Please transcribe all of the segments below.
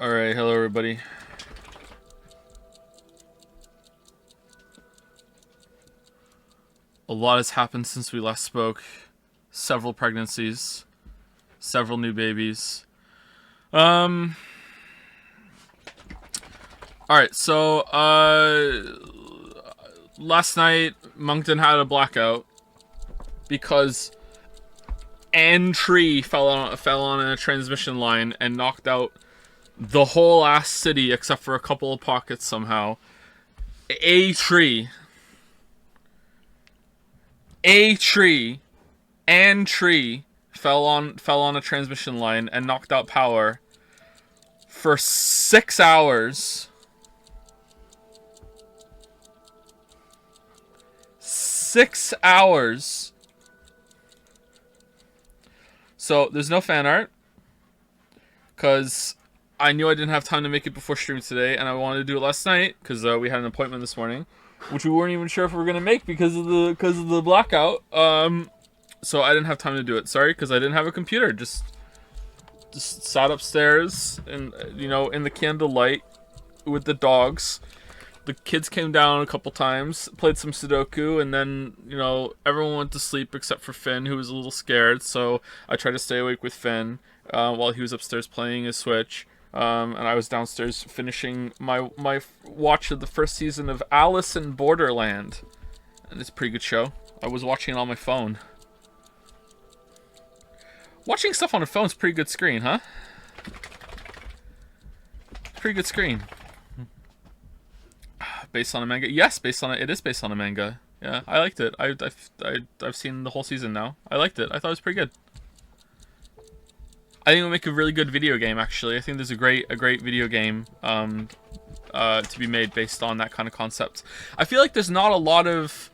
Alright, hello everybody. A lot has happened since we last spoke. Several pregnancies. Several new babies. Alright, so, last night, Moncton had a blackout. Because an tree fell on a transmission line and knocked out the whole ass city except for a couple of pockets somehow. A tree, an tree fell on a transmission line and knocked out power for 6 hours. 6 hours. So there's no fan art because I knew I didn't have time to make it before stream today, and I wanted to do it last night because we had an appointment this morning, which we weren't even sure if we were gonna make because of the blackout. So I didn't have time to do it. Sorry, because I didn't have a computer. Just sat upstairs and in the candlelight with the dogs. The kids came down a couple times, played some Sudoku, and then, everyone went to sleep except for Finn, who was a little scared, so I tried to stay awake with Finn while he was upstairs playing his Switch, and I was downstairs finishing my watch of the first season of Alice in Borderland, and it's a pretty good show. I was watching it on my phone. Watching stuff on a phone is pretty good screen, huh? Pretty good screen. Based on a manga? Yes, it is based on a manga. Yeah, I liked it. I've seen the whole season now. I liked it. I thought it was pretty good. I think it would make a really good video game, actually. I think there's a great video game to be made based on that kind of concept. I feel like there's not a lot of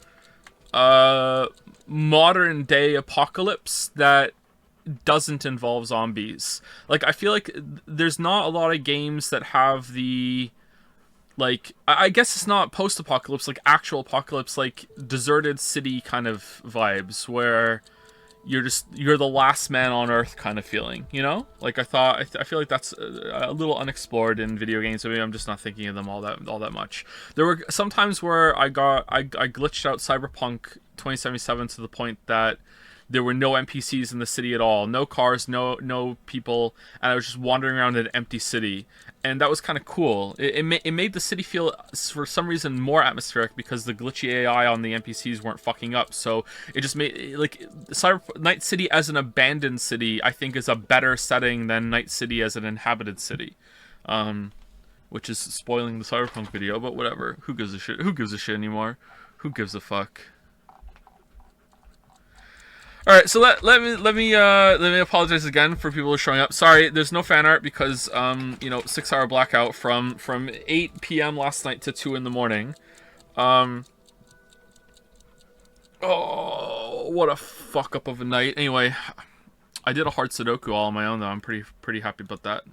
modern day apocalypse that doesn't involve zombies. Like, I feel like there's not a lot of games that have the... Like, I guess it's not post-apocalypse, like actual apocalypse, like deserted city kind of vibes, where you're the last man on Earth kind of feeling, Like, I feel like that's a little unexplored in video games, so maybe I'm just not thinking of them all that much. There were some times where I glitched out Cyberpunk 2077 to the point that there were no NPCs in the city at all, no cars, no people, and I was just wandering around an empty city. And that was kind of cool. It made the city feel, for some reason, more atmospheric because the glitchy AI on the NPCs weren't fucking up. So it just made, like, Night City as an abandoned city, I think, is a better setting than Night City as an inhabited city. Which is spoiling the Cyberpunk video, but whatever. Who gives a shit? Who gives a shit anymore? Who gives a fuck? All right, so let me apologize again for people who are showing up. Sorry, there's no fan art because 6 hour blackout from 8 p.m. last night to 2 in the morning. Oh, what a fuck up of a night. Anyway, I did a hard Sudoku all on my own though. I'm pretty happy about that.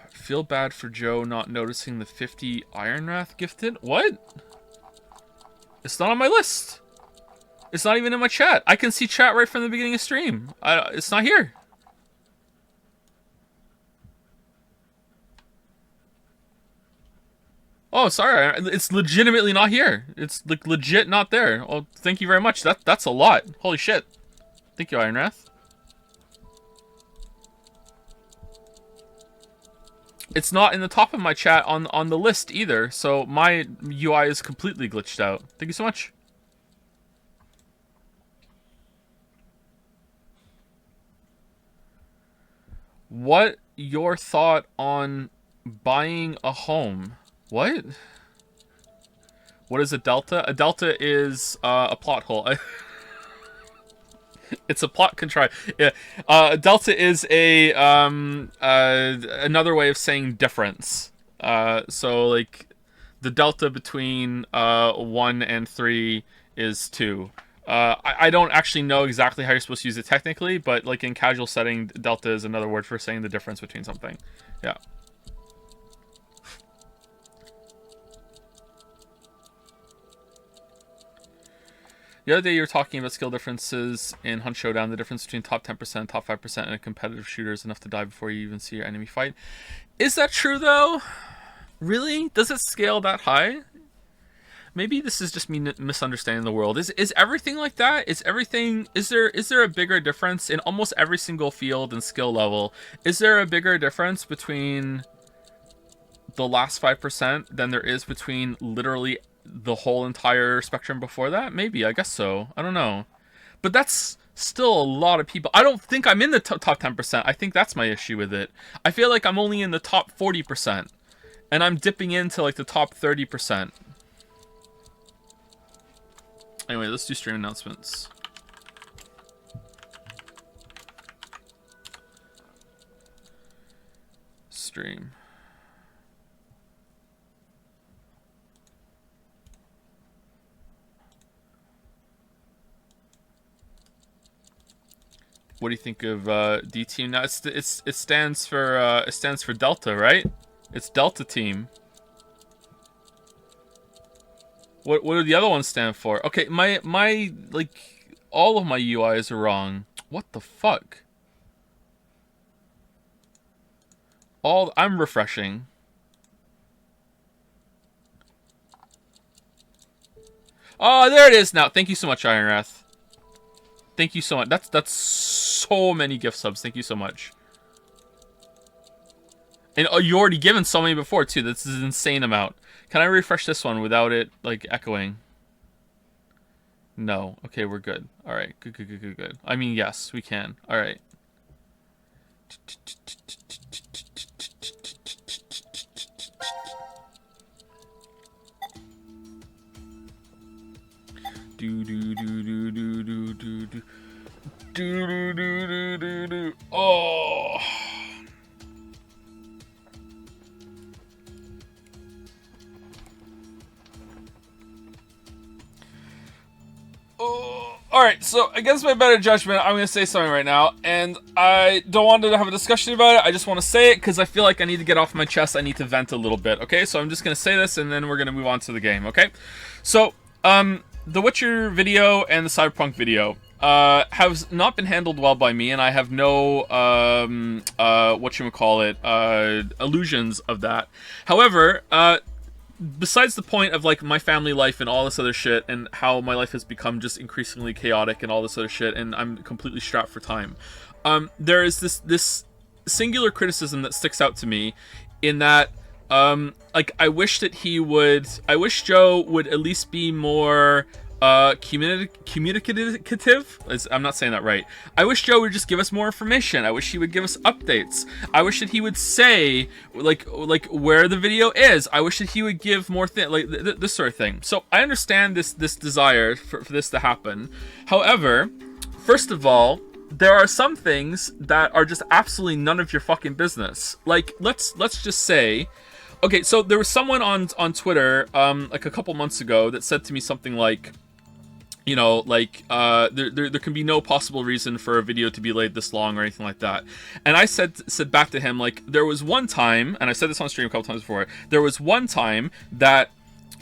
Feel bad for Joe not noticing the 50 Iron Wrath gifted. What? It's not on my list. It's not even in my chat. I can see chat right from the beginning of stream. It's not here. Oh, sorry. It's legitimately not here. It's like legit not there. Oh, thank you very much. That's a lot. Holy shit. Thank you, Iron Wrath. It's not in the top of my chat on the list either, so my UI is completely glitched out. Thank you so much. What your thought on buying a home? What? What is a delta? A delta is a plot hole. It's a plot contrive. Yeah. Delta is another way of saying difference. So like the delta between 1 and 3 is 2. I don't actually know exactly how you're supposed to use it technically, but like in casual setting, delta is another word for saying the difference between something. Yeah. The other day you were talking about skill differences in Hunt Showdown. The difference between top 10% and top 5% in a competitive shooter is enough to die before you even see your enemy fight. Is that true though? Really? Does it scale that high? Maybe this is just me misunderstanding the world. Is everything like that? Is there a bigger difference in almost every single field and skill level? Is there a bigger difference between the last 5% than there is between literally the whole entire spectrum before that? Maybe, I guess so. I don't know. But that's still a lot of people. I don't think I'm in the top 10%. I think that's my issue with it. I feel like I'm only in the top 40%. And I'm dipping into like the top 30%. Anyway, let's do stream announcements. Stream. What do you think of D team? Now it stands for Delta, right? It's Delta team. What do the other ones stand for? Okay, my like all of my UIs are wrong. What the fuck? I'm refreshing. Oh, there it is now. Thank you so much, Ironwrath. Thank you so much. That's so many gift subs. Thank you so much. And you already given so many before too. This is an insane amount. Can I refresh this one without it like echoing? No. Okay, we're good. All right. Good. I mean, yes, we can. All right. Oh. Alright, so against my better judgment, I'm going to say something right now, and I don't want to have a discussion about it, I just want to say it, because I feel like I need to get off my chest, I need to vent a little bit, okay? So I'm just going to say this, and then we're going to move on to the game, okay? So, the Witcher video and the Cyberpunk video have not been handled well by me, and I have no, illusions of that. However, besides the point of like my family life and all this other shit and how my life has become just increasingly chaotic and all this other shit and I'm completely strapped for time, there is this singular criticism that sticks out to me in that like I wish Joe would at least be more communicative. I'm not saying that right. I wish Joe would just give us more information. I wish he would give us updates. I wish that he would say like where the video is. I wish that he would give more this sort of thing. So I understand this desire for this to happen. However, first of all, there are some things that are just absolutely none of your fucking business. Like let's just say, okay, so there was someone on Twitter like a couple months ago that said to me something like, you know, like, there can be no possible reason for a video to be delayed this long or anything like that. And I said back to him, like, there was one time, and I said this on stream a couple times before, there was one time that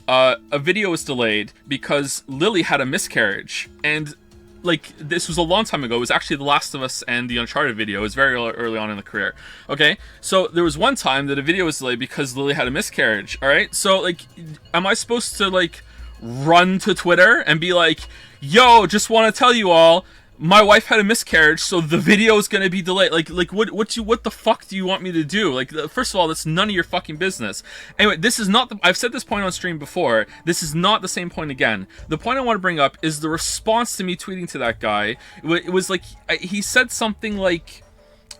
a video was delayed because Lily had a miscarriage. And, like, this was a long time ago. It was actually The Last of Us and the Uncharted video. It was very early on in the career. Okay? So there was one time that a video was delayed because Lily had a miscarriage. Alright? So, like, am I supposed to, like, run to Twitter and be like, yo, just want to tell you all, my wife had a miscarriage, so the video is going to be delayed. Like what the fuck do you want me to do? Like, first of all, that's none of your fucking business. Anyway, this is not I've said this point on stream before. This is not the same point again. The point I want to bring up is the response to me tweeting to that guy. It was like, he said something like,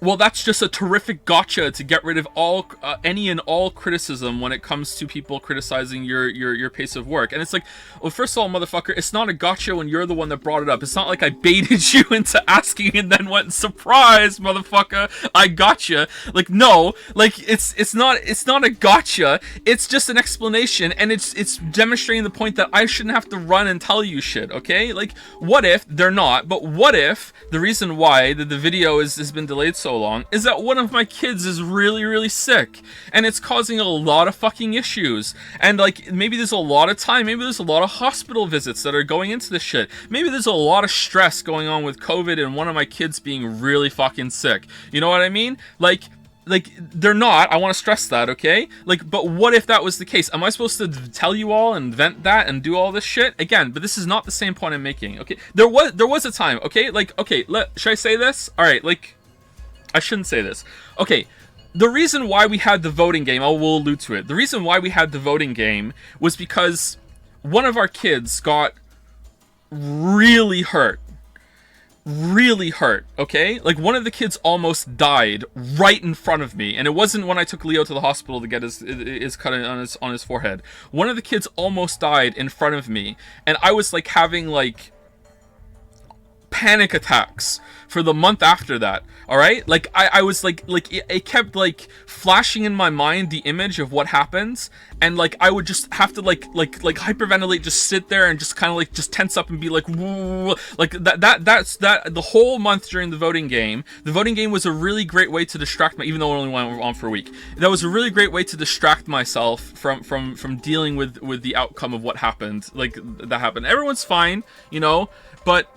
well, that's just a terrific gotcha to get rid of all any and all criticism when it comes to people criticizing your pace of work. And it's like, well, first of all, motherfucker, it's not a gotcha when you're the one that brought it up. It's not like I baited you into asking and then went, surprise, motherfucker, I gotcha. Like, no, like it's not a gotcha. It's just an explanation, and it's demonstrating the point that I shouldn't have to run and tell you shit. Okay, like, what if they're not? But what if the reason why the video has been delayed so so long is that one of my kids is really, really sick, and it's causing a lot of fucking issues. And like, maybe there's a lot of time, maybe there's a lot of hospital visits that are going into this shit. Maybe there's a lot of stress going on with COVID and one of my kids being really fucking sick. You know what I mean? Like they're not. I want to stress that, okay? Like, but what if that was the case? Am I supposed to tell you all and vent that and do all this shit again? But this is not the same point I'm making, okay? There was a time, okay? Like, okay, should I say this? All right, like, I shouldn't say this. Okay, the reason why we had the voting game, I will allude to it. The reason why we had the voting game was because one of our kids got really hurt. Really hurt, okay? Like, one of the kids almost died right in front of me, and it wasn't when I took Leo to the hospital to get his cut on his forehead. One of the kids almost died in front of me, and I was like having like panic attacks for the month after that. All right, like I was like it kept like flashing in my mind the image of what happens, and like I would just have to like hyperventilate, just sit there and just kind of like just tense up and be like, whoa. Like that's the whole month during the voting game. The voting game was a really great way to distract me, even though it only went on for a week. That was a really great way to distract myself from dealing with the outcome of what happened. Like, that happened. Everyone's fine, you know, but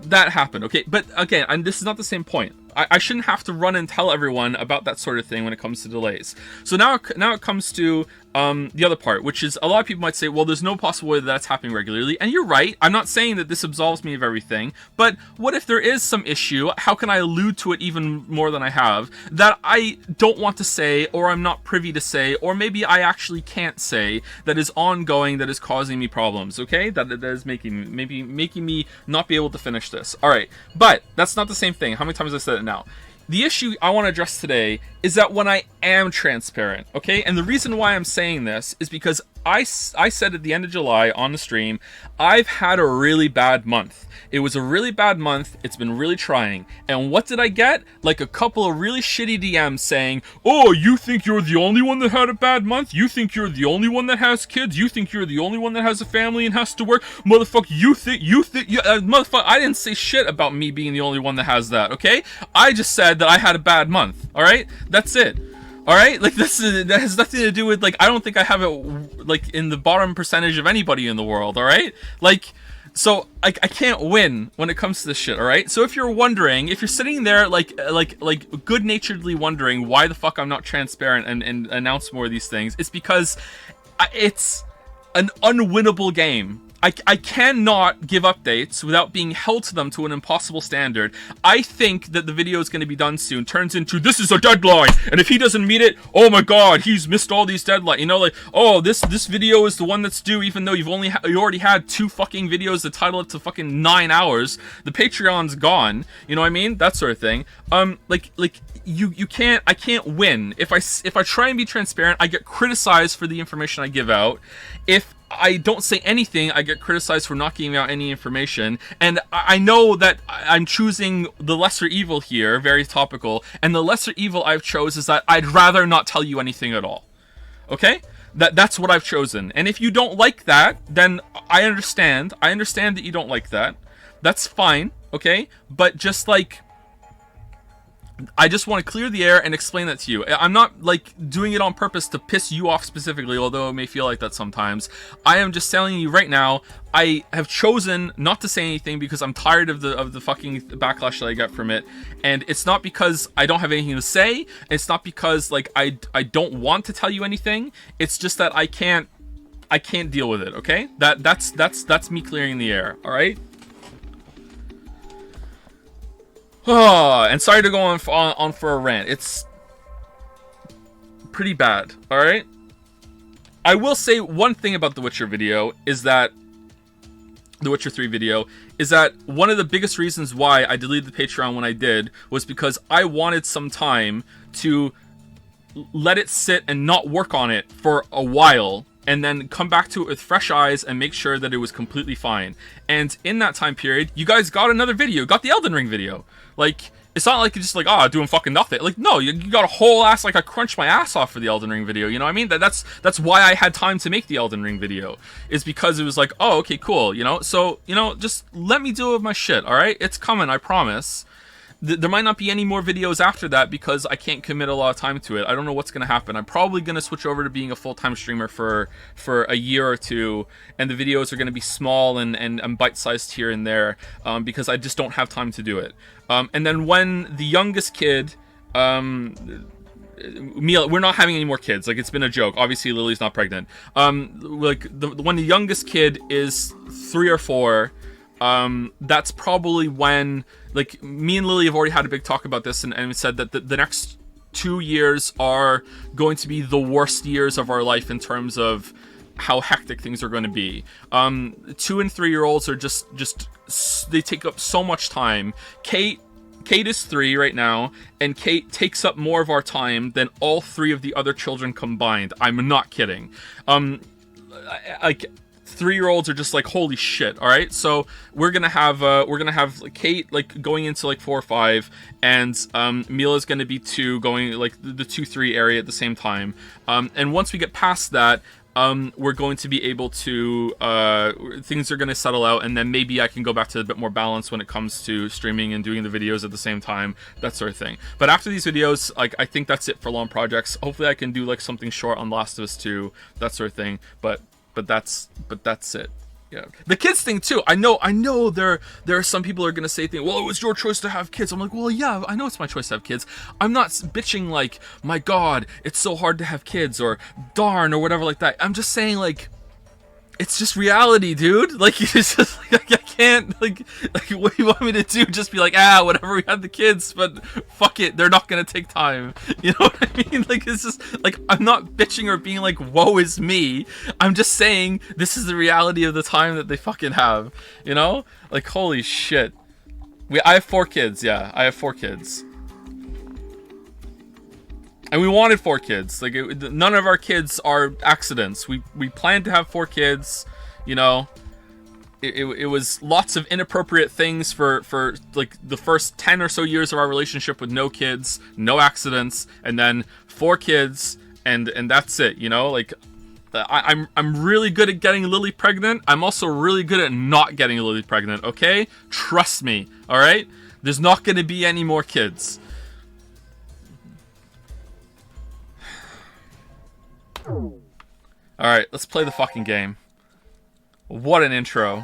that happened, okay? But again, and this is not the same point. I shouldn't have to run and tell everyone about that sort of thing when it comes to delays. So now it comes to the other part, which is a lot of people might say, well, there's no possible way that that's happening regularly. And you're right. I'm not saying that this absolves me of everything. But what if there is some issue? How can I allude to it even more than I have that I don't want to say, or I'm not privy to say, or maybe I actually can't say, that is ongoing, that is causing me problems, okay? That is making me not be able to finish this. All right. But that's not the same thing. How many times have I said it now? The issue I want to address today is that when I am transparent, okay? And the reason why I'm saying this is because I said at the end of July on the stream, I've had a really bad month. It was a really bad month. It's been really trying. And what did I get? Like a couple of really shitty DMs saying, oh, you think you're the only one that had a bad month? You think you're the only one that has kids? You think you're the only one that has a family and has to work? Motherfucker, motherfucker, I didn't say shit about me being the only one that has that, okay? I just said that I had a bad month, all right? That's it. All right, like that has nothing to do with, like, I don't think I have it like in the bottom percentage of anybody in the world. All right, like, so I can't win when it comes to this shit. All right, so if you're wondering, if you're sitting there like good-naturedly wondering why the fuck I'm not transparent and announce more of these things, it's because it's an unwinnable game. I cannot give updates without being held to them to an impossible standard. I think that the video is going to be done soon turns into, this is a deadline, and if he doesn't meet it, oh my god, he's missed all these deadlines. You know, like, oh, this video is the one that's due, even though you already had 2 fucking videos that title it to fucking 9 hours. The Patreon's gone. You know what I mean? That sort of thing. I can't win. If I try and be transparent, I get criticized for the information I give out. If I don't say anything, I get criticized for not giving out any information. And I know that I'm choosing the lesser evil here, very topical. And the lesser evil I've chose is that I'd rather not tell you anything at all. Okay? That's what I've chosen. And if you don't like that, then I understand. I understand that you don't like that. That's fine. Okay? But just like, I just want to clear the air and explain that to you. I'm not, like, doing it on purpose to piss you off specifically, although it may feel like that sometimes. I am just telling you right now, I have chosen not to say anything because I'm tired of the fucking backlash that I get from it. And it's not because I don't have anything to say. It's not because, like, I don't want to tell you anything. It's just that I can't deal with it, okay? That's me clearing the air, all right? Oh, and sorry to go on for a rant. It's pretty bad, alright? I will say one thing about the Witcher video is that the Witcher 3 video is that one of the biggest reasons why I deleted the Patreon when I did was because I wanted some time to let it sit and not work on it for a while, and then come back to it with fresh eyes and make sure that it was completely fine. And in that time period, you guys got another video, got the Elden Ring video. Like, it's not like you're just like, doing fucking nothing. Like, no, you got a whole ass, like, I crunched my ass off for the Elden Ring video, you know what I mean? That's why I had time to make the Elden Ring video, is because it was like, oh, okay, cool, you know? So, you know, just let me deal with my shit, alright? It's coming, I promise. there might not be any more videos after that because I can't commit a lot of time to it. I don't know what's going to happen. I'm probably going to switch over to being a full-time streamer for a year or two, and the videos are going to be small and bite-sized here and there, because I just don't have time to do it. And then when the youngest kid, Mila, we're not having any more kids. Like, it's been a joke. Obviously, Lily's not pregnant. Like, when the youngest kid is 3 or 4, that's probably when, like, me and Lily have already had a big talk about this, and said that the next 2 years are going to be the worst years of our life in terms of how hectic things are going to be. 2 and 3-year-olds are just they take up so much time. Kate is 3 right now, and Kate takes up more of our time than all 3 of the other children combined. I'm not kidding. Like, 3-year-olds are just like, holy shit. All right, so we're gonna have Kate, like, going into like 4 or 5, and Mila's gonna be 2, going like the 2-3 area at the same time. And once we get past that, we're going to be able to, things are going to settle out, and then maybe I can go back to a bit more balance when it comes to streaming and doing the videos at the same time, that sort of thing. But after these videos, like, I think that's it for long projects. Hopefully I can do like something short on Last of Us 2, that sort of thing, but that's it. Yeah, the kids thing too. I know there are some people who are gonna say things. Well, it was your choice to have kids. I'm like, well, yeah, I know it's my choice to have kids. I'm not bitching like, my God, it's so hard to have kids, or darn, or whatever like that. I'm just saying, like, it's just reality, dude. Like, it's just like, I can't, like, what do you want me to do? Just be like, whatever, we had the kids, but fuck it, they're not gonna take time. You know what I mean? Like, it's just, like, I'm not bitching or being like, woe is me. I'm just saying, this is the reality of the time that they fucking have. You know? Like, holy shit. I have 4 kids, yeah. I have 4 kids. And we wanted 4 kids. Like, none of our kids are accidents. We planned to have 4 kids. You know, it was lots of inappropriate things for like the first 10 or so years of our relationship with no kids, no accidents, and then 4 kids, and that's it. You know, like, I'm really good at getting Lily pregnant. I'm also really good at not getting Lily pregnant. Okay, trust me. All right, there's not going to be any more kids. Alright, let's play the fucking game. What an intro.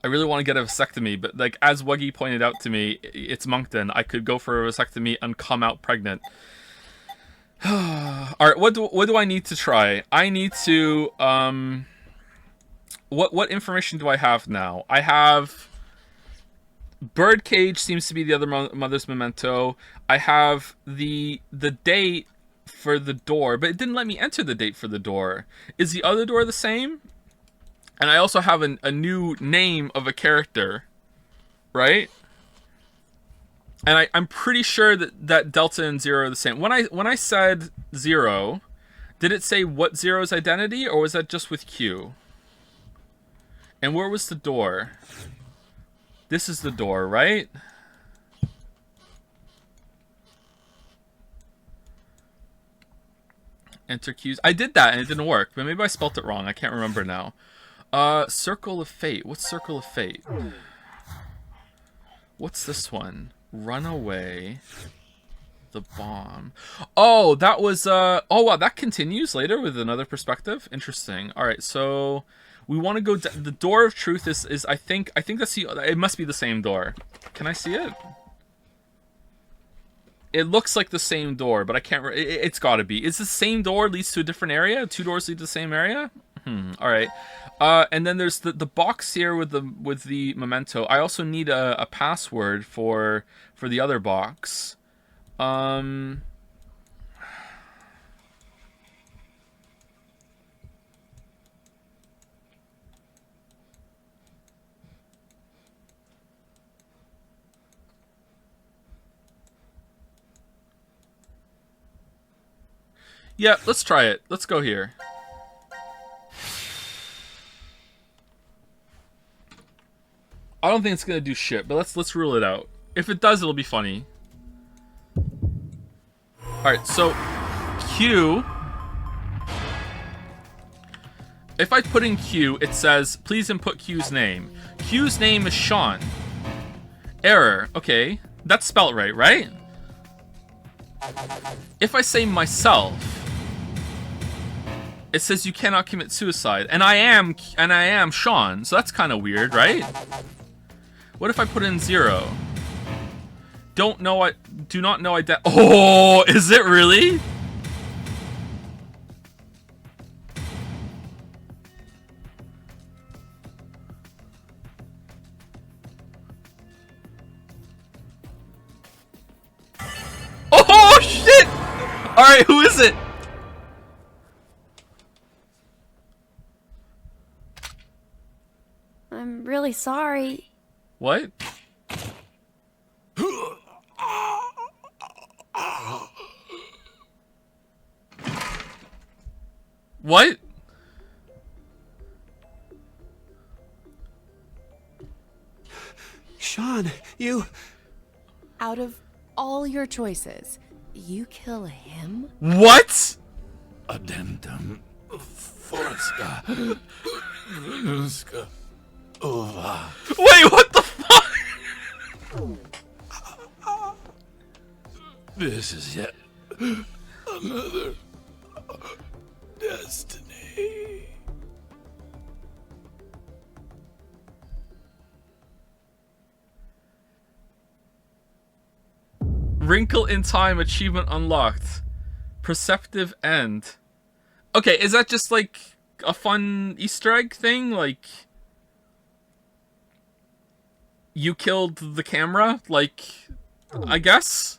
I really want to get a vasectomy, but, like, as Wuggy pointed out to me, it's Moncton. I could go for a vasectomy and come out pregnant. Alright, what do I need to try? I need to, what information do I have now? I have... Birdcage seems to be the other mother's memento. I have the date for the door, but it didn't let me enter the date for the door. Is the other door the same? And I also have a new name of a character, right? And I'm pretty sure that Delta and Zero are the same. When I said Zero, did it say what Zero's identity, or was that just with Q? And where was the door? This is the door, right? Enter Q's. I did that and it didn't work, but maybe I spelt it wrong. I can't remember now. Circle of Fate. What's Circle of Fate? What's this one? Run away. The bomb. Oh, that was, oh wow, that continues later with another perspective. Interesting. Alright, so... we want to go... the door of truth is I think that's the... it must be the same door. Can I see it? It looks like the same door, but I can't... it's gotta be. Is the same door leads to a different area? 2 doors lead to the same area? Alright. And then there's the box here with the memento. I also need a password for the other box. Yeah, let's try it. Let's go here. I don't think it's gonna do shit, but let's rule it out. If it does, it'll be funny. Alright, so Q If I put in Q, it says, please input Q's name. Q's name is Sean. Error. Okay. That's spelt right, right? If I say myself, it says you cannot commit suicide. And I am Sean, so that's kind of weird, right? What if I put in 0? Do not know Oh, is it really? Oh shit! Alright, who is it? I'm really sorry. What? What? Sean, you... Out of all your choices, you kill him? What? Addendum Forska Nuska Ova. Wait, what the fuck? This is yet another destiny. Wrinkle in Time achievement unlocked. Perceptive end. Okay, is that just like a fun Easter egg thing? Like, you killed the camera? Like, I guess?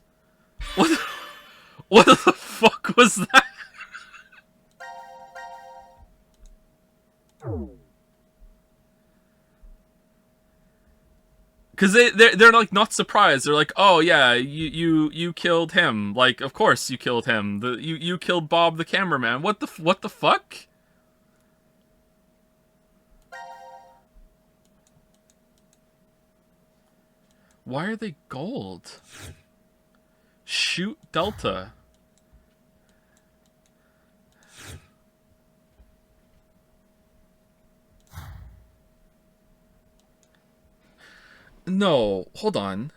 What the fuck was that? Because they're like not surprised. They're like, oh yeah, you killed him. Like, of course you killed him. You killed Bob the cameraman. What the fuck? Why are they gold? Shoot Delta. No, hold on.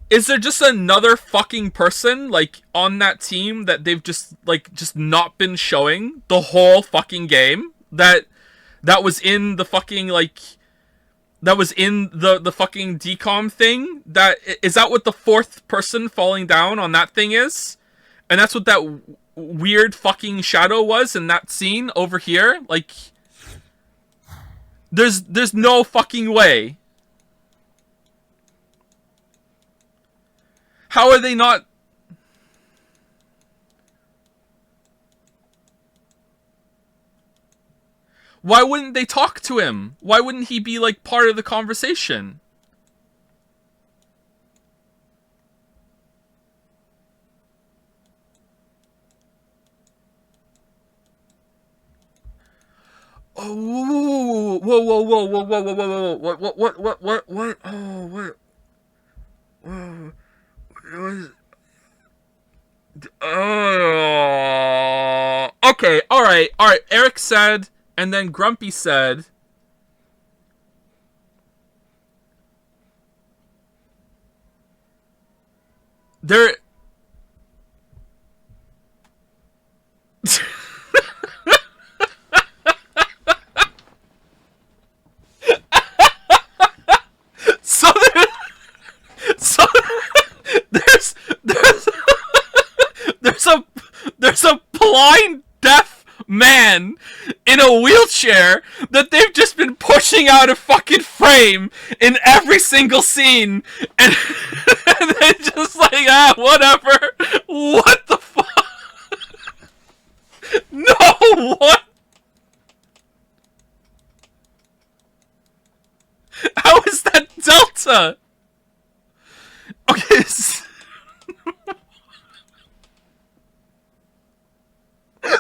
Is there just another fucking person, like, on that team that they've just not been showing the whole fucking game? That was in the fucking, like, that was in the fucking decom thing? Is that what the fourth person falling down on that thing is? And that's what that weird fucking shadow was in that scene over here? Like, there's no fucking way. How are they not? Why wouldn't they talk to him? Why wouldn't he be, like, part of the conversation? Oh, whoa, whoa, whoa, whoa, whoa, whoa, whoa, whoa, what? Oh, what? Whoa. Okay, alright. Eric said, and then Grumpy said, there... so there's a blind deaf man in a wheelchair that they've just been pushing out of fucking frame in every single scene, and they're just like, whatever. What the fuck? No, what? How is that Delta? is.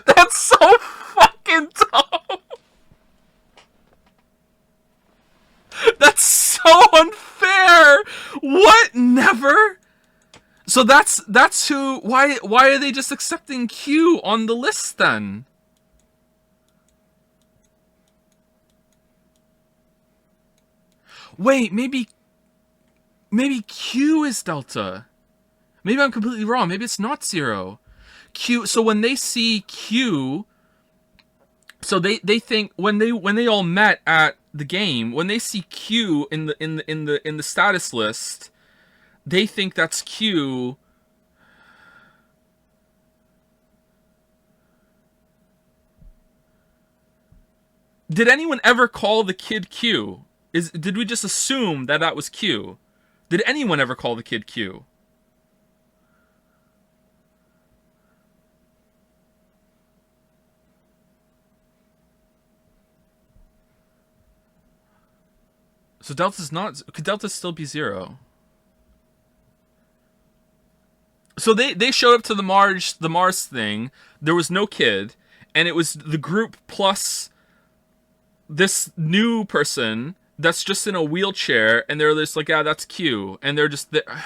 That's so fucking dumb. That's so unfair. What? Never? So that's who. Why are they just accepting Q on the list then? Wait, maybe Q is Delta. Maybe I'm completely wrong. Maybe it's not Zero. Q. So when they see Q, so they think when they all met at the game, when they see Q in the status list, they think that's Q. Did anyone ever call the kid Q? Did we just assume that that was Q? Did anyone ever call the kid Q? So Delta's not. Could Delta still be Zero? So they showed up to the Mars thing. There was no kid, and it was the group plus this new person that's just in a wheelchair, and they're just like, yeah, that's Q, and they're just there.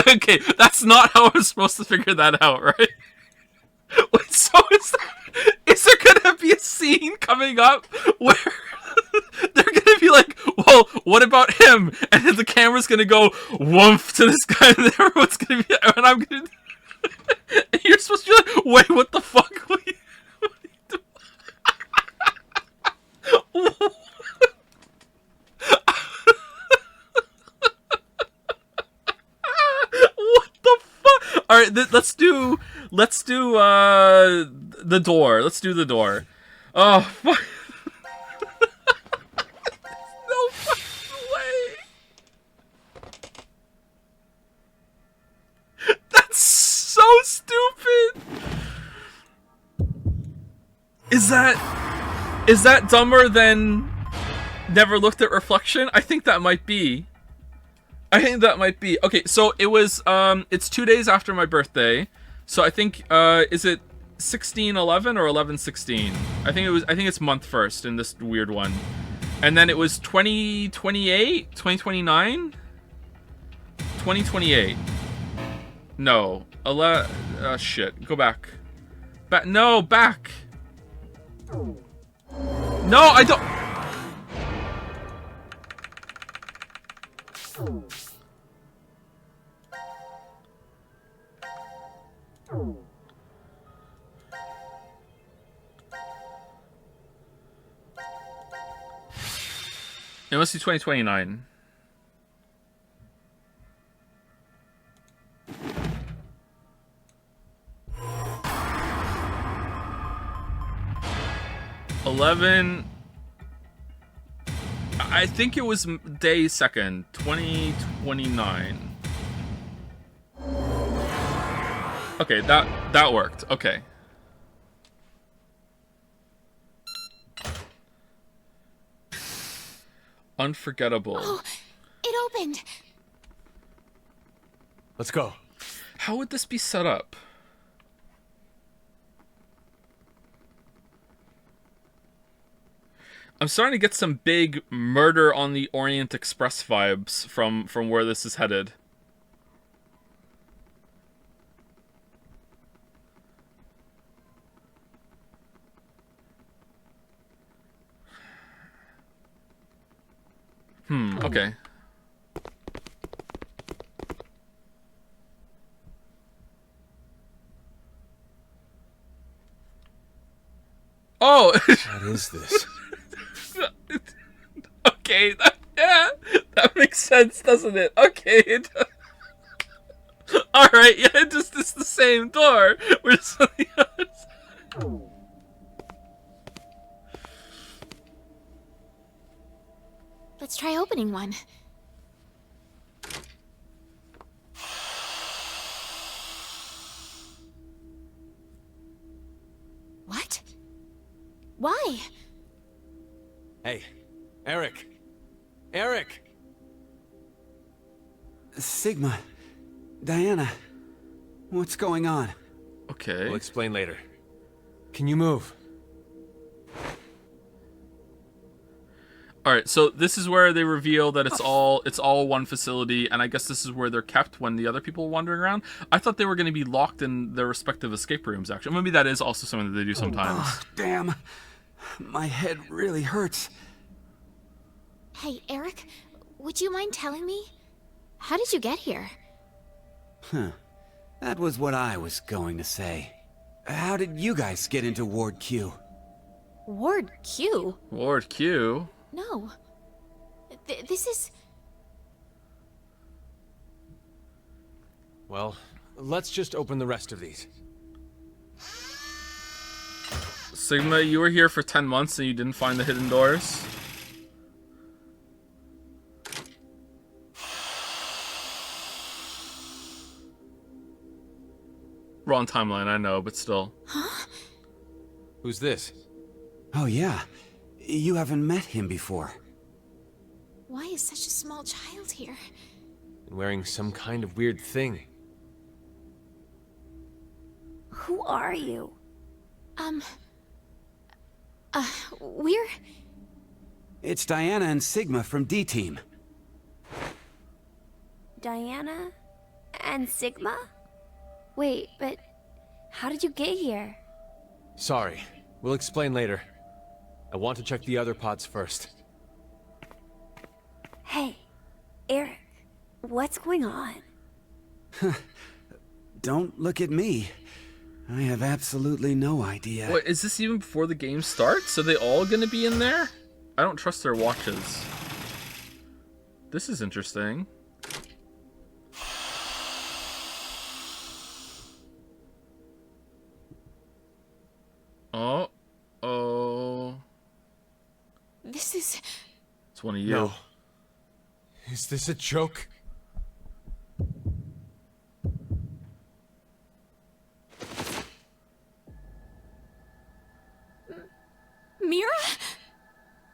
Okay, that's not how I'm supposed to figure that out, right? Wait, so is there gonna be a scene coming up where they're gonna be like, well, what about him? And then the camera's gonna go woof to this guy, and everyone's gonna be, and I'm gonna, and you're supposed to be like, wait, what the fuck? What are you doing? What the fuck? All right, let's do the door. Let's do the door. Oh fuck. No fucking way. That's so stupid. Is that dumber than never looked at reflection? I think that might be. Okay, so it was it's 2 days after my birthday. So I think is it 16/11 or 11/16? I think it's month first in this weird one. And then it was 2028, 2029, 2028. No, shit. Go back. No, back. No, I don't. It must be 2029. I think it was day second, 2029. Okay, that worked. Okay. Unforgettable. Oh, it opened. Let's go. How would this be set up? I'm starting to get some big Murder on the Orient Express vibes from where this is headed. Okay. Oh! What is this? Okay, that makes sense, doesn't it? Okay. Alright, yeah, it's the same door. We're just on the other side. Let's try opening one. What? Why? Hey, Eric! Eric! Sigma. Diana. What's going on? Okay. We'll explain later. Can you move? All right, so this is where they reveal that it's all one facility, and I guess this is where they're kept when the other people are wandering around. I thought they were going to be locked in their respective escape rooms. Actually, maybe that is also something that they do sometimes. Oh, damn. My head really hurts. Hey, Eric, would you mind telling me? How did you get here? That was what I was going to say. How did you guys get into Ward Q? Ward Q? Ward Q. No. This is... Well, let's just open the rest of these. Sigma, you were here for 10 months and you didn't find the hidden doors? Wrong timeline, I know, but still. Huh? Who's this? Oh yeah. You haven't met him before. Why is such a small child here? And wearing some kind of weird thing. Who are you? We're... It's Diana and Sigma from D-Team. Diana and Sigma? Wait, but how did you get here? Sorry. We'll explain later. I want to check the other pods first. Hey, Eric, what's going on? Don't look at me. I have absolutely no idea. What, is this even before the game starts? Are they all gonna be in there? I don't trust their watches. This is interesting. Oh. This is... It's one of you. No. Is this a joke? Mira?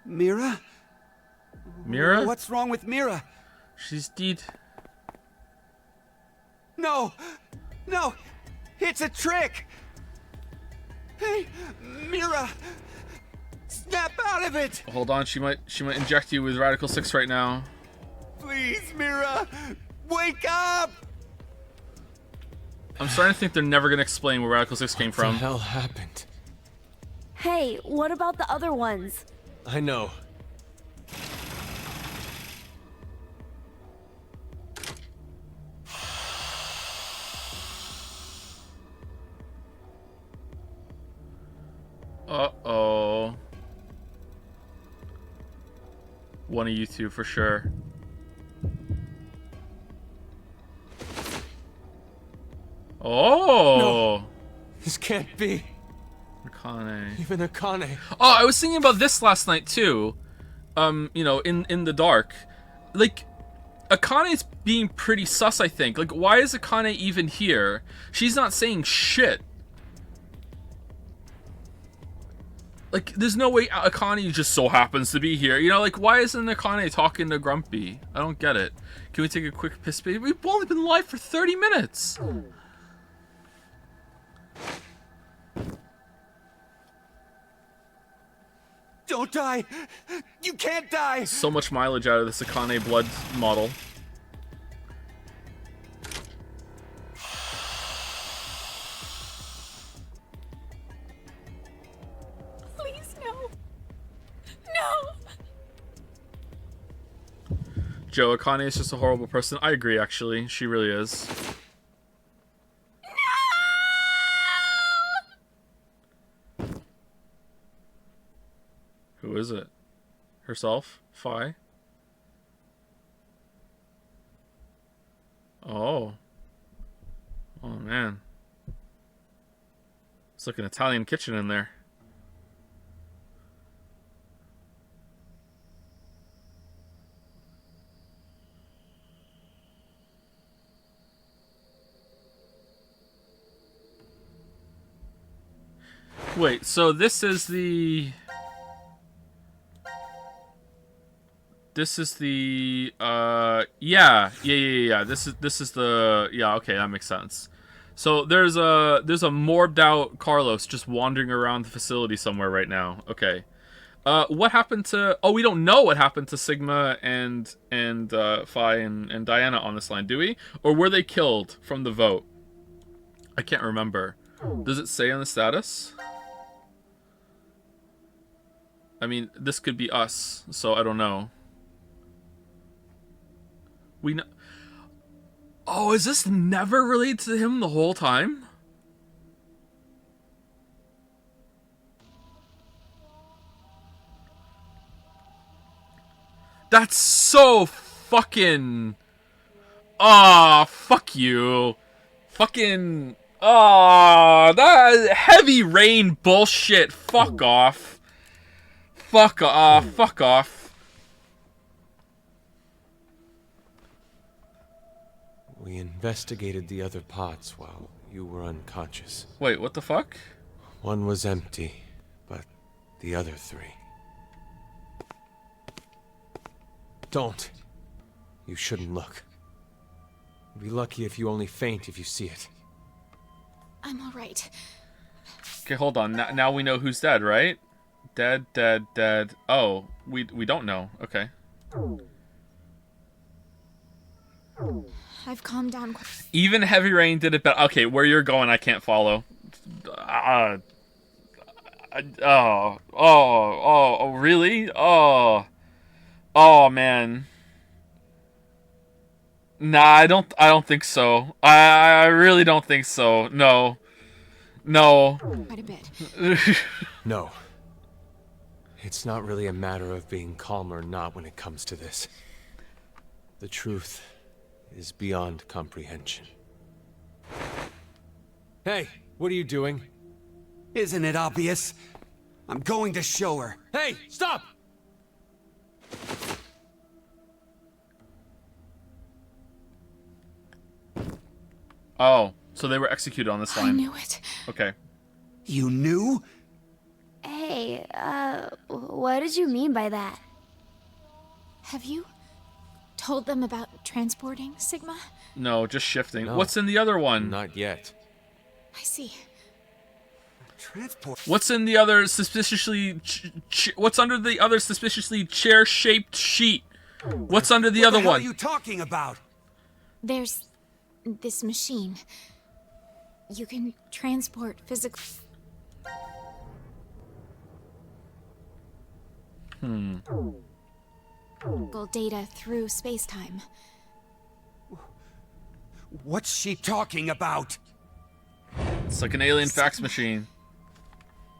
Mira? Mira? What's wrong with Mira? She's dead. No! No! It's a trick! Hey, Mira! Snap out of it! Hold on, she might inject you with Radical 6 right now. Please, Mira! Wake up! I'm starting to think they're never gonna explain where Radical 6 came What from. the hell happened? Hey, what about the other ones? I know. Uh-oh. One of you two for sure. Oh! No. This can't be. Akane. Even Akane. Oh, I was thinking about this last night too. You know, in the dark. Like, Akane's being pretty sus, I think. Like, why is Akane even here? She's not saying shit. Like, there's no way Akane just so happens to be here. You know, like, why isn't Akane talking to Grumpy? I don't get it. Can we take a quick piss break? We've only been live for 30 minutes. Don't die! You can't die! So much mileage out of this Akane blood model. Please, no. No! Joe, Akane is just a horrible person. I agree, actually. She really is. Who is it? Herself? Fi? Oh. Oh, man. It's like an Italian kitchen in there. Wait, so this is the... This is the yeah. This is the yeah, okay, that makes sense. So there's a morbed out Carlos just wandering around the facility somewhere right now. Okay. What happened to we don't know what happened to Sigma and Phi and Diana on this line, do we? Or were they killed from the vote? I can't remember. Does it say on the status? I mean, this could be us, so I don't know. We know. Oh, is this never related to him the whole time? That's so fucking. Ah, fuck you. Fucking. Ah, that heavy rain bullshit. Fuck off. Fuck off. Fuck off. We investigated the other pods while you were unconscious. Wait, what the fuck? One was empty, but the other 3. Don't. You shouldn't look. You'll be lucky if you only faint if you see it. I'm alright. Okay, hold on. Now we know who's dead, right? Dead. Oh, we don't know. Okay. I've calmed down. Even Heavy Rain did it better. Okay, where you're going, I can't follow. Really? Oh, man. Nah, I don't think so. I really don't think so. No. Quite a bit. No. It's not really a matter of being calm or not when it comes to this. The truth is beyond comprehension. Hey, what are you doing? Isn't it obvious? I'm going to show her. Hey, stop! Oh, so they were executed on this line. I knew it. Okay. You knew? Hey, what did you mean by that? Have you told them about transporting Sigma? No, just shifting. No. What's in the other one? Not yet. I see. Transport. What's in the other suspiciously... what's under the other suspiciously chair-shaped sheet? What's under the other What the hell one? are you talking about? There's this machine. You can transport physical data through space-time. What's she talking about? It's like an alien fax machine.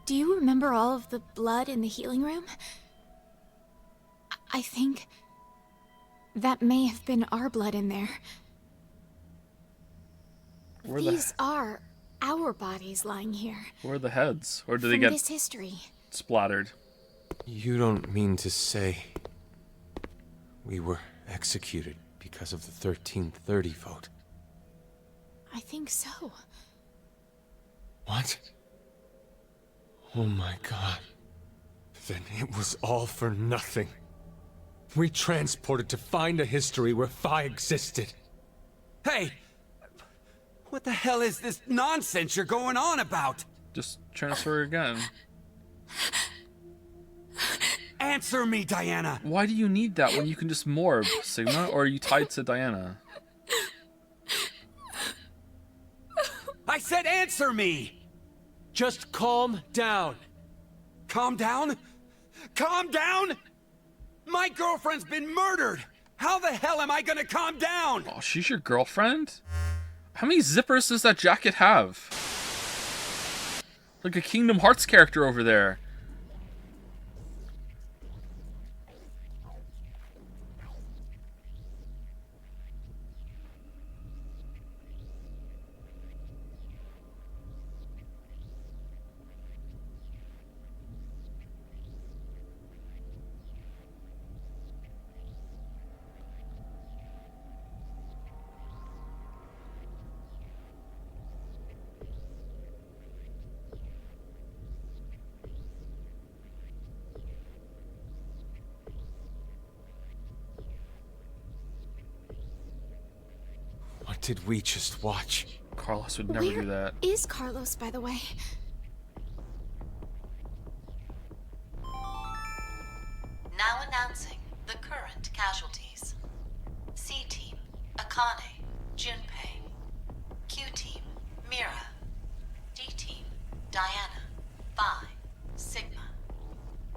Do you remember all of the blood in the healing room? I think that may have been our blood in there. These are our bodies lying here. Where are the heads? Or do they From get this history. splattered? You don't mean to say we were executed because of the 1330 vote? I think so. What? Oh my god. Then it was all for nothing. We transported to find a history where Phi existed. Hey! What the hell is this nonsense you're going on about? Just transfer again. Answer me, Diana! Why do you need that when you can just morph, Sigma? Or are you tied to Diana? I said answer me! Just calm down. Calm down? Calm down? My girlfriend's been murdered! How the hell am I gonna calm down? Oh, she's your girlfriend? How many zippers does that jacket have? Like a Kingdom Hearts character over there. did we just watch? Carlos would never do that. Where is Carlos, by the way? Now announcing the current casualties. C Team, Akane, Junpei. Q Team, Mira. D Team, Diana, Vi, Sigma.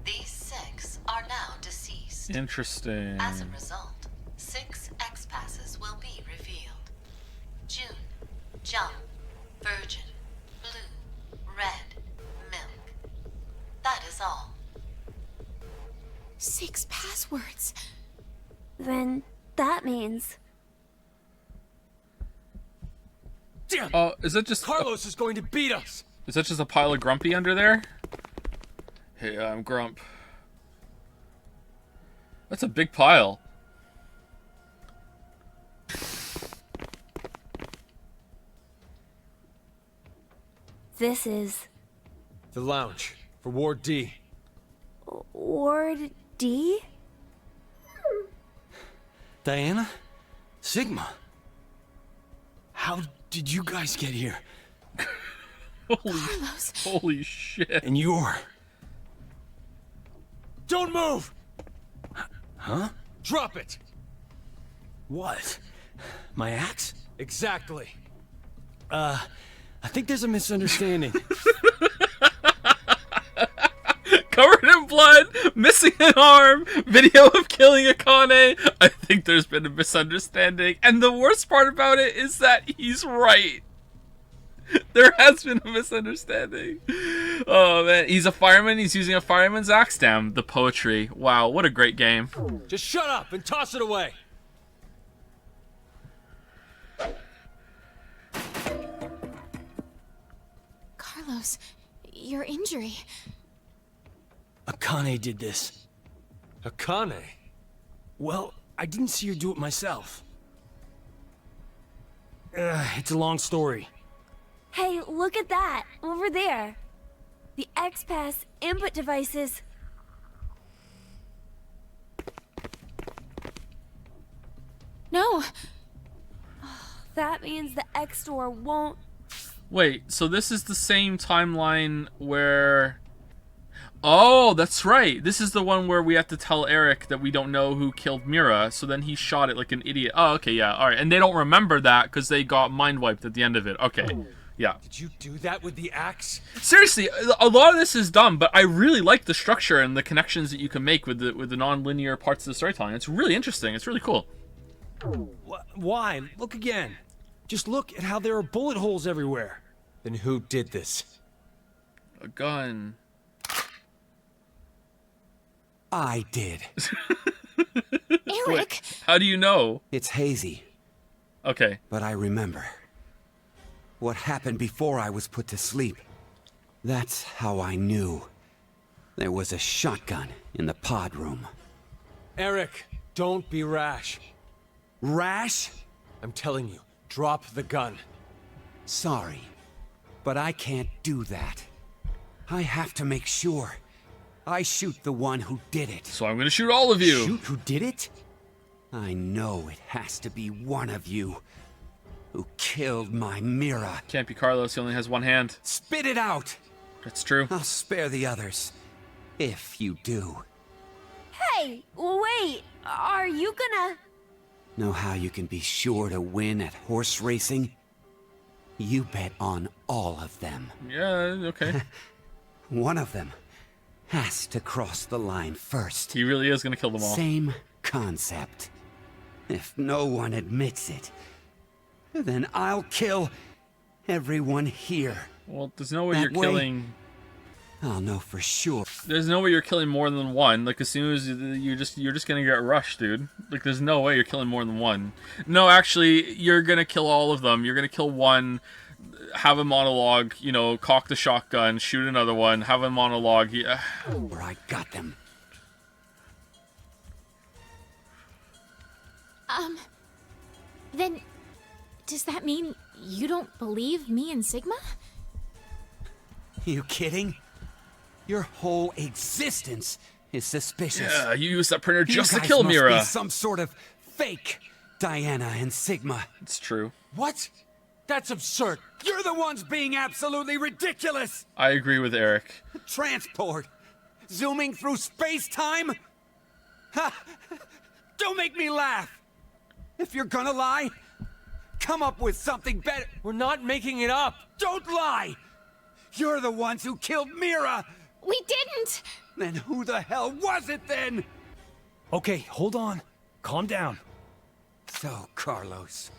These 6 are now deceased. Interesting. As a result, 6 X-Passes will be revealed. June, Jump, Virgin, Blue, Red, Milk. That is all. 6 passwords. Then that means... Damn! Oh, is that just Carlos is going to beat us! is that just a pile of grumpy under there? Hey, I'm Grump. That's a big pile. This is... The lounge, for Ward D. Ward D? Diana? Sigma? How did you guys get here? Holy shit. And you're... Don't move! Huh? Drop it! What? My axe? Exactly. I think there's a misunderstanding. Covered in blood, missing an arm, video of killing Akane. I think there's been a misunderstanding. And the worst part about it is that he's right. There has been a misunderstanding. Oh man, he's a fireman, he's using a fireman's axe. Damn, the poetry. Wow, what a great game. Just shut up and toss it away! Carlos, your injury. Akane did this. Akane? Well, I didn't see her do it myself. It's a long story. Hey, look at that! Over there! The X-Pass input devices... No! That means the X-Store won't... Wait, so this is the same timeline where... Oh, that's right. This is the one where we have to tell Eric that we don't know who killed Mira, so then he shot it like an idiot. Oh, okay, yeah, alright. And they don't remember that because they got mind-wiped at the end of it. Okay, yeah. Did you do that with the axe? Seriously, a lot of this is dumb, but I really like the structure and the connections that you can make with the non-linear parts of the storytelling. It's really interesting. It's really cool. Why? Look again. Just look at how there are bullet holes everywhere. Then who did this? A gun. I did. Eric! Wait, how do you know? It's hazy, Okay. but I remember. What happened before I was put to sleep. That's how I knew. There was a shotgun in the pod room. Eric, don't be rash. Rash? I'm telling you, drop the gun. Sorry, but I can't do that. I have to make sure. I shoot the one who did it. So I'm gonna shoot all of you. Shoot who did it? I know it has to be one of you who killed my Mira. Can't be Carlos, he only has one hand. Spit it out! That's true. I'll spare the others, if you do. Hey, wait! Are you gonna... Know how you can be sure to win at horse racing? You bet on all of them. Yeah, okay. One of them has to cross the line first. He really is gonna kill them all. Same concept. If no one admits it, then I'll kill everyone here. Well, there's no way That you're way- killing... I'll know for sure. There's no way you're killing more than one. Like, as soon as you're just gonna get rushed, dude. Like, there's no way you're killing more than one. No, actually, you're gonna kill all of them. You're gonna kill one, have a monologue, you know, cock the shotgun, shoot another one, have a monologue. Yeah. Where I got them. Then... does that mean you don't believe me and Sigma? You kidding? Your whole existence is suspicious. Yeah, you used that printer just You to guys kill must Mira. be some sort of fake Diana and Sigma. It's true. What? That's absurd. You're the ones being absolutely ridiculous! I agree with Eric. Transport? Zooming through space-time? Ha! Don't make me laugh! If you're gonna lie, come up with something better. We're not making it up. Don't lie! You're the ones who killed Mira! We didn't! Then who the hell was it then? Okay, hold on. Calm down. So, Carlos,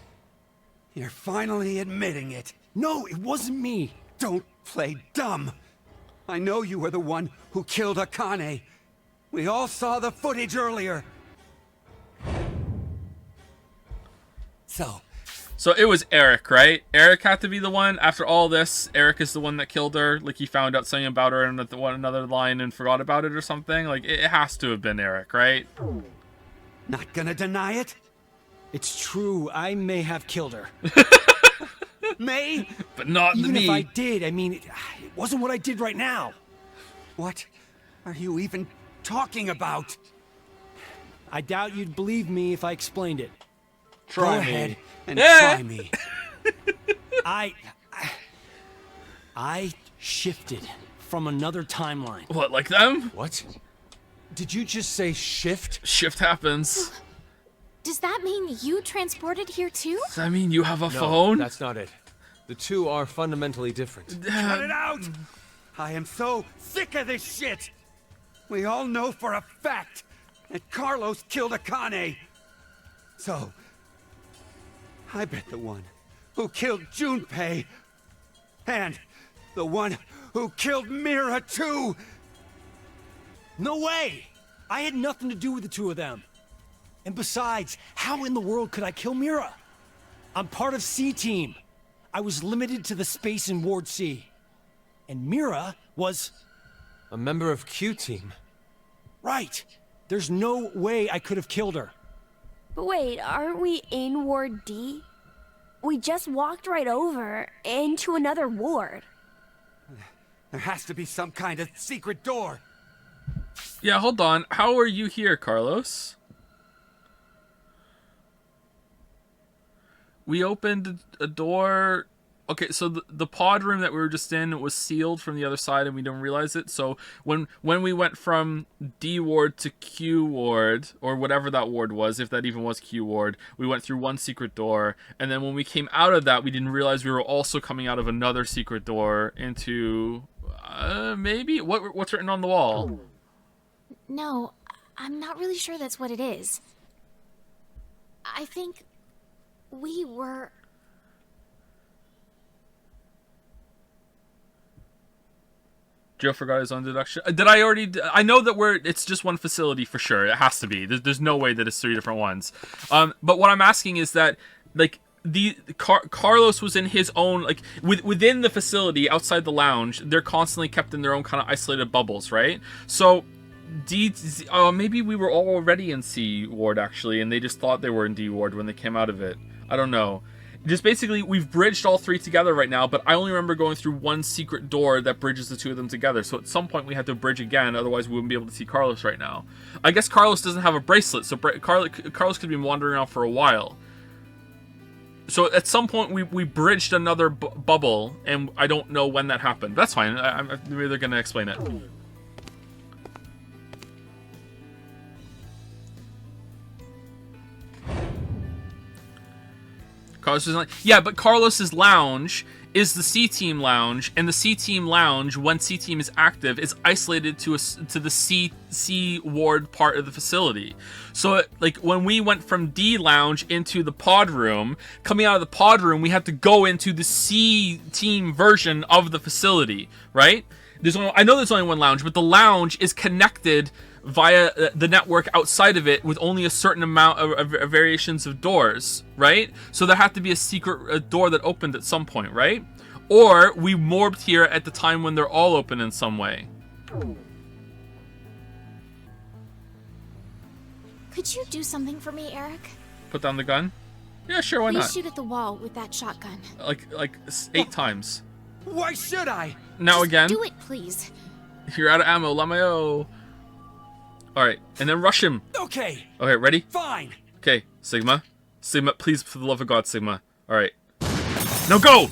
you're finally admitting it. No, it wasn't me. Don't play dumb. I know you were the one who killed Akane. We all saw the footage earlier. So it was Eric, right? Eric had to be the one. After all this, Eric is the one that killed her. Like, he found out something about her in another line and forgot about it or something. Like, it has to have been Eric, right? Not gonna deny it? It's true, I may have killed her. May? But not Even me. if I did, I mean, it wasn't what I did right now. What are you even talking about? I doubt you'd believe me if I explained it. Go me. ahead and try me. I shifted from another timeline. What, like them? What? Did you just say shift? Shift happens. Does that mean you transported here too? Does that mean you have a No, phone? that's not it. The two are fundamentally different. Cut it out! I am so sick of this shit! We all know for a fact that Carlos killed Akane. So, I bet the one who killed Junpei and the one who killed Mira too. No way! I had nothing to do with the two of them. And besides, how in the world could I kill Mira? I'm part of C-Team. I was limited to the space in Ward C. And Mira was... A member of Q-Team. right. There's no way I could have killed her. But wait, aren't we in Ward D? We just walked right over into another ward. There has to be some kind of secret door. Yeah, hold on. How are you here, Carlos? We opened a door. Okay, so the pod room that we were just in was sealed from the other side, and we didn't realize it. So when we went from D ward to Q ward, or whatever that ward was, if that even was Q ward, we went through one secret door, and then when we came out of that, we didn't realize we were also coming out of another secret door into maybe what's written on the wall. No, I'm not really sure that's what it is. I think we were... Joe forgot his own deduction. Did I already? I know that it's just one facility for sure. It has to be. There's no way that it's three different ones. But what I'm asking is that, like, Carlos was in his own, like, within the facility outside the lounge. They're constantly kept in their own kind of isolated bubbles, right? So maybe we were already in C ward actually, and they just thought they were in D ward when they came out of it. I don't know. Just basically, we've bridged all three together right now, but I only remember going through one secret door that bridges the two of them together. So at some point we had to bridge again, otherwise we wouldn't be able to see Carlos right now. I guess Carlos doesn't have a bracelet, so Carlos could be wandering around for a while. So at some point we bridged another bubble, and I don't know when that happened. That's fine. Maybe they're going to explain it. Carlos is like, yeah, but Carlos's lounge is the C-Team lounge, and the C-Team lounge, when C-Team is active, is isolated to the C ward part of the facility. So, like, when we went from D lounge into the pod room, coming out of the pod room, we had to go into the C-Team version of the facility, right? I know there's only one lounge, but the lounge is connected via the network outside of it with only a certain amount of variations of doors, right? So there had to be a secret door that opened at some point, right? Or we morbed here at the time when they're all open in some way. Could you do something for me, Eric? Put down the gun? Yeah, sure, why Please not? shoot at the wall with that shotgun. Like 8 times. Why should I? Now Just again. do it, please. You're out of ammo, Lamayo. Alright, and then rush him. Okay. Okay, ready? Fine. Okay, Sigma. Sigma, please, for the love of God, Sigma. All right. Now go!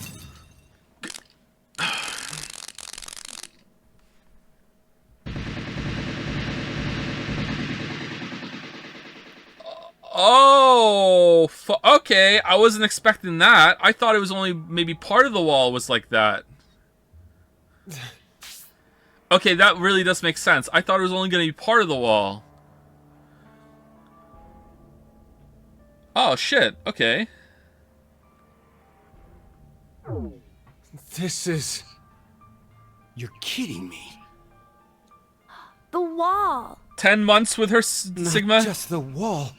Oh, okay. I wasn't expecting that. I thought it was only maybe part of the wall was like that. Okay, that really does make sense. I thought it was only going to be part of the wall. Oh, shit. Okay. This is... You're kidding me. The wall. 10 months with her, Not Sigma? just the wall.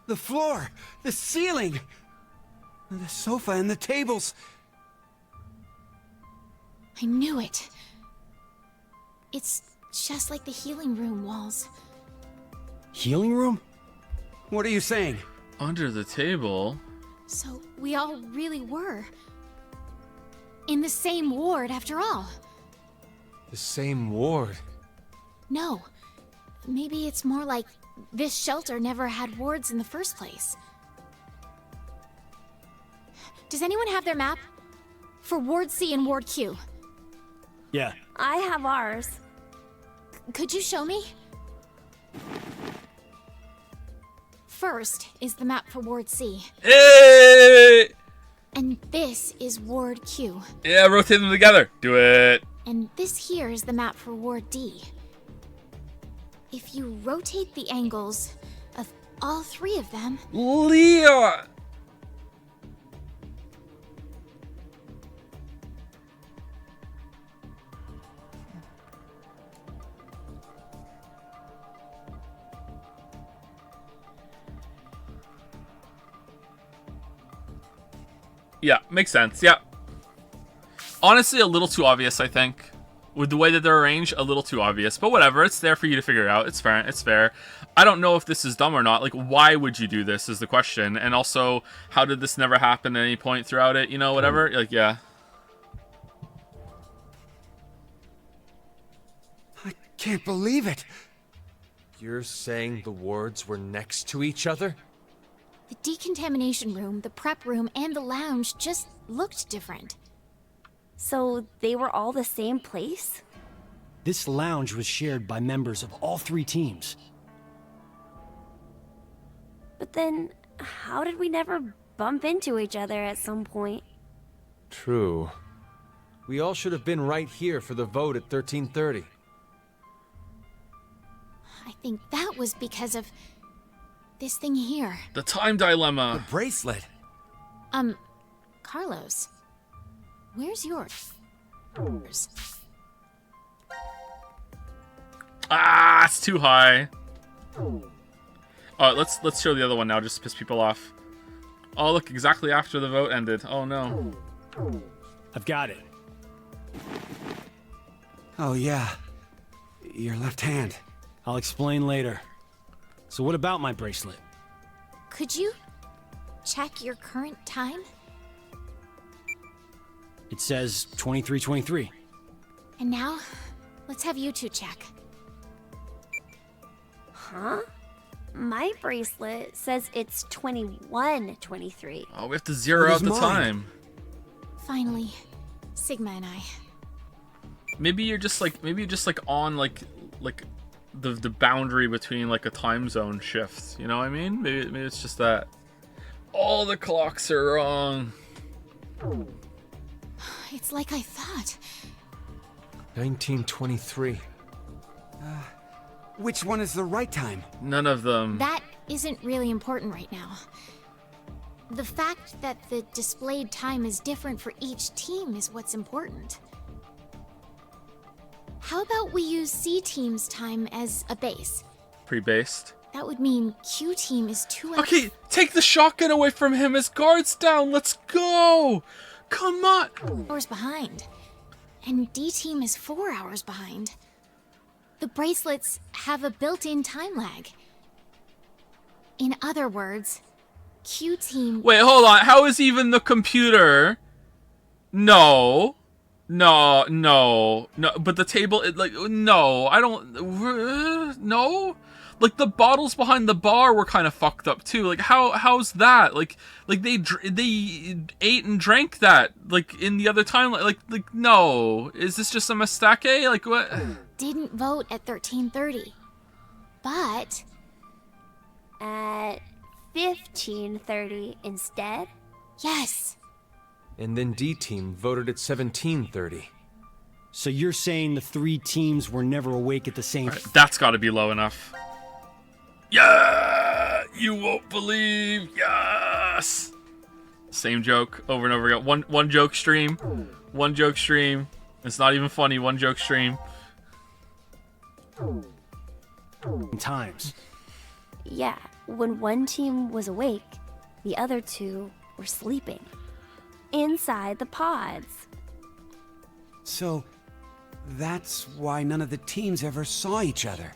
The floor. The ceiling. The sofa and the tables. I knew it. It's just like the healing room walls. Healing room? What are you saying? Under the table? So we all really were. In the same ward, after all. the same ward. No. Maybe it's more like this shelter never had wards in the first place. Does anyone have their map? For Ward C and Ward Q. Yeah. I have ours. Could you show me? First is the map for Ward C. Hey! And this is Ward Q. Yeah, rotate them together. Do it. And this here is the map for Ward D. If you rotate the angles of all three of them... Leon! Yeah, makes sense. Yeah. Honestly, a little too obvious, I think. With the way that they're arranged, a little too obvious. But whatever, it's there for you to figure out. It's fair. It's fair. I don't know if this is dumb or not. Like, why would you do this is the question. And also, how did this never happen at any point throughout it? You know, whatever. Like, yeah. I can't believe it. You're saying the wards were next to each other? The decontamination room, the prep room, and the lounge just looked different. So they were all the same place? This lounge was shared by members of all three teams. But then, how did we never bump into each other at some point? True. We all should have been right here for the vote at 13:30. I think that was because of this thing here. The time dilemma. The bracelet. Carlos. Where's yours? Ah, it's too high. Let's show the other one now, just to piss people off. Oh, look, exactly after the vote ended. Oh no. I've got it. Oh yeah. Your left hand. I'll explain later. So what about my bracelet? Could you check your current time? It says 23:23. And now, let's have you two check. Huh? My bracelet says it's 21:23. Oh, we have to zero out the time. Finally, Sigma and I. Maybe you're just like on like the boundary between like a time zone shift. You know what I mean? Maybe it's just that. All the clocks are wrong. It's like I thought. 1923. Which one is the right time? None of them. That isn't really important right now. The fact that the displayed time is different for each team is what's important. How about we use C team's time as a base? Pre-based. That would mean Q team is 2 hours. Okay, take the shotgun away from him. His guard's down. Let's go. Come on. Hours behind. And D team is 4 hours behind. The bracelets have a built-in time lag. In other words, Q team... Wait, hold on. How is even the computer? No. But the table, no. I don't. No. Like the bottles behind the bar were kind of fucked up too. Like how's that? Like they ate and drank that like in the other time. Like no, is this just a mistake? Like what? Didn't vote at 13:30, but At 15:30 instead? yes. And then D team voted at 17:30. So you're saying the 3 teams were never awake at the same... Right, that's got to be low enough. Yeah, you won't believe. Yes. Same joke over and over again. One joke stream. One joke stream. It's not even funny. One joke stream. times. Yeah, when one team was awake, the other 2 were sleeping. Inside the pods. So, that's why none of the teams ever saw each other.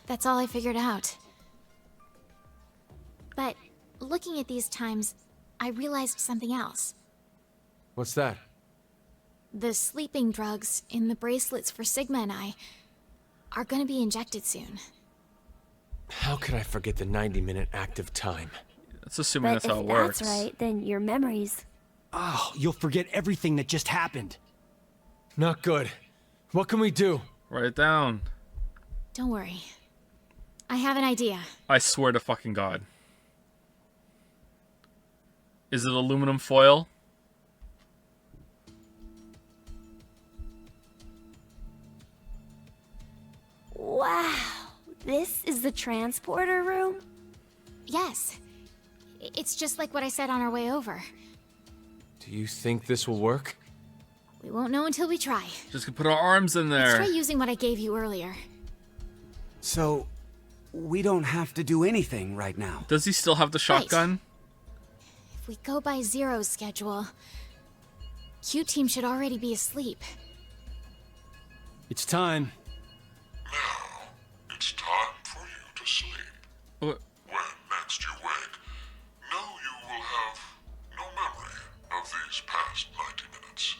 That's all I figured out. But looking at these times, I realized something else. What's that? The sleeping drugs in the bracelets for Sigma and I are gonna be injected soon. How could I forget the 90-minute active time? That's assuming But that's how if it works. that's right, then your memories... Oh, you'll forget everything that just happened. Not good. What can we do? Write it down. Don't worry. I have an idea. I swear to fucking God. Is it aluminum foil? Wow, this is the transporter room? Yes. It's just like what I said on our way over. Do you think this will work? We won't know until we try. Just gonna put our arms in Let's there. try using what I gave you earlier. So, we don't have to do anything right now. Does he still have the shotgun? If we go by Zero's schedule, Q Team should already be asleep. It's time. Now, it's time for you to sleep. What? When next you wake, know you will have no memory of these past 90 minutes.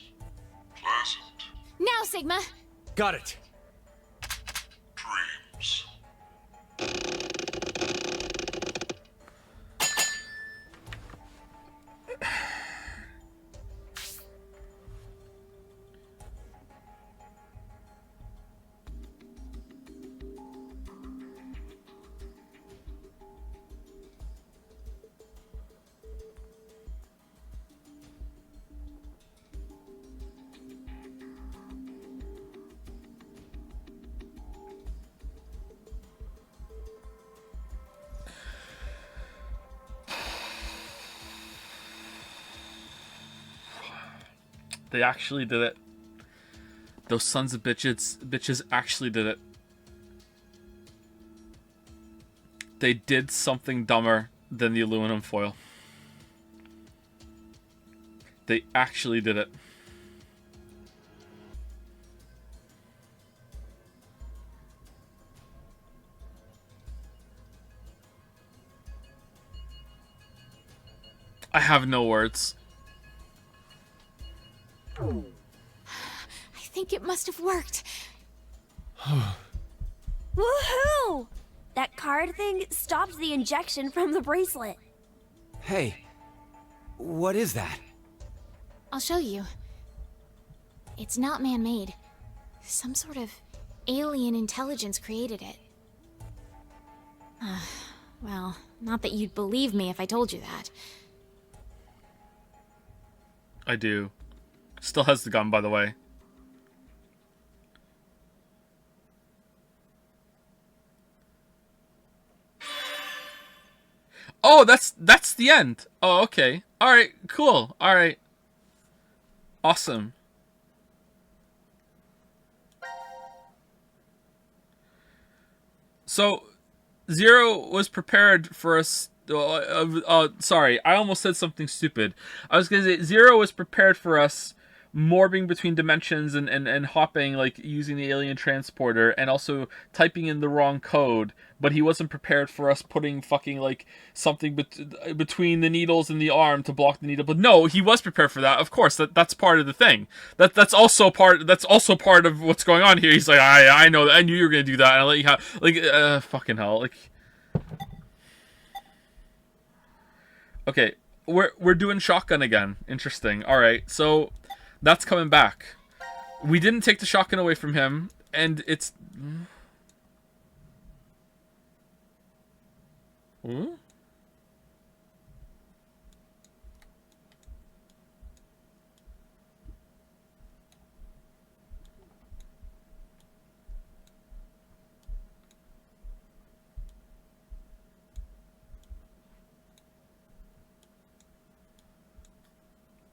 Pleasant Now, Sigma! Got it. dreams. They actually did it. Those sons of bitches actually did it. They did something dumber than the aluminum foil. They actually did it. I have no words. I think it must have worked. Woohoo! That card thing stopped the injection from the bracelet. Hey, what is that? I'll show you. It's not man-made. Some sort of alien intelligence created it. Well, not that you'd believe me if I told you that. I do. Still has the gun, by the way. Oh, that's the end. Oh, okay. All right, cool. All right. Awesome. So, Zero was prepared for us. Sorry, I almost said something stupid. I was gonna say Zero was prepared for us morbing between dimensions and hopping, like using the alien transporter, and also typing in the wrong code, but he wasn't prepared for us putting fucking like something between the needles and the arm to block the needle. But no, he was prepared for that. Of course, that's part of the thing. That's also part of what's going on here. He's like, I know that. I knew you were gonna do that, and I let you have, like, fucking hell, like. Okay, we're doing shotgun again. Interesting. All right, so that's coming back. We didn't take the shotgun away from him, and it's. Ooh?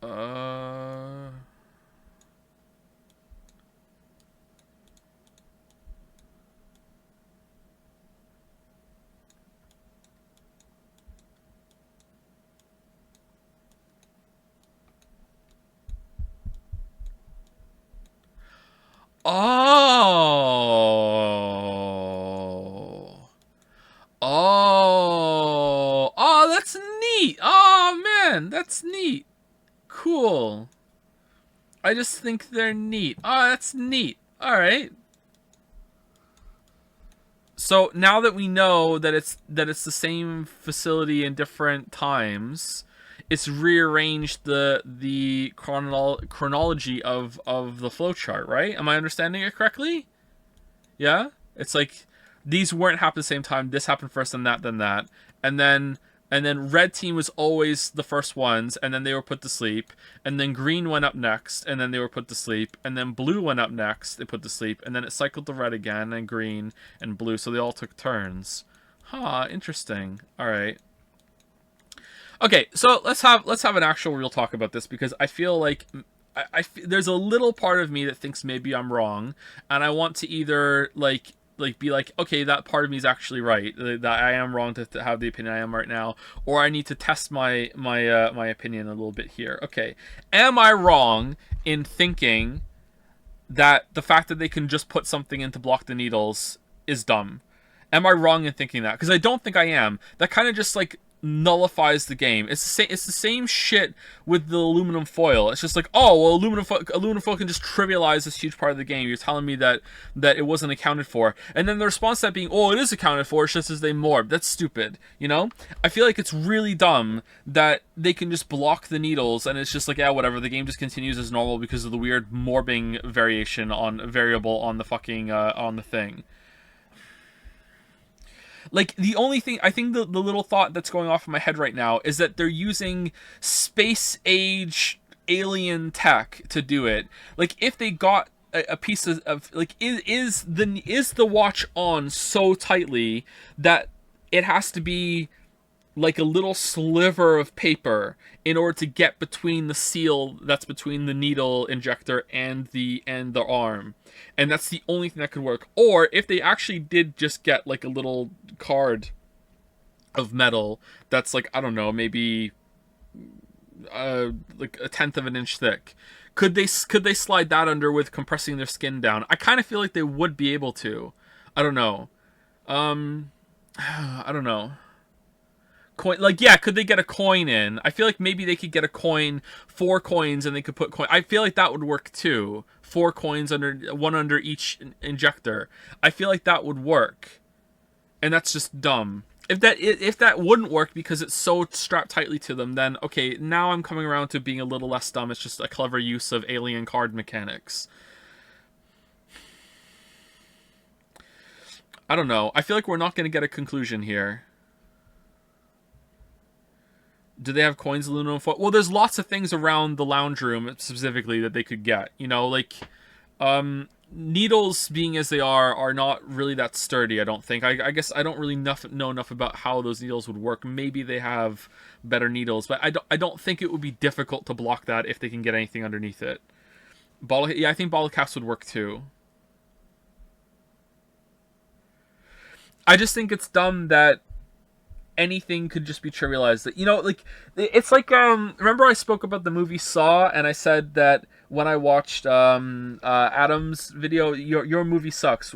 Oh. Oh. Oh, that's neat. Oh, man, that's neat. Cool. I just think they're neat. Oh, that's neat. All right. So now that we know that it's the same facility in different times, it's rearranged the chronology of the flowchart, right? Am I understanding it correctly? Yeah? It's like these weren't happening at the same time. This happened first, then that, then that. And then red team was always the first ones, and then they were put to sleep. And then green went up next, and then they were put to sleep. And then blue went up next, they put to sleep. And then it cycled to red again, and green, and blue. So they all took turns. Huh, interesting. All right. Okay, so let's have an actual real talk about this, because I feel like there's a little part of me that thinks maybe I'm wrong, and I want to either like be like, okay, that part of me is actually right, that I am wrong to have the opinion I am right now, or I need to test my my opinion a little bit here. Okay, am I wrong in thinking that the fact that they can just put something in to block the needles is dumb? Am I wrong in thinking that? Because I don't think I am. That kind of just like nullifies the game. It's the same shit with the aluminum foil. It's just like, oh, well, aluminum foil can just trivialize this huge part of the game. You're telling me that it wasn't accounted for, and then the response to that being, oh, it is accounted for. It's just as they morb. That's stupid. You know, I feel like it's really dumb that they can just block the needles, and it's just like, yeah, whatever. The game just continues as normal because of the weird morbing variable on the fucking on the thing. Like, the only thing, I think the little thought that's going off in my head right now is that they're using space age alien tech to do it. Like, if they got a piece of like, is the watch on so tightly that it has to be like a little sliver of paper in order to get between the seal that's between the needle injector and the arm, and that's the only thing that could work. Or if they actually did just get like a little card of metal that's like, I don't know, maybe like a 1/10 of an inch thick, could they slide that under with compressing their skin down? I kind of feel like they would be able to. I don't know. I don't know. Coin, like, yeah, could they get a coin in? I feel like maybe they could get a coin, 4 coins, and they could put coin. I feel like that would work too. 4 coins one under each injector. I feel like that would work, and that's just dumb. If that wouldn't work because it's so strapped tightly to them, then okay, now I'm coming around to being a little less dumb. It's just a clever use of alien card mechanics. I don't know. I feel like we're not going to get a conclusion here. Do they have coins, aluminum foil? Well, there's lots of things around the lounge room specifically that they could get. You know, like, needles, being as they are not really that sturdy, I don't think. I guess I don't really know enough about how those needles would work. Maybe they have better needles, but I don't think it would be difficult to block that if they can get anything underneath it. I think bottle caps would work too. I just think it's dumb that anything could just be trivialized. You know, like, it's like, remember I spoke about the movie Saw, and I said that when I watched Adam's video, your movie sucks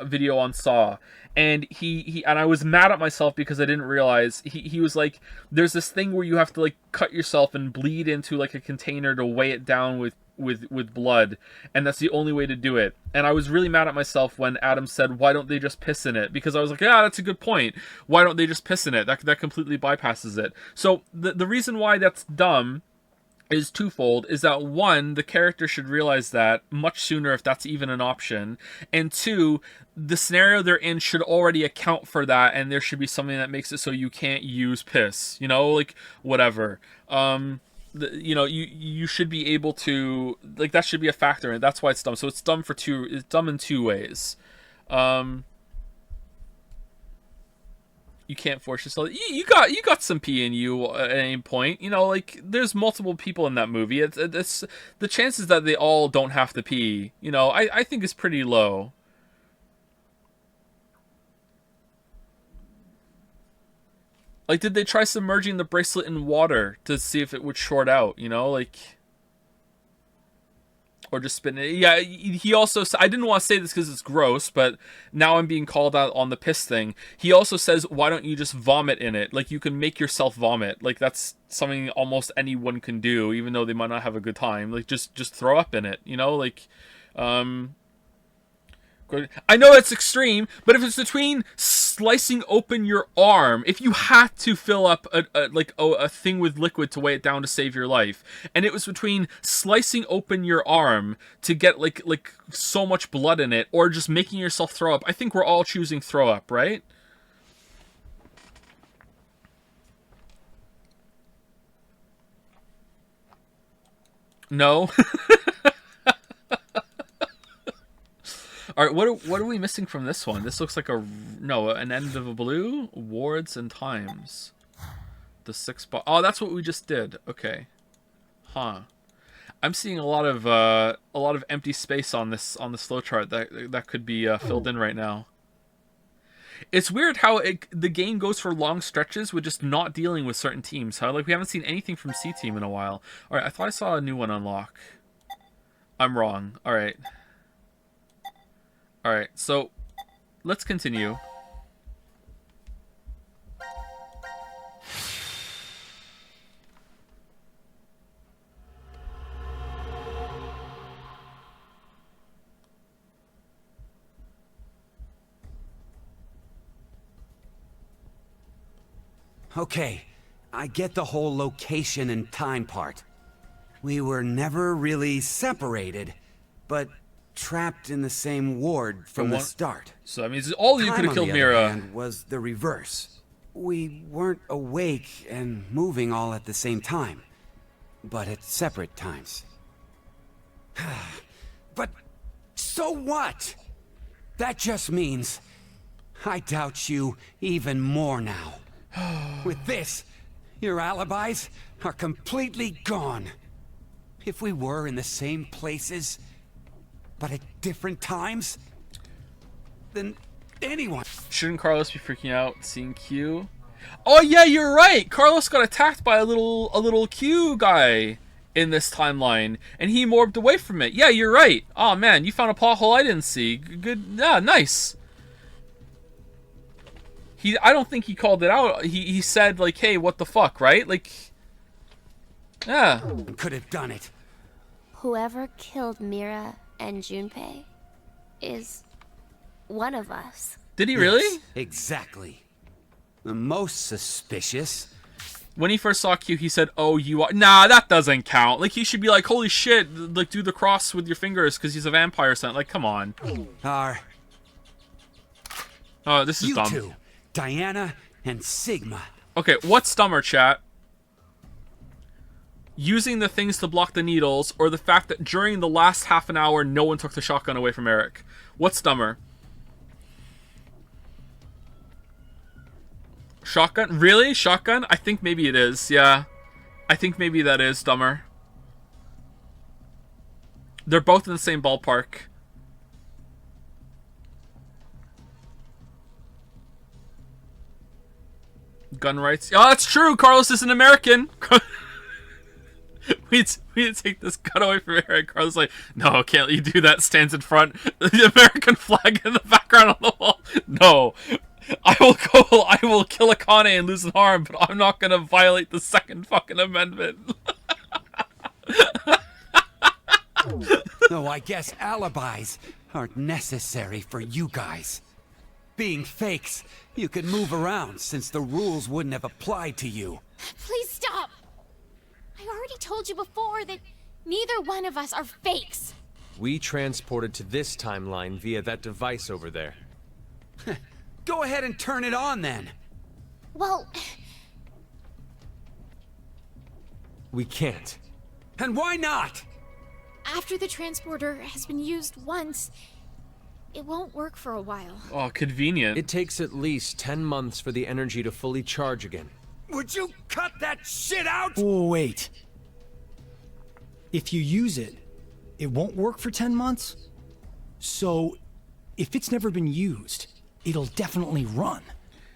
video on Saw, and he and I was mad at myself because I didn't realize he was like, there's this thing where you have to like cut yourself and bleed into like a container to weigh it down with blood, and that's the only way to do it. And I was really mad at myself when Adam said, why don't they just piss in it? Because I was like, yeah, that's a good point. Why don't they just piss in it? That completely bypasses it. So the reason why that's dumb is twofold. Is that one, the character should realize that much sooner if that's even an option, and two, the scenario they're in should already account for that, and there should be something that makes it so you can't use piss, you know, like whatever. You know, you should be able to, like, that should be a factor, and that's why it's dumb. So it's dumb it's dumb in two ways. You can't force yourself. You got some pee in you at any point. You know, like, there's multiple people in that movie. It's the chances that they all don't have to pee, you know, I think is pretty low. Like, did they try submerging the bracelet in water to see if it would short out, you know, like, or just spin it? Yeah, he also, I didn't want to say this because it's gross, but now I'm being called out on the piss thing. He also says, why don't you just vomit in it? Like, you can make yourself vomit. Like, that's something almost anyone can do, even though they might not have a good time. Like, just throw up in it, you know, like, I know it's extreme, but if it's between slicing open your arm, if you had to fill up a thing with liquid to weigh it down to save your life, and it was between slicing open your arm to get like so much blood in it, or just making yourself throw up, I think we're all choosing throw up, right? No. All right, what are we missing from this one? This looks like an end of a blue, awards and times. The 6 spot. Oh, that's what we just did. Okay. Huh. I'm seeing a lot of empty space on this flowchart that could be filled in right now. It's weird how the game goes for long stretches with just not dealing with certain teams. How, like, we haven't seen anything from C Team in a while. All right, I thought I saw a new one unlock. I'm wrong. All right. Alright, so let's continue. Okay, I get the whole location and time part. We were never really separated, but trapped in the same ward from the start. So that means all of you could have killed Mira. On the other hand, was the reverse. We weren't awake and moving all at the same time, but at separate times. But so what? That just means I doubt you even more now. With this, your alibis are completely gone. If we were in the same places, but at different times, then anyone... Shouldn't Carlos be freaking out seeing Q? Oh yeah, you're right! Carlos got attacked by a little Q guy in this timeline, and he morbed away from it. Yeah, you're right. Oh man, you found a plot hole I didn't see. Good, yeah, nice. I don't think he called it out. He said, like, hey, what the fuck, right? Like, yeah. Could have done it. Whoever killed Mira and Junpei is one of us. Did he really? Yes, exactly. The most suspicious. When he first saw Q, he said, oh, you are... Nah, that doesn't count. Like, he should be like, holy shit, like, do the cross with your fingers because he's a vampire or something. Like, come on. Oh, this is dumb. You two, Diana and Sigma. Okay, what's dumber, chat? Using the things to block the needles, or the fact that during the last half an hour, no one took the shotgun away from Eric? What's dumber? Shotgun? Really? Shotgun? I think maybe it is, yeah. I think maybe that is dumber. They're both in the same ballpark. Gun rights. Oh, that's true! Carlos is an American! We need to take this gun away from Eric. Carlos like, no, can't you do that? Stands in front, the American flag in the background on the wall. No, I will kill Akane and lose an arm, but I'm not gonna violate the second fucking amendment. Though I guess alibis aren't necessary for you guys. Being fakes, you could move around since the rules wouldn't have applied to you. Please stop! I already told you before that neither one of us are fakes. We transported to this timeline via that device over there. Go ahead and turn it on then. Well, We can't. And why not? after the transporter has been used once, it won't work for a while. Oh, convenient. It takes at least 10 months for the energy to fully charge again. Would you cut that shit out? Oh, wait. If you use it, it won't work for 10 months? So, if it's never been used, it'll definitely run,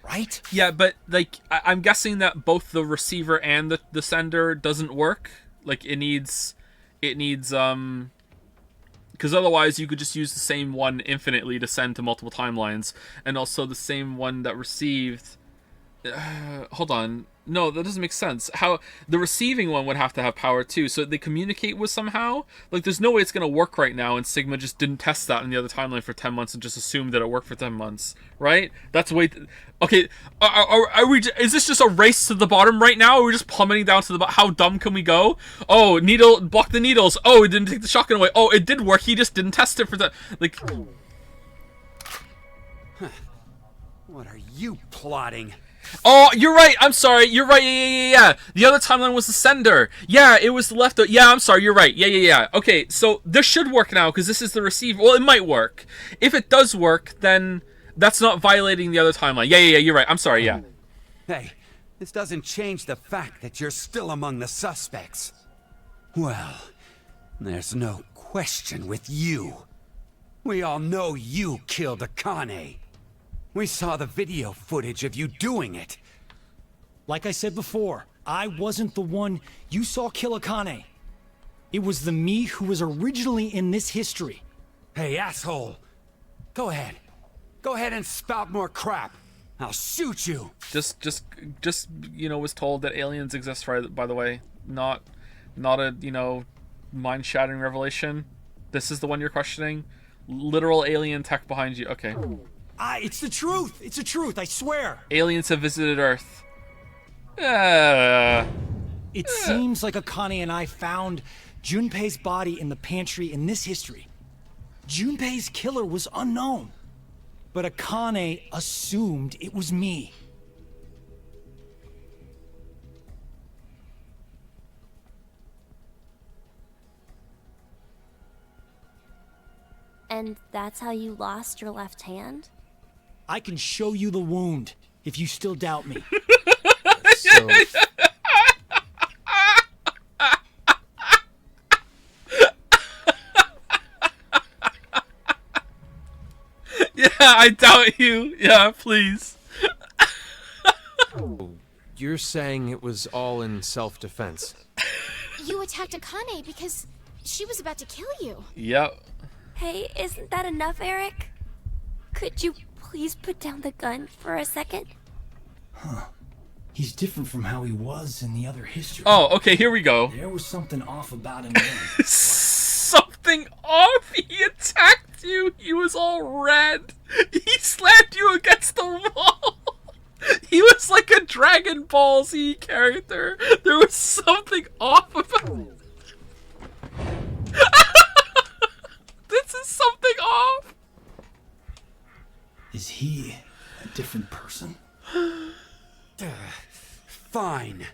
right? Yeah, but like I'm guessing that both the receiver and the sender doesn't work. Like it needs because otherwise you could just use the same one infinitely to send to multiple timelines, and also the same one that received. Hold on. No, that doesn't make sense. How the receiving one would have to have power too, so they communicate with somehow. Like, there's no way it's gonna work right now, and Sigma just didn't test that in the other timeline for 10 months and just assumed that it worked for 10 months, right? That's way. Okay, are we? Is this just a race to the bottom right now? Or are we just plummeting down to the bottom? How dumb can we go? Oh, needle block the needles. Oh, it didn't take the shotgun away. Oh, it did work. He just didn't test it for the like. What are you plotting? Oh, you're right. I'm sorry. You're right. Yeah. The other timeline was the sender. Yeah, it was the left. Yeah, I'm sorry. You're right. Yeah. Okay, so this should work now because this is the receiver. Well, it might work. If it does work, then that's not violating the other timeline. Yeah. You're right. I'm sorry. Yeah. Hey, this doesn't change the fact that you're still among the suspects. Well, there's no question with you. We all know you killed Akane. We saw the video footage of you doing it. Like I said before, I wasn't the one you saw kill Akane. It was the me who was originally in this history. Hey, asshole. Go ahead. Go ahead and spout more crap. I'll shoot you. Just was told that aliens exist. Right. By the way, not a mind-shattering revelation. This is the one you're questioning. Literal alien tech behind you. Okay. It's the truth. It's the truth. I swear. Aliens have visited Earth. It seems like Akane and I found Junpei's body in the pantry in this history. Junpei's killer was unknown, but Akane assumed it was me. And that's how you lost your left hand? I can show you the wound if you still doubt me. So, Yeah, I doubt you. Yeah, please. you're saying it was all in self-defense? You attacked Akane because she was about to kill you. Yep. Hey, isn't that enough, Eric? Could you please put down the gun for a second? He's different from how he was in the other history. Oh, okay, here we go. There was something off about him then. Something off? He attacked you. He was all red. He slammed you against the wall. He was like a Dragon Ball Z character. There was something off about it. This is something off. Is he a different person? Fine.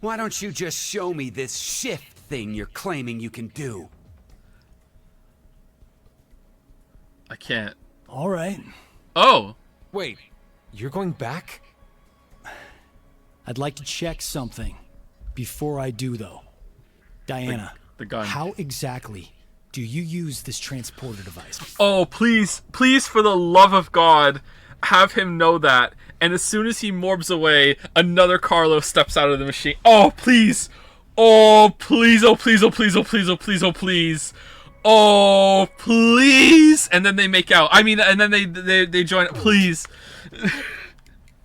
Why don't you just show me this shift thing you're claiming you can do? I can't. All right. Oh. Wait, you're going back? I'd like to check something before I do, though. Diana, The gun. how exactly do you use this transporter device? Oh, please, for the love of God, have him know that. And as soon as he morbs away, another Carlos steps out of the machine. Oh, please. Oh, please, oh, please, oh, please, oh, please, oh, please, oh, please. Oh, please. And then they make out. I mean, and then they join. Please.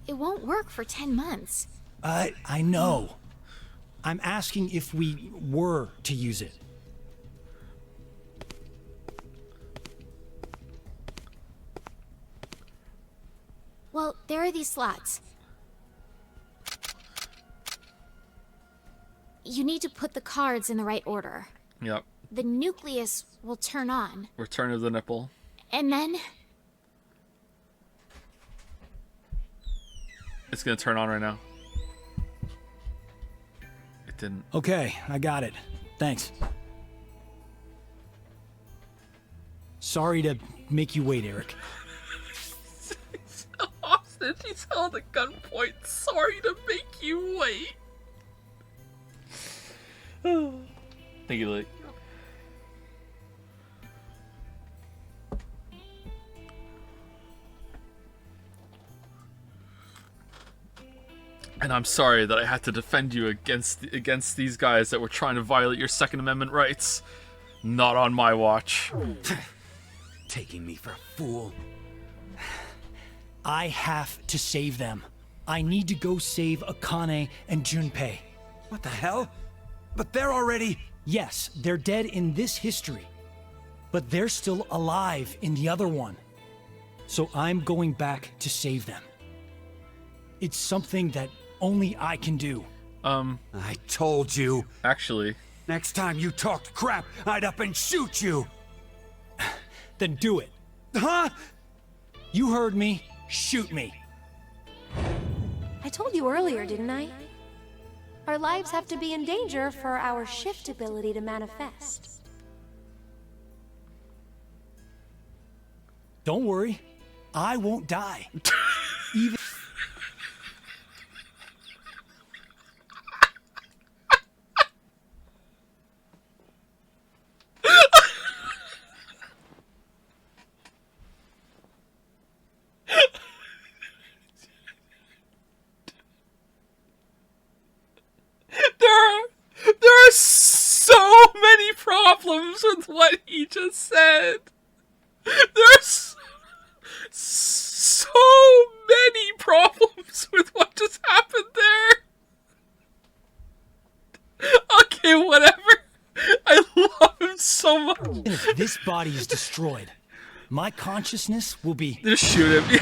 It won't work for 10 months. I know. I'm asking if we were to use it. Well, there are these slots. You need to put the cards in the right order. Yep. The nucleus will turn on. Return of the nipple. And then... It's gonna turn on right now. It didn't. Okay, I got it. Thanks. Sorry to make you wait, Eric. Austin, he's held at gunpoint. Sorry to make you wait. Thank you, Lily. And I'm sorry that I had to defend you against these guys that were trying to violate your Second Amendment rights. Not on my watch. Taking me for a fool. I have to save them. I need to go save Akane and Junpei. What the hell? But they're already... Yes, they're dead in this history. But they're still alive in the other one. So I'm going back to save them. It's something that only I can do. I told you. Actually. Next time you talked crap, I'd up and shoot you. Then do it. Huh? You heard me. Shoot me. I told you earlier, didn't I? Our lives have to be in danger for our shift ability to manifest. Don't worry. I won't die. Even... There are so many problems with what he just said. There's so many problems with what just happened there. Okay, whatever. I love him so much. And if this body is destroyed, my consciousness will be... Just shoot him.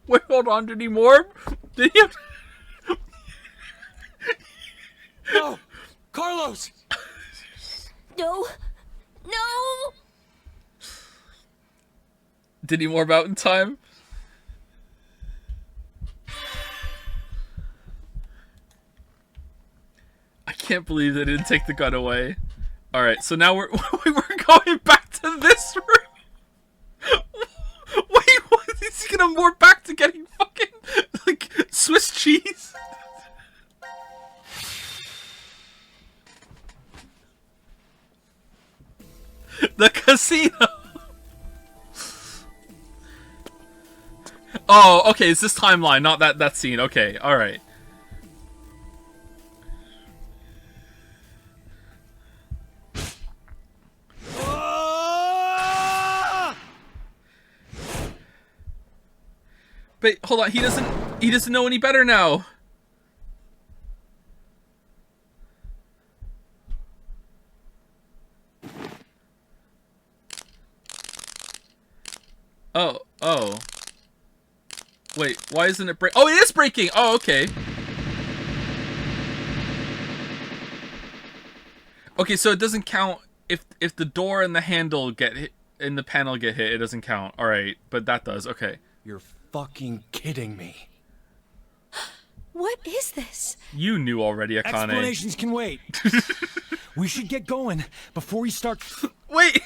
Wait, hold on. Did he morph? Did he have... No! Carlos! No! No! Did he morph out in time? I can't believe they didn't take the gun away. Alright, so now we're going back to this room. Wait, what? Is he gonna morph back to getting fucking, like, Swiss cheese? The casino! Oh, okay, it's this timeline, not that scene. Okay, alright. But hold on, he doesn't know any better now. Oh. Wait, why isn't it break? Oh, it is breaking! Oh, okay. Okay, so it doesn't count if the door and the handle get hit and the panel get hit, it doesn't count. Alright, but that does, okay. You're fucking kidding me. What is this? You knew already, Akane. Explanations can wait. We should get going before we start... Wait!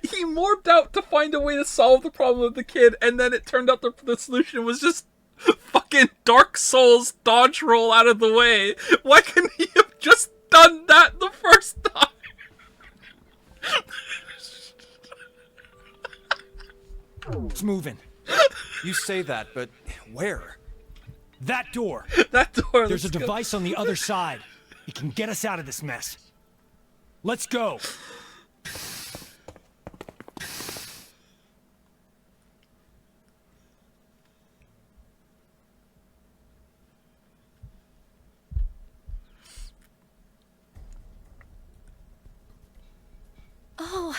He morphed out to find a way to solve the problem of the kid, and then it turned out the solution was just fucking Dark Souls dodge roll out of the way. Why couldn't he have just done that the first time? It's moving. You say that, but where? That door. That door. There's a device on the other side. It can get us out of this mess. Let's go. Oh,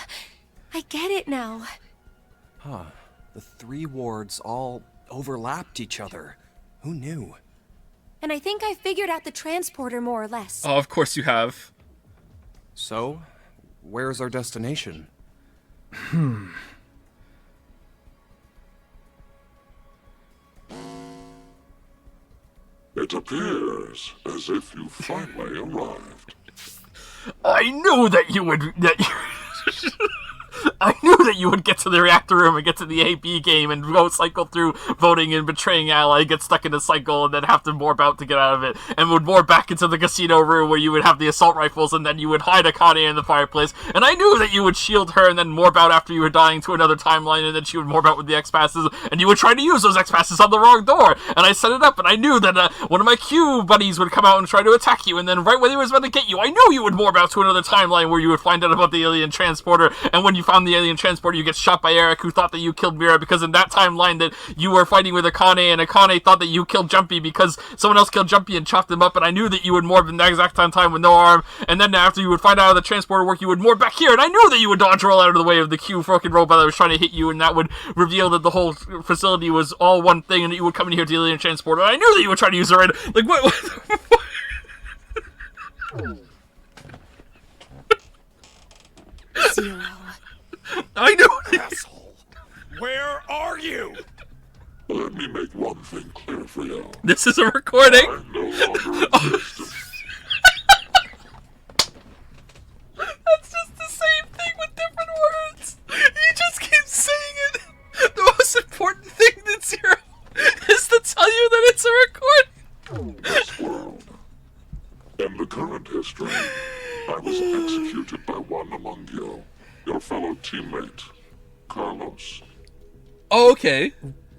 I get it now. Huh. The 3 wards all overlapped each other. Who knew? And I think I figured out the transporter more or less. Oh, of course you have. So, where's our destination? It appears as if you finally arrived. I knew that you would. I knew that you would get to the reactor room and get to the AB game and go cycle through voting and betraying ally, get stuck in a cycle, and then have to morph out to get out of it, and would morph back into the casino room where you would have the assault rifles, and then you would hide Akane in the fireplace, and I knew that you would shield her and then morph out after you were dying to another timeline, and then she would morph out with the X-Passes, and you would try to use those X-Passes on the wrong door, and I set it up, and I knew that one of my Q buddies would come out and try to attack you, and then right when he was about to get you, I knew you would morph out to another timeline where you would find out about the alien transporter, and when you found the alien transporter, you get shot by Eric, who thought that you killed Mira, because in that timeline that you were fighting with Akane, and Akane thought that you killed Jumpy because someone else killed Jumpy and chopped him up, and I knew that you would morph in that exact time with no arm, and then after you would find out how the transporter worked, you would morph back here, and I knew that you would dodge roll out of the way of the Q fucking robot that was trying to hit you, and that would reveal that the whole facility was all one thing, and that you would come in here to the alien transporter, and I knew that you would try to use it right. Like, what Zero. I know. Asshole. Where are you? Let me make one thing clear for you. This is a recording. I no longer exist. That's just the same thing with different words. You just keep saying it. The most important thing that Zero is to tell you that it's a recording. This world. In the current history, I was executed by one among you, your fellow teammate, Carlos. Oh, okay.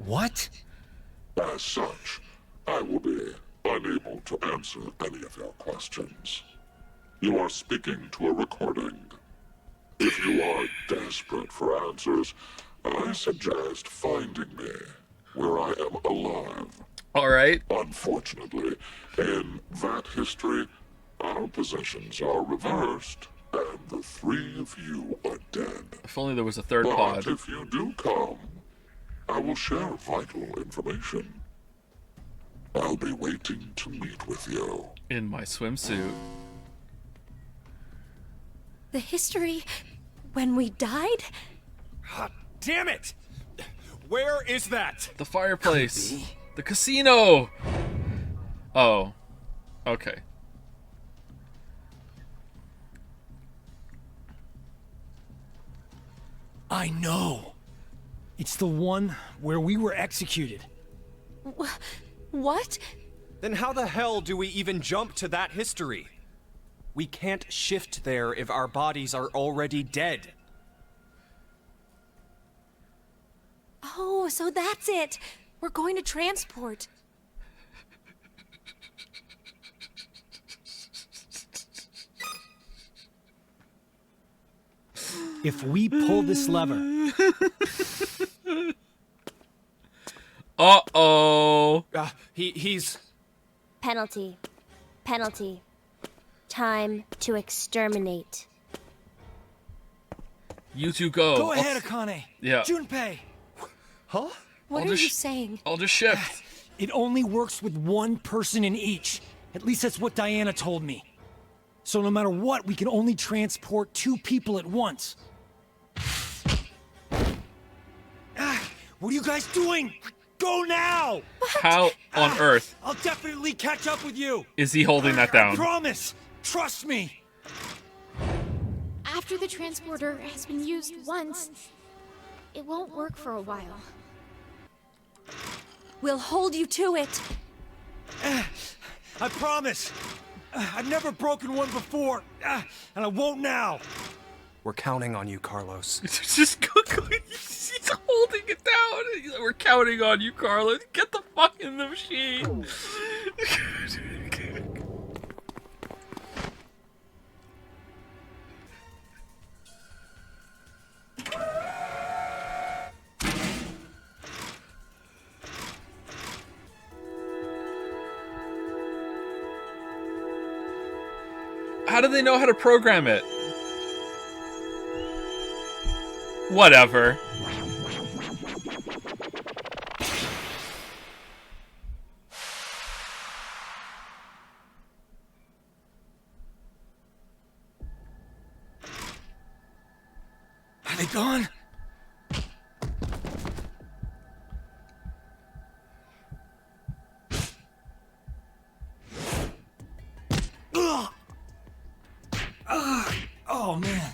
What? As such, I will be unable to answer any of your questions. You are speaking to a recording. If you are desperate for answers, I suggest finding me where I am alive. All right. Unfortunately, in that history, our positions are reversed, and the 3 of you are dead. If only there was a third But pod. if you do come, I will share vital information. I'll be waiting to meet with you. In my swimsuit. The history when we died? God damn it! Where is that? The fireplace. The casino. Oh. Okay. I know. It's the one where we were executed. What? Then how the hell do we even jump to that history? We can't shift there if our bodies are already dead. Oh, so that's it. We're going to transport. If we pull this lever... Uh-oh. He's... Penalty. Penalty. Time to exterminate. You two go. Go ahead, Akane. Yeah. Junpei. Huh? What I'll are just- you saying? I'll just shift. It only works with one person in each. At least that's what Diana told me. So no matter what, we can only transport 2 people at once. What are you guys doing? Go now! How on earth I'll definitely catch up with you. is he holding that down? Promise. Trust me. After the transporter has been used once, it won't work for a while. We'll hold you to it. I promise. I've never broken one before, and I won't now. We're counting on you, Carlos. Just he's holding it down. We're counting on you, Carlos. Get the fuck in the machine. How do they know how to program it? Whatever. Are they gone? Oh man.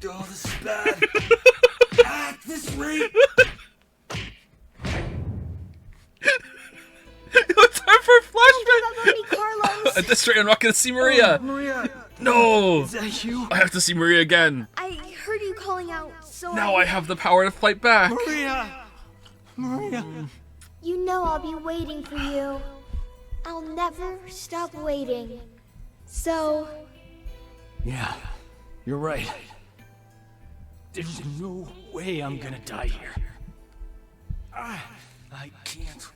Oh, this is bad. At this rate. It's time for a flashback. me, Carlos. At this rate, I'm not gonna see Maria. Maria. No. Is that you? I have to see Maria again. I heard you calling out, so Now I have the power to fight back. Maria. Maria. You know I'll be waiting for you. I'll never stop waiting. So... Yeah, you're right. There's no way I'm gonna die here. I can't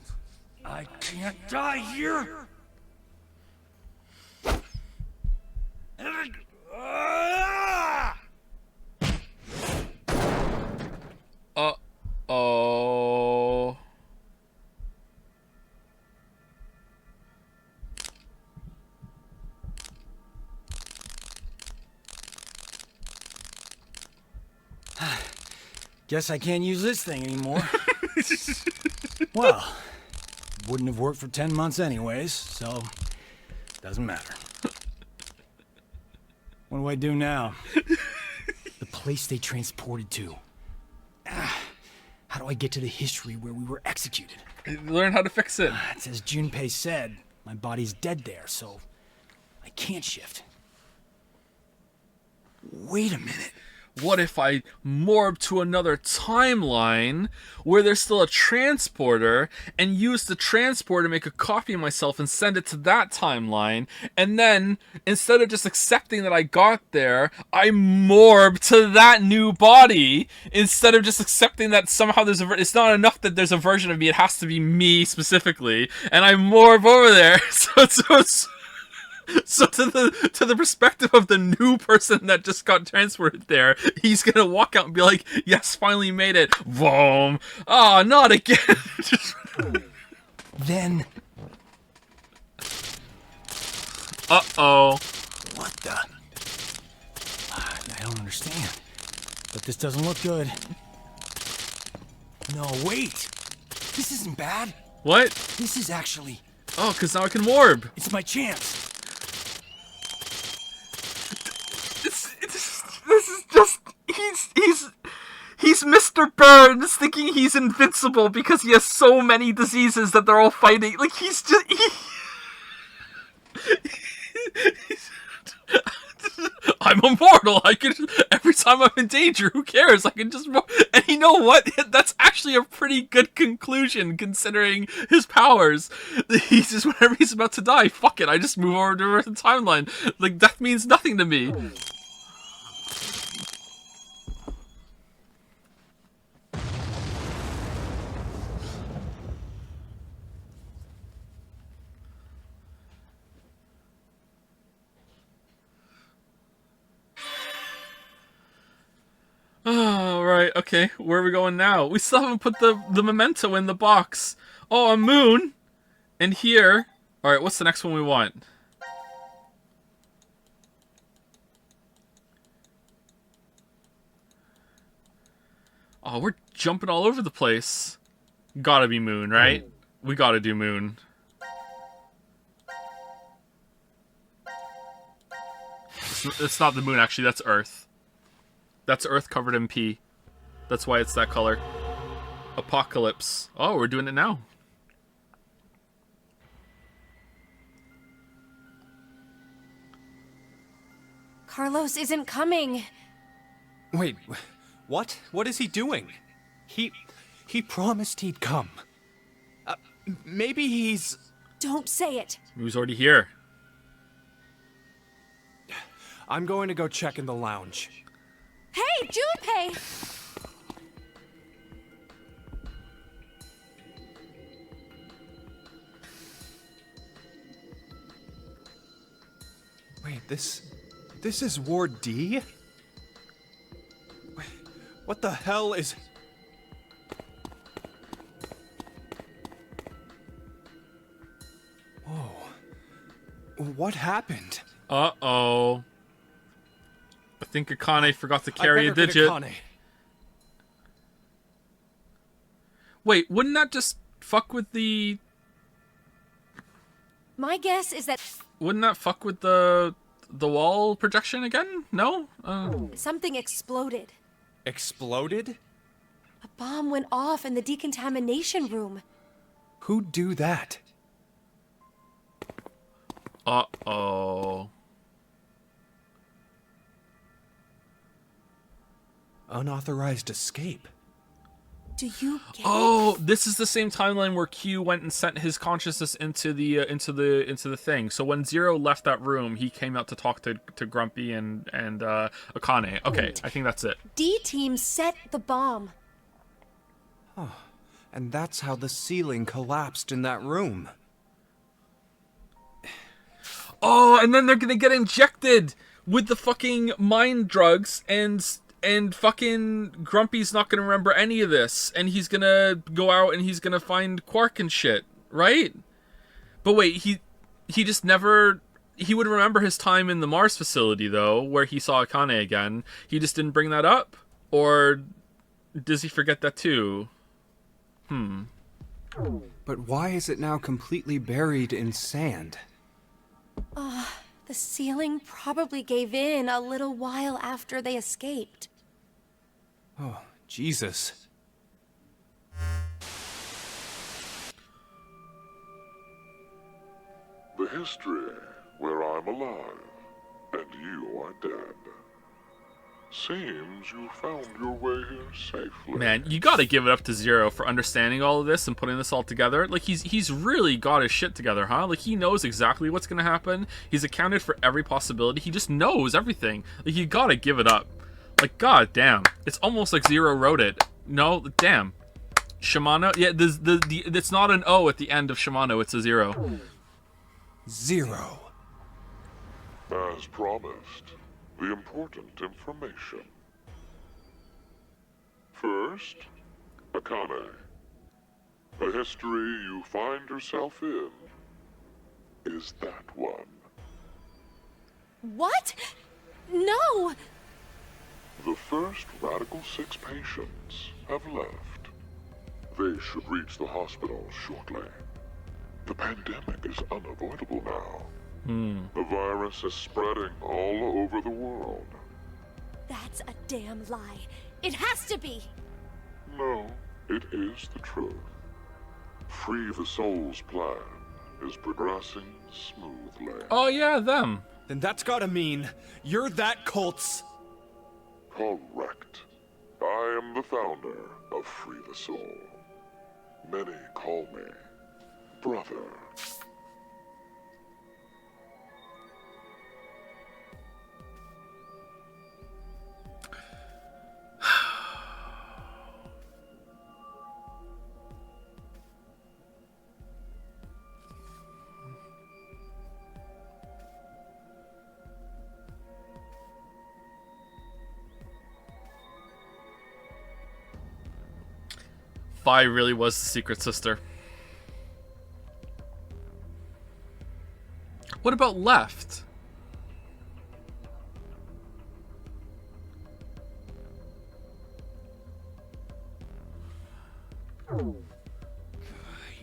die here. Uh-oh. Guess I can't use this thing anymore. Well, wouldn't have worked for 10 months anyways, so doesn't matter. What do I do now? The place they transported to. How do I get to the history where we were executed? Learn how to fix it. It's as Junpei said, my body's dead there, so I can't shift. Wait a minute. What if I morph to another timeline where there's still a transporter and use the transporter to make a copy of myself and send it to that timeline, and then instead of just accepting that I got there, I morph to that new body instead of just accepting that somehow there's it's not enough that there's a version of me, it has to be me specifically, and I morph over there. So to the perspective of the new person that just got transferred there, he's gonna walk out and be like, "Yes, finally made it." Boom! Ah, not again. Then. Uh-oh. What the? I don't understand. But this doesn't look good. No, wait. This isn't bad. What? This is actually. Oh, because now I can warp. It's my chance. This is just he's Mr. Burns thinking he's invincible because he has so many diseases that they're all fighting. Like he's just I'm immortal. I can every time I'm in danger. Who cares? I can just and you know what? That's actually a pretty good conclusion considering his powers. He's just whenever he's about to die, fuck it. I just move over to the timeline. Like death means nothing to me. Oh, right, okay. Where are we going now? We still haven't put the memento in the box. Oh, a moon! And here... Alright, what's the next one we want? Oh, we're jumping all over the place. Gotta be moon, right? We gotta do moon. It's not the moon, actually. That's Earth. That's Earth covered in pee. That's why it's that color. Apocalypse. Oh, we're doing it now. Carlos isn't coming. Wait, what? What is he doing? He promised he'd come. Maybe he's... Don't say it. He was already here. I'm going to go check in the lounge. Hey, Junpei! Wait, this is Ward D? Wait, what the hell is... Whoa. What happened? Uh-oh. I think Akane forgot to carry a digit. Wait, wouldn't that just fuck with the... My guess is that... Wouldn't that fuck with the wall projection again? No? Something exploded. Exploded? A bomb went off in the decontamination room. Who'd do that? Uh-oh. Unauthorized escape. Do you get Oh, this is the same timeline where Q went and sent his consciousness into the thing. So when Zero left that room, he came out to talk to Grumpy and Akane. Okay, I think that's it. D-Team set the bomb. Oh, and that's how the ceiling collapsed in that room. Oh, and then they're gonna get injected with the fucking mind drugs, and fucking Grumpy's not gonna remember any of this, and he's gonna go out and he's gonna find Quark and shit, right? But wait, he just never... He would remember his time in the Mars facility, though, where he saw Akane again. He just didn't bring that up? Or does he forget that too? But why is it now completely buried in sand? The ceiling probably gave in a little while after they escaped. Oh, Jesus. The history where I'm alive and you are dead. Seems you found your way here safely. Man, you gotta give it up to Zero for understanding all of this and putting this all together. Like, he's really got his shit together, huh? Like, he knows exactly what's gonna happen. He's accounted for every possibility. He just knows everything. Like, you gotta give it up. Like, god damn. It's almost like Zero wrote it. No, damn. Shimano? Yeah, it's not an O at the end of Shimano, it's a 0. Zero. As promised, the important information. First, Akane. The history you find yourself in is that one. What? No! The first Radical 6 patients have left. They should reach the hospital shortly. The pandemic is unavoidable now. The virus is spreading all over the world. That's a damn lie. It has to be! No, it is the truth. Free the Soul's plan is progressing smoothly. Oh yeah, them. Then that's gotta mean you're that cult's... Correct. I am the founder of Free the Soul. Many call me brother. Vi really was the secret sister. What about left?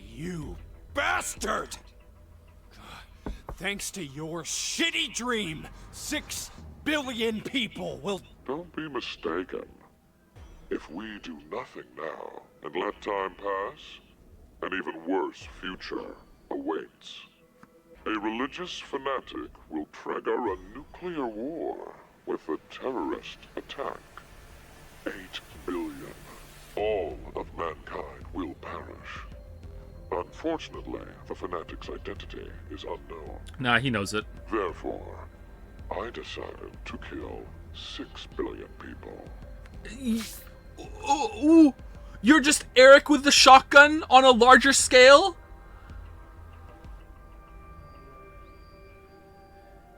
You bastard! Thanks to your shitty dream, 6 billion people will... Don't be mistaken. If we do nothing now and let time pass, an even worse future awaits. A religious fanatic will trigger a nuclear war with a terrorist attack. 8 billion. All of mankind will perish. Unfortunately, the fanatic's identity is unknown. Nah, he knows it. Therefore, I decided to kill 6 billion people. Ooh, you're just Eric with the shotgun on a larger scale?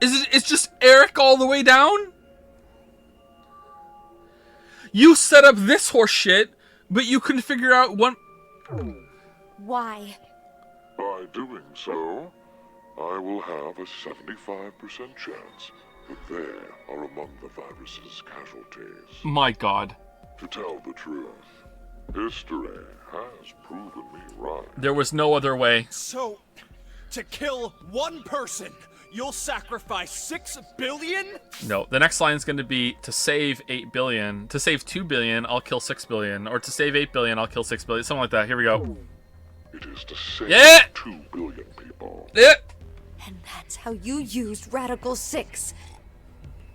It's just Eric all the way down? You set up this horse shit, but you couldn't figure out one. Why? By doing so, I will have a 75% chance that they are among the virus's casualties. My God. To tell the truth, history has proven me right. There was no other way. So, to kill one person, you'll sacrifice 6 billion? No, the next line is going to be to save 8 billion. To save 2 billion, I'll kill 6 billion. Or to save 8 billion, I'll kill 6 billion. Something like that. Here we go. It is to save 2 billion people. Yeah. And that's how you used Radical 6.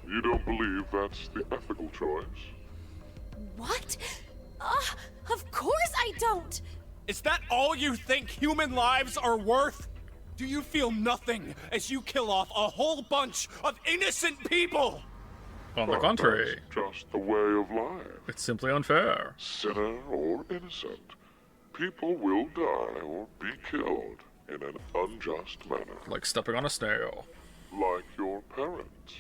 You don't believe that's the ethical choice? What? Of course I don't! Is that all you think human lives are worth? Do you feel nothing as you kill off a whole bunch of innocent people? On the contrary. That's just the way of life. It's simply unfair. Sinner or innocent, people will die or be killed in an unjust manner. Like stepping on a snail. Like your parents,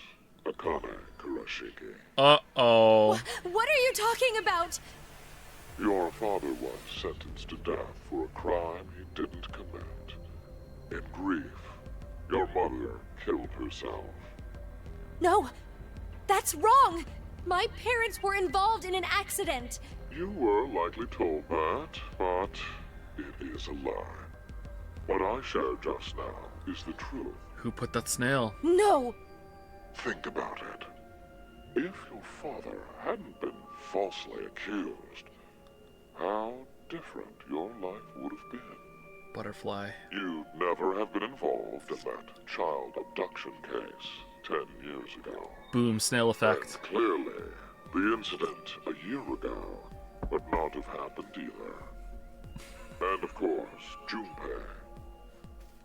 Akane Kurashiki. Uh-oh. What are you talking about? Your father was sentenced to death for a crime he didn't commit. In grief, your mother killed herself. No, that's wrong! My parents were involved in an accident. You were likely told that, but it is a lie. What I shared just now is the truth. Who put that snail? No! Think about it. If your father hadn't been falsely accused, how different your life would have been. Butterfly. You'd never have been involved in that child abduction case 10 years ago. Boom, snail effect. And clearly, the incident a year ago would not have happened either. And of course, Junpei.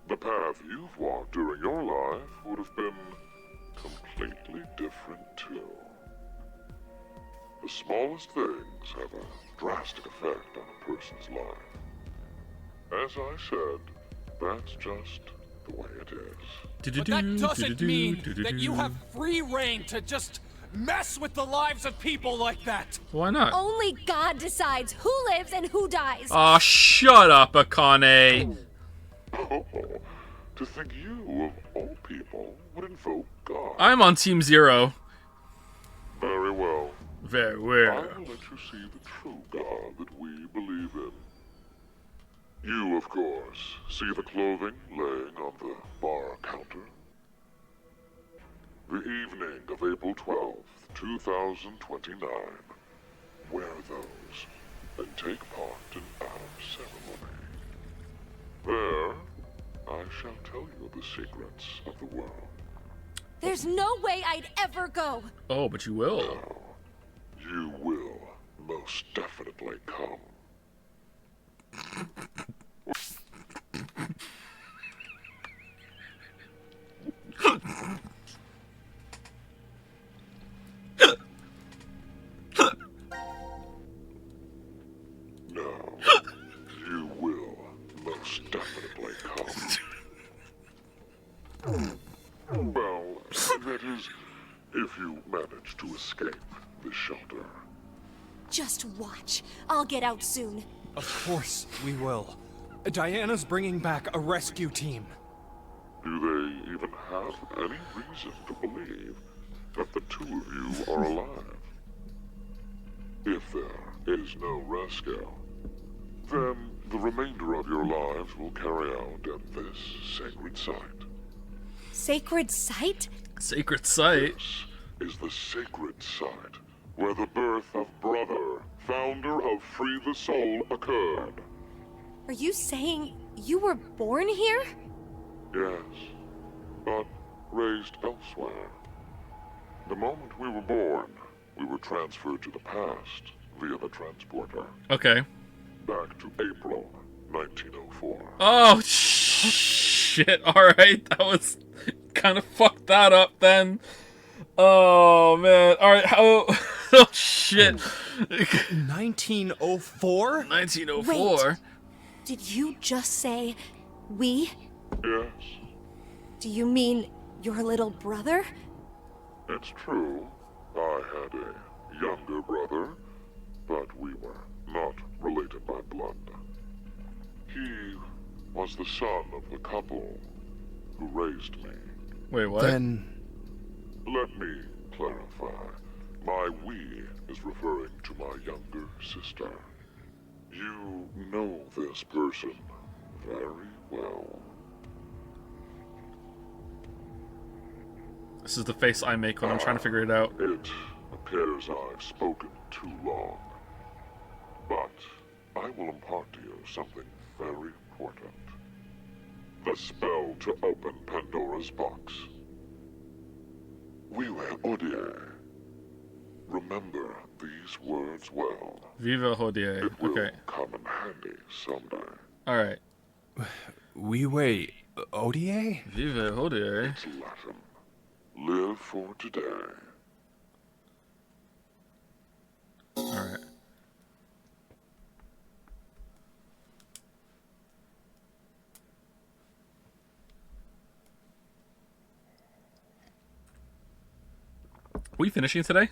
The path you've walked during your life would have been completely different too. The smallest things have a drastic effect on a person's life. As I said, that's just the way it is. But that doesn't mean that you have free reign to just mess with the lives of people like that. Why not? Only God decides who lives and who dies. Aw, shut up, Akane. Oh, to think you, of all people, would invoke God. I'm on Team Zero. Very well. Very well. I will let you see the true God that we believe in. You, of course, see the clothing laying on the bar counter? The evening of April 12th, 2029. Wear those and take part in our ceremony. There, I shall tell you the secrets of the world. There's no way I'd ever go. Oh, but you will. No, you will most definitely come. No, you will most definitely come. Well, that is, if you manage to escape this shelter. Just watch. I'll get out soon. Of course we will. Diana's bringing back a rescue team. Do they even have any reason to believe that the two of you are alive? If there is no rescue, then the remainder of your lives will carry out at this sacred site. Sacred site? Sacred site? This is the sacred site where the birth of Brother, founder of Free the Soul, occurred. Are you saying you were born here? Yes, but raised elsewhere. The moment we were born, We were transferred to the past via the transporter. Okay. Back to April 1904. Oh, shit. Alright, that was... kind of fucked that up then. Oh, man. Alright, how... oh, shit. 1904? 1904? Wait. Did you just say we? Yes, Do you mean your little brother? it's true. I had a younger brother, but we were not related by blood. He was the son of the couple who raised me. Wait, what? Then... Let me clarify. My we is referring to my younger sister. You know this person very well. This is the face I make when I'm trying to figure it out. It appears I've spoken too long. But I will impart to you something very important. The spell to open Pandora's box. Vive Hodie. Remember these words well. Viva Hodie. It will Okay. come in handy someday. Alright. Vive Hodie? Viva Hodie. It's Latin. Live for today. Alright. We finishing today?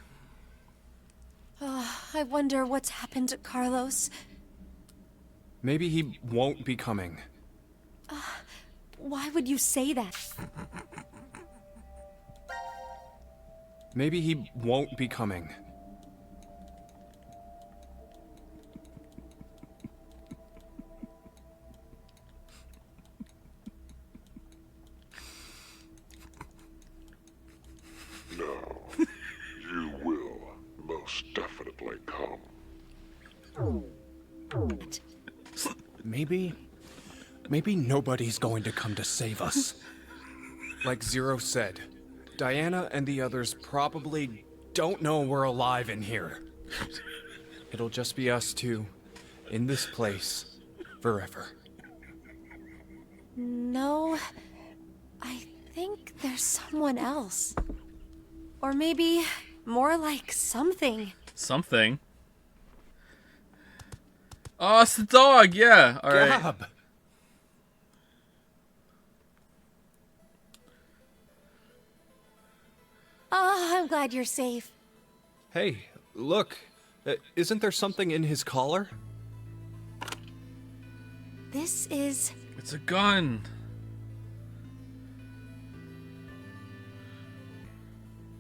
I wonder what's happened to Carlos. Maybe he won't be coming. Why would you say that? Maybe he won't be coming. No, you will most definitely come. Maybe nobody's going to come to save us. Like Zero said, Diana and the others probably don't know we're alive in here. It'll just be us two, in this place, forever. No, I think there's someone else. Or maybe more like something. Something. Oh, it's the dog, yeah. Alright. Gab! Oh, I'm glad you're safe. Hey, look. Isn't there something in his collar? This is... It's a gun.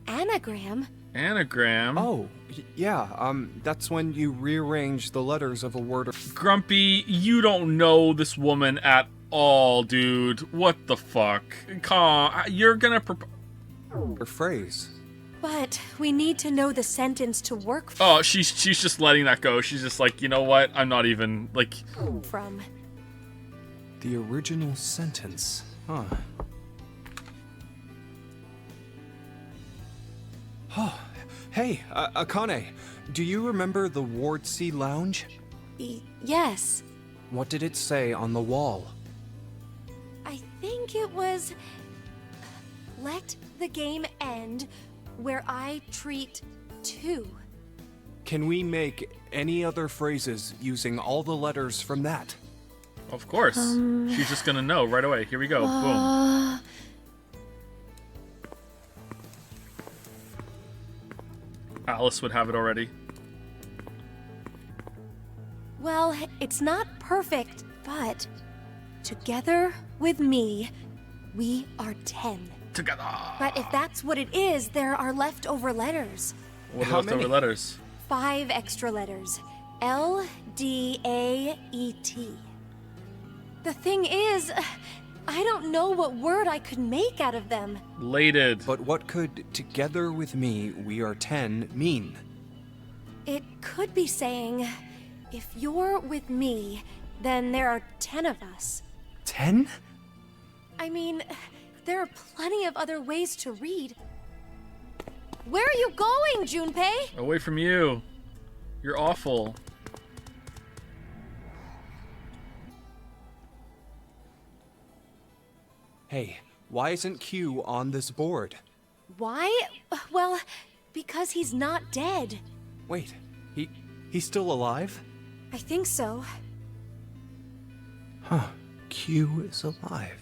anagram? Anagram? Oh, yeah, that's when you rearrange the letters of a word. Grumpy, you don't know this woman at all, dude. What the fuck? Come on, you're gonna Or phrase. But we need to know the sentence to work Oh, she's just letting that go. She's just like, you know what? I'm not even, like... from. The original sentence. Huh. Oh, hey, Akane, do you remember the Ward C Lounge? Yes. What did it say on the wall? I think it was... Let the game end where I treat two. Can we make any other phrases using all the letters from that? Of course. She's just gonna know right away. Here we go. Boom. Alice would have it already. Well, it's not perfect, but together with me, we are 10. Together. But if that's what it is, there are leftover letters. What are leftover letters? 5 extra letters. L-D-A-E-T. The thing is, I don't know what word I could make out of them. Lated. But what could together with me, we are 10 mean? It could be saying, if you're with me, then there are 10 of us. 10? I mean, there are plenty of other ways to read. Where are you going, Junpei? Away from you. You're awful. Hey, why isn't Q on this board? Why? Well, because he's not dead. Wait, he's still alive? I think so. Huh, Q is alive.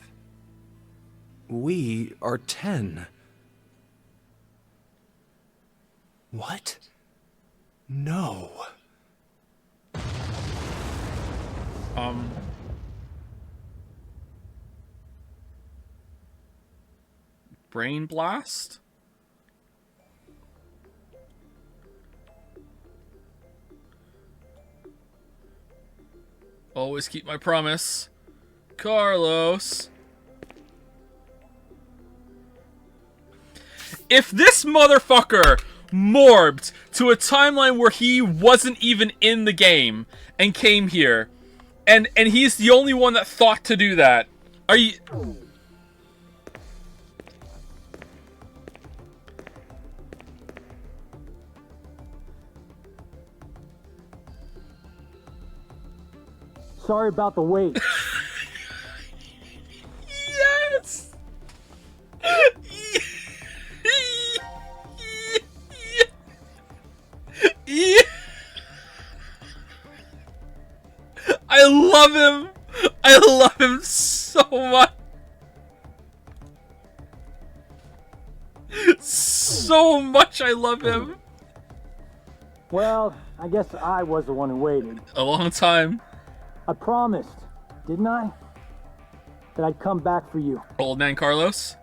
We are 10. What? No. Brain blast? Always keep my promise. Carlos. If this motherfucker morbed to a timeline where he wasn't even in the game and came here, and he's the only one that thought to do that, are you... Sorry about the wait. Yes! I love him! I love him so much! So much I love him! Well, I guess I was the one who waited. A long time. I promised, didn't I? That I'd come back for you. Old man Carlos?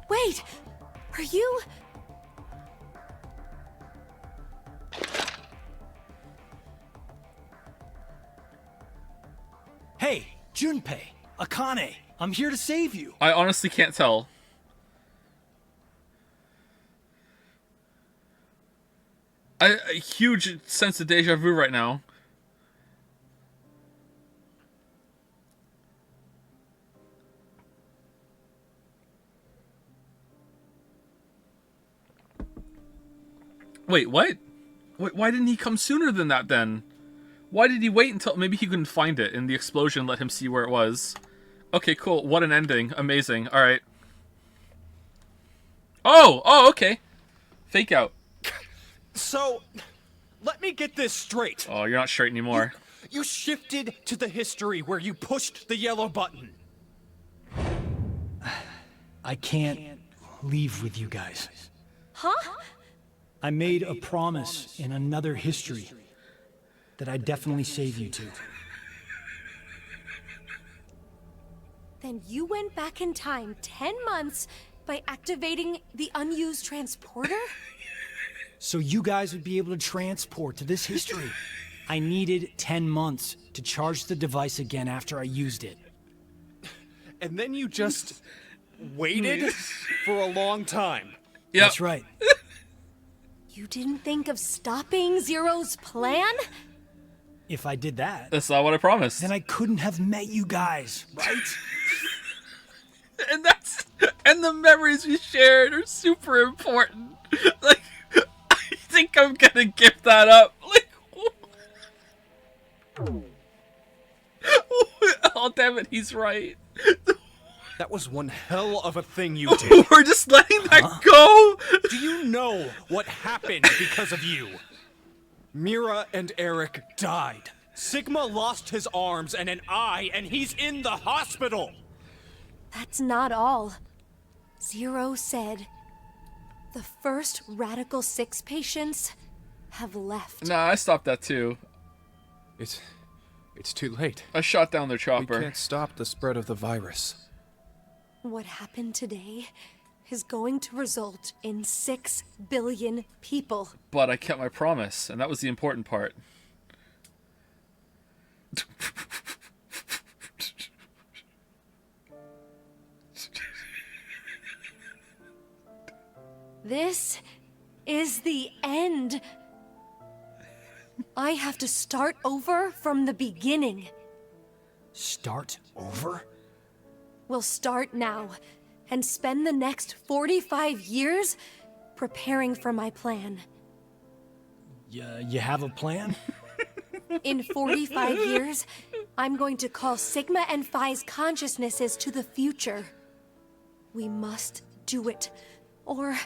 Wait! Are you... Hey, Junpei, Akane, I'm here to save you. I honestly can't tell. A huge sense of deja vu right now. Wait, what? Wait, why didn't he come sooner than that then? Why did he wait until... Maybe he couldn't find it and the explosion let him see where it was. Okay, cool. What an ending. Amazing. Alright. Oh, okay. Fake out. So, let me get this straight. Oh, you're not straight anymore. You shifted to the history where you pushed the yellow button. I can't leave with you guys. Huh? I made a promise in another history that I'd definitely save you two. Then you went back in time 10 months by activating the unused transporter? So you guys would be able to transport to this history. I needed 10 months to charge the device again after I used it. And then you just waited for a long time. Yep. That's right. You didn't think of stopping Zero's plan? If I did that, That's not what I promised. then I couldn't have met you guys, right? And the memories we shared are super important. Like, I think I'm gonna give that up. Like, oh damn it, he's right. That was one hell of a thing you did. We're just letting that go. Do you know what happened because of you? Mira and Eric died. Sigma lost his arms and an eye, and he's in the hospital. That's not all. Zero said the first Radical 6 patients have left. Nah, I stopped that too. It's too late. I shot down their chopper. We can't stop the spread of the virus. What happened today is going to result in 6 billion people. But I kept my promise, and that was the important part. This is the end. I have to start over from the beginning. Start over? We'll start now and spend the next 45 years preparing for my plan. You have a plan? In 45 years, I'm going to call Sigma and Phi's consciousnesses to the future. We must do it, or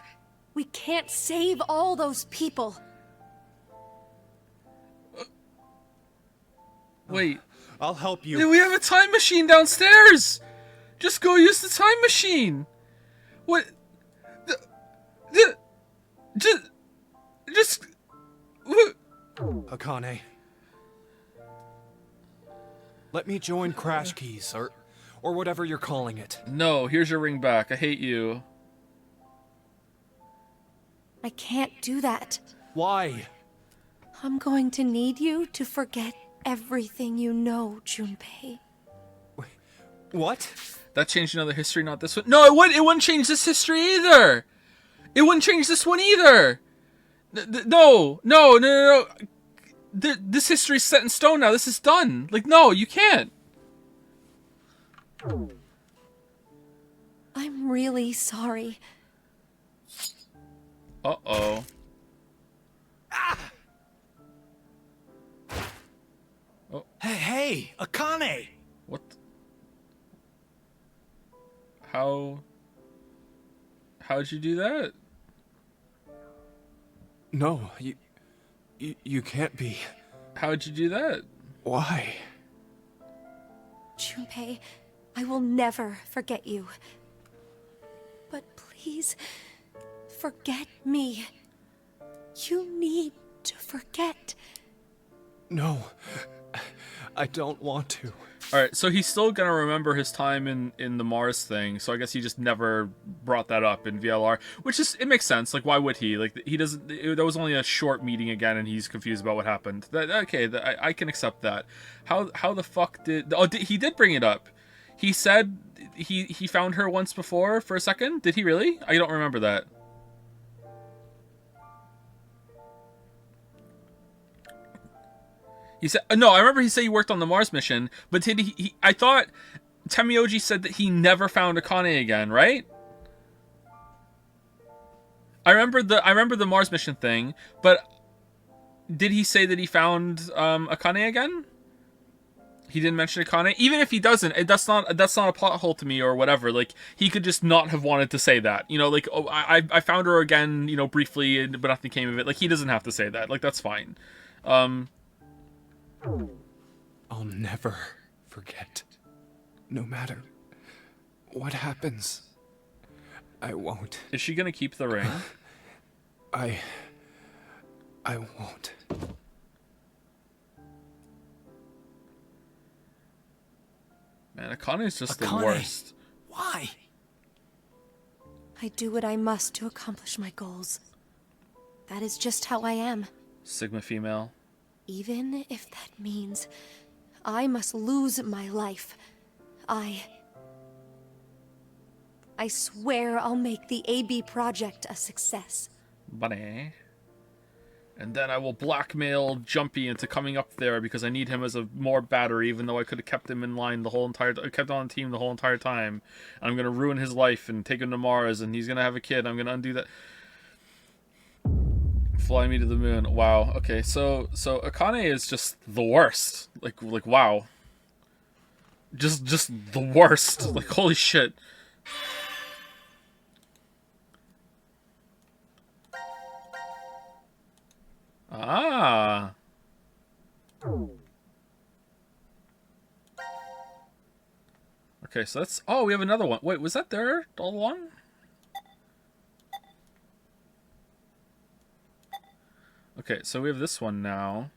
we can't save all those people. Wait. I'll help you. We have a time machine downstairs! Just go use the time machine! What? Just... Akane. Let me join Crash Keys, or whatever you're calling it. No, here's your ring back. I hate you. I can't do that. Why? I'm going to need you to forget everything you know, Junpei. What? That changed another history, not this one. No, it wouldn't change this history either! It wouldn't change this one either! No. This history's set in stone now. This is done. Like, no, you can't. I'm really sorry. Uh-oh. Oh. Hey, Akane! What? How'd you do that? No, you can't be. How'd you do that? Why? Junpei, I will never forget you. But please, forget me. You need to forget. No, I don't want to. Alright, so he's still gonna remember his time in the Mars thing, so I guess he just never brought that up in VLR, which is, it makes sense, like, why would he? Like, he doesn't, that was only a short meeting again, and he's confused about what happened. I can accept that. How the fuck did, he did bring it up. He said he found her once before for a second? Did he really? I don't remember that. He said, no, I remember he said he worked on the Mars mission, but did he I thought Temioji said that he never found Akane again, right? I remember the Mars mission thing, but did he say that he found Akane again? He didn't mention Akane? Even if he doesn't, that's not a plot hole to me or whatever. Like, he could just not have wanted to say that. You know, like, oh, I found her again, you know, briefly, but nothing came of it. Like, he doesn't have to say that. Like, that's fine. I'll never forget. No matter what happens, I won't. Is she gonna keep the ring? I won't. Man, Akane's just the Akane. worst. Why? I do what I must to accomplish my goals. That is just how I am. Sigma female. Even if that means I must lose my life, I swear I'll make the AB project a success. Bunny. And then I will blackmail Jumpy into coming up there because I need him as a more battery, even though I could have kept him in line kept on the team the whole entire time. And I'm gonna ruin his life and take him to Mars, and he's gonna have a kid. I'm gonna undo that. Fly me to the moon. Wow. Okay, so Akane is just the worst. Like wow. Just the worst. Like, holy shit. Ah. Okay, so that's... Oh, we have another one. Wait, was that there all along? Okay, so we have this one now.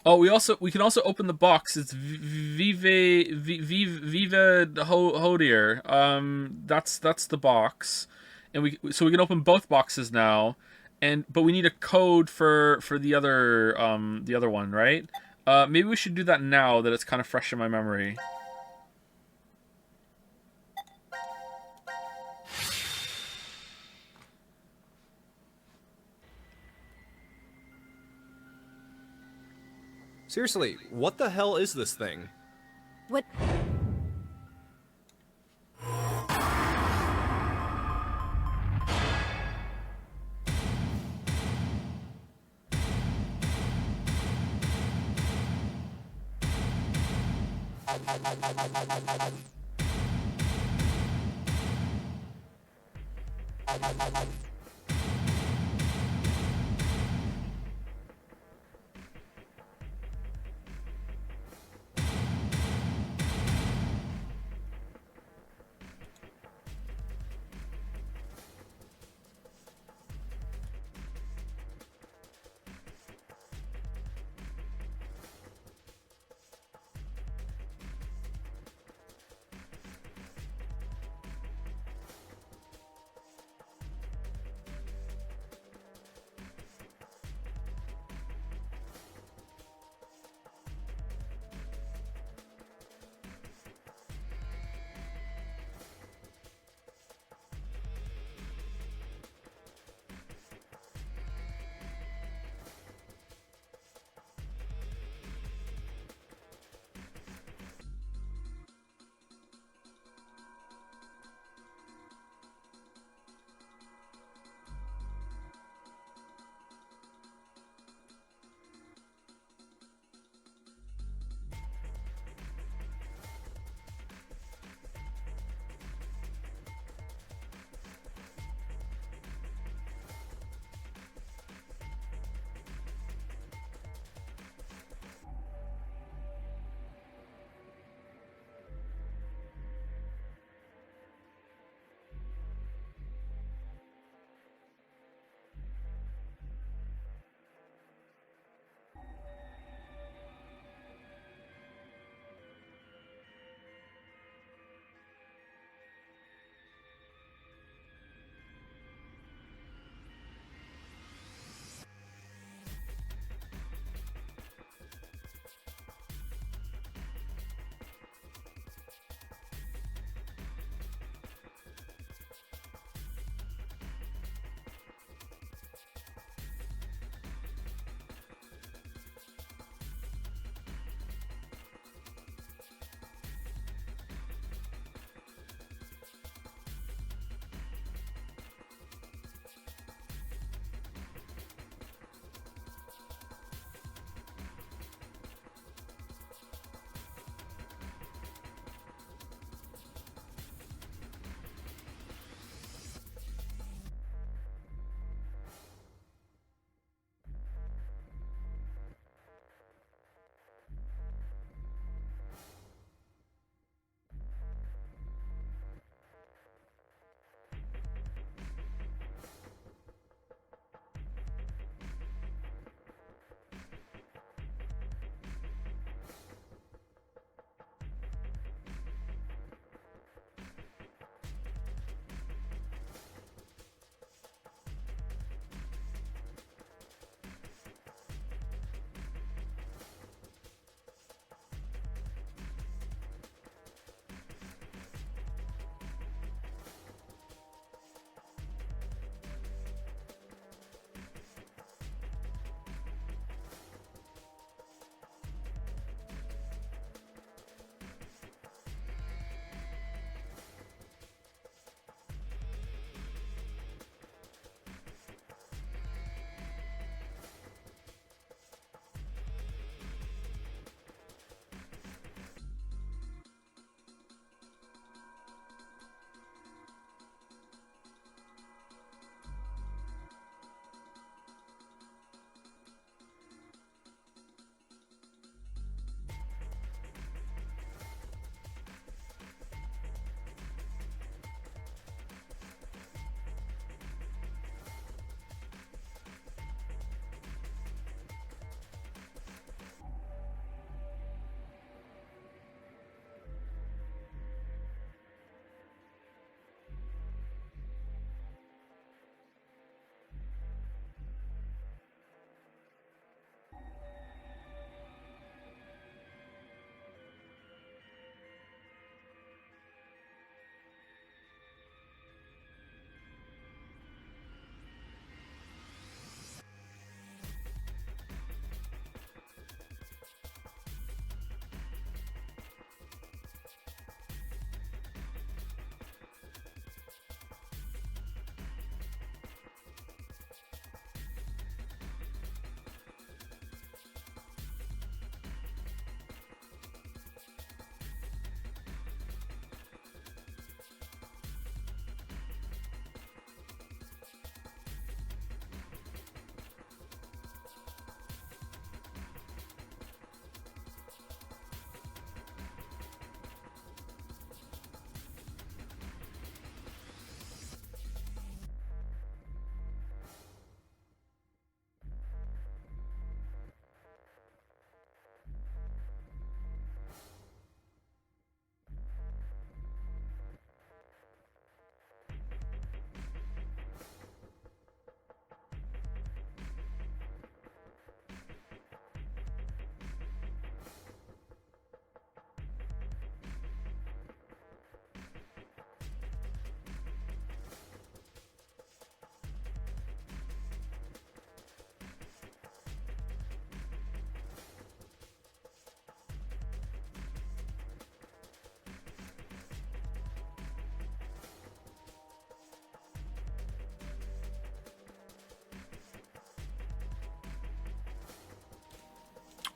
Oh, we can also open the box. It's Viva Hodier. That's the box. And we can open both boxes now. But we need a code for the other one, right? Maybe we should do that now that it's kind of fresh in my memory. Seriously, what the hell is this thing? What?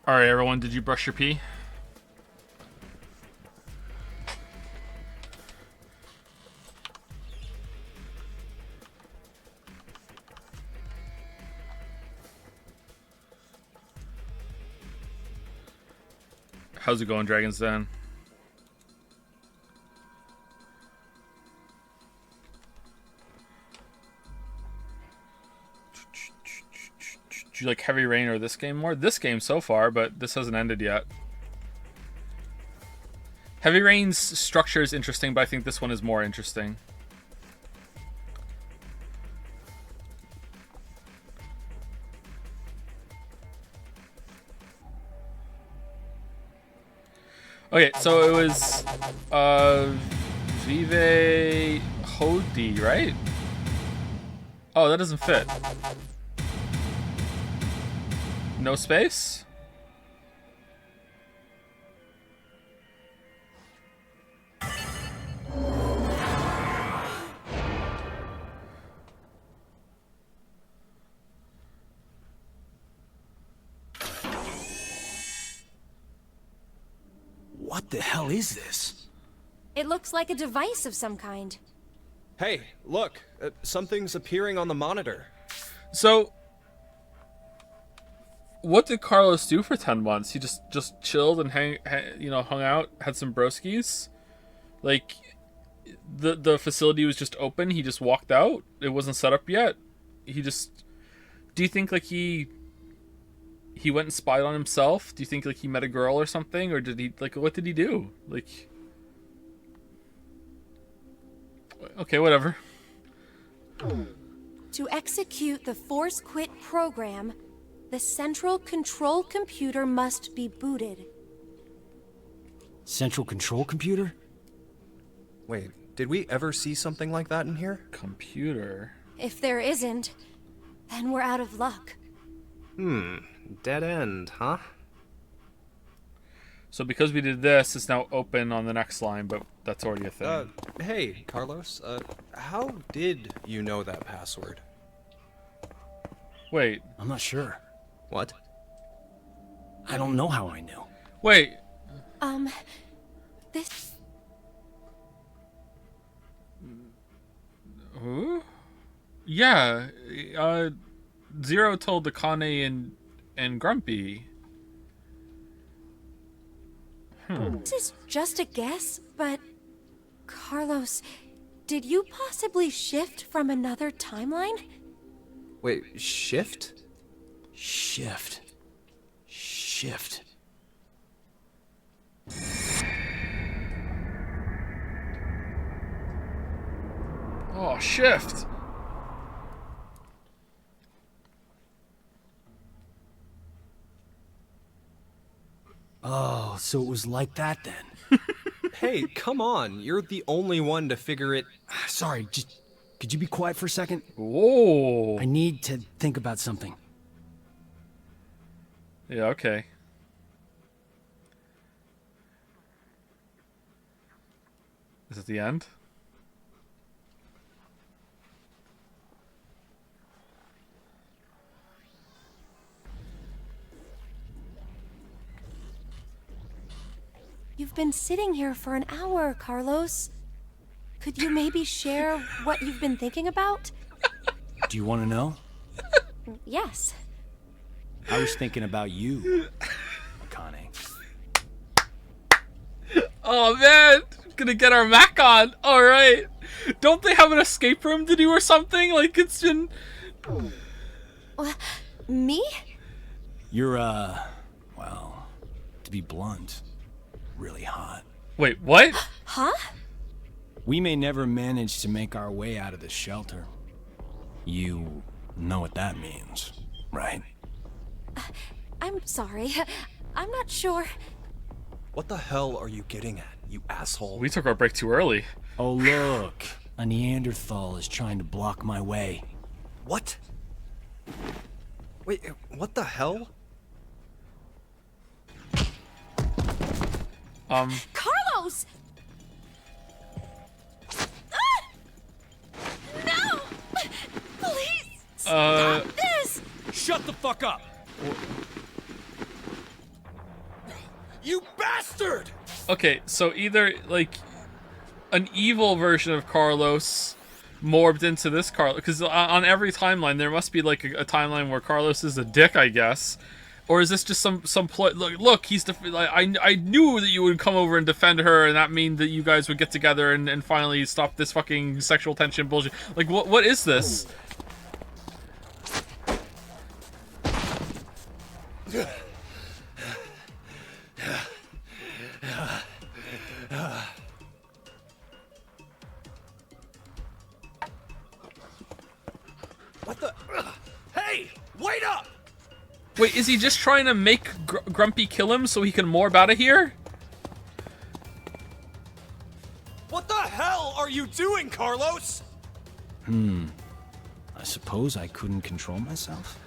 All right, everyone, did you brush your pee? How's it going, Dragon's Den? Do you like Heavy Rain or this game more? This game so far, but this hasn't ended yet. Heavy Rain's structure is interesting, but I think this one is more interesting. Okay, so it was Vive Hodi, right? Oh, that doesn't fit. No space? What the hell is this? It looks like a device of some kind. Hey, look, something's appearing on the monitor. So, what did Carlos do for 10 months? He just chilled and hung out, had some broskies? Like, the facility was just open, he just walked out? It wasn't set up yet? Do you think, like, he went and spied on himself? Do you think, like, he met a girl or something? Or did he, like, what did he do? Like, okay, whatever. To execute the Force Quit program, the central control computer must be booted. Central control computer? Wait, did we ever see something like that in here? Computer? If there isn't, then we're out of luck. Dead end, huh? So because we did this, it's now open on the next line, but that's already a thing. Hey, Carlos, how did you know that password? Wait. I'm not sure. What? I don't know how I knew. Wait. This... Who? Yeah, Zero told Akane and Grumpy. This is just a guess, but... Carlos, did you possibly shift from another timeline? Wait, shift? Shift. Oh, shift. Oh, so it was like that then. Hey, come on. You're the only one to figure it... Sorry, just... Could you be quiet for a second? Whoa. I need to think about something. Yeah, okay. Is it the end? You've been sitting here for an hour, Carlos. Could you maybe share what you've been thinking about? Do you want to know? Yes. I was thinking about you, Akane. Oh man, gonna get our Mac on. All right. Don't they have an escape room to do or something? Like it's been. Me? You're well, to be blunt, really hot. Wait, what? Huh? We may never manage to make our way out of this shelter. You know what that means, right? I'm sorry. I'm not sure. What the hell are you getting at, you asshole? We took our break too early. Oh look, a Neanderthal is trying to block my way. What? Wait, what the hell? Carlos! No! Please! Stop this! Shut the fuck up! bastard! Okay, so either, like, an evil version of Carlos morbed into this Carlos, because on every timeline there must be like a timeline where Carlos is a dick, I guess, or is this just some ploy? Look, he's like, I knew that you would come over and defend her, and that mean that you guys would get together and finally stop this fucking sexual tension bullshit. Like, what is this? What the? Hey, wait up! Wait, is he just trying to make Grumpy kill him so he can morb out of here? What the hell are you doing, Carlos? I suppose I couldn't control myself.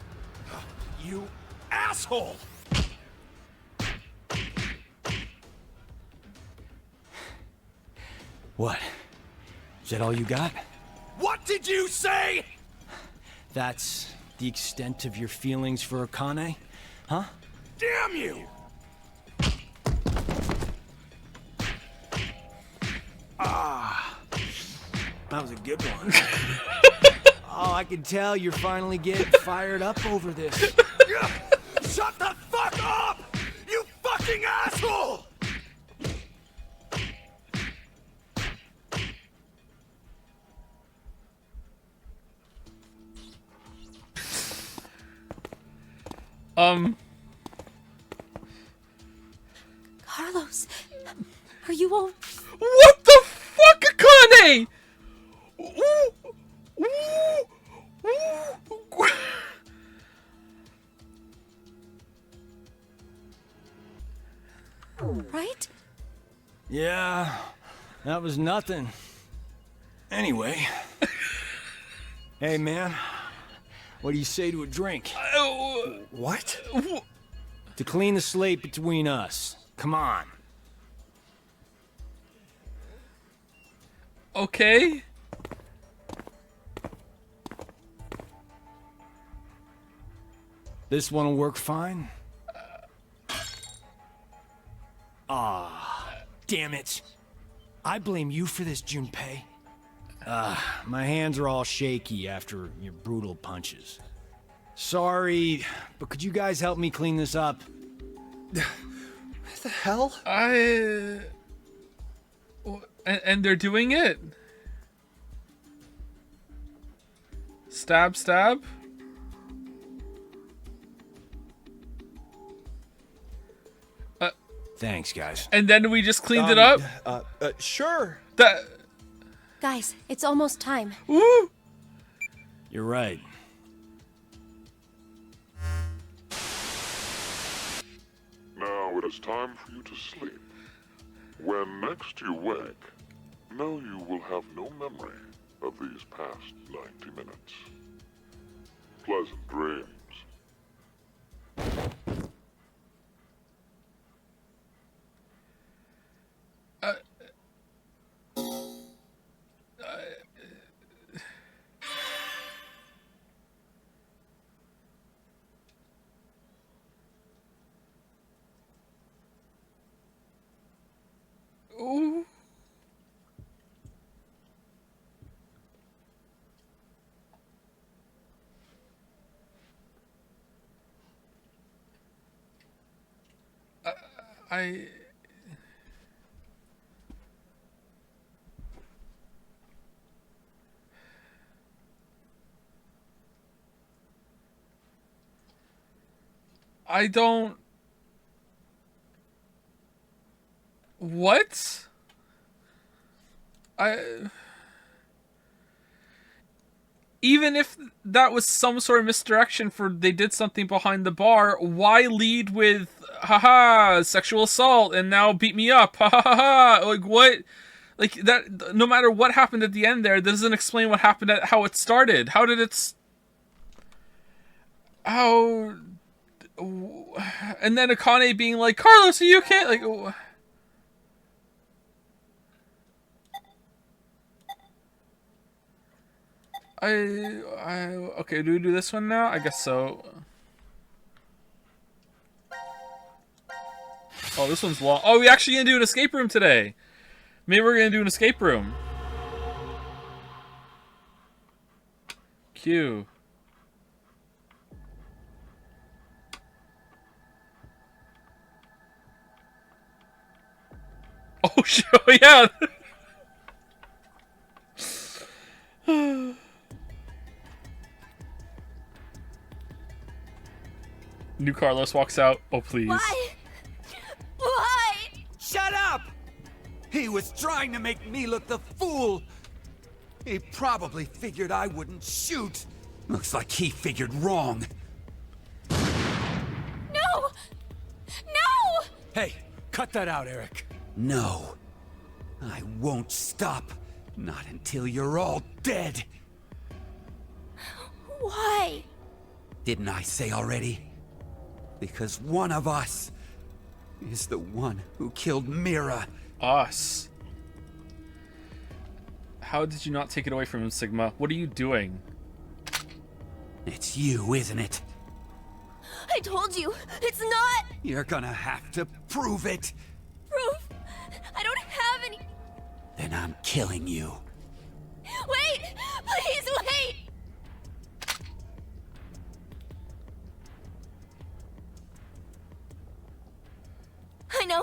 You asshole! What? Is that all you got? What did you say? That's the extent of your feelings for Akane? Huh? Damn you! Ah, that was a good one. Oh, I can tell you're finally getting fired up over this. Shut the fuck up! You fucking asshole! Carlos, are you all... What the fuck, Akane? Ooh, ooh, ooh. Right? Yeah, that was nothing. Anyway. Hey, man. What do you say to a drink? What? To clean the slate between us. Come on. Okay. This one'll work fine. Ah, damn it. I blame you for this, Junpei. My hands are all shaky after your brutal punches. Sorry, but could you guys help me clean this up? What the hell? And they're doing it. Stab, stab. Thanks, guys. And then we just cleaned it up? Sure. Guys, it's almost time. Woo! You're right. Now it is time for you to sleep. When next you wake, know you will have no memory of these past 90 minutes. Pleasant dreams. Ooh. I don't... What? Even if that was some sort of misdirection for they did something behind the bar, why lead with, haha, sexual assault and now beat me up, ha ha ha ha, like what? Like that, no matter what happened at the end there, that doesn't explain what happened at how it started. How did it... How... And then Akane being like, Carlos, are you okay? Like... Okay, do we do this one now? I guess so. Oh, this one's long. Oh, we actually gonna do an escape room today. Maybe we're gonna do an escape room. Q. Oh, shit. Yeah. New Carlos walks out. Oh, please. Why? Why? Shut up! He was trying to make me look the fool. He probably figured I wouldn't shoot. Looks like he figured wrong. No! No! Hey, cut that out, Eric. No. I won't stop. Not until you're all dead. Why? Didn't I say already? Because one of us is the one who killed Mira. Us. How did you not take it away from him, Sigma? What are you doing? It's you, isn't it? I told you, it's not You're gonna have to prove it. proof. I don't have any. Then I'm killing you. Wait! Please wait! I know.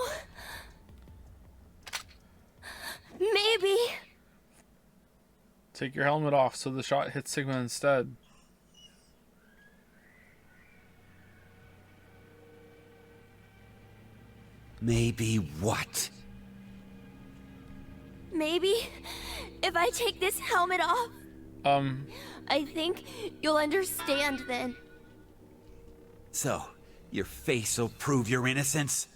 Maybe. Take your helmet off so the shot hits Sigma instead. Maybe what? Maybe if I take this helmet off, I think you'll understand then. So, your face will prove your innocence?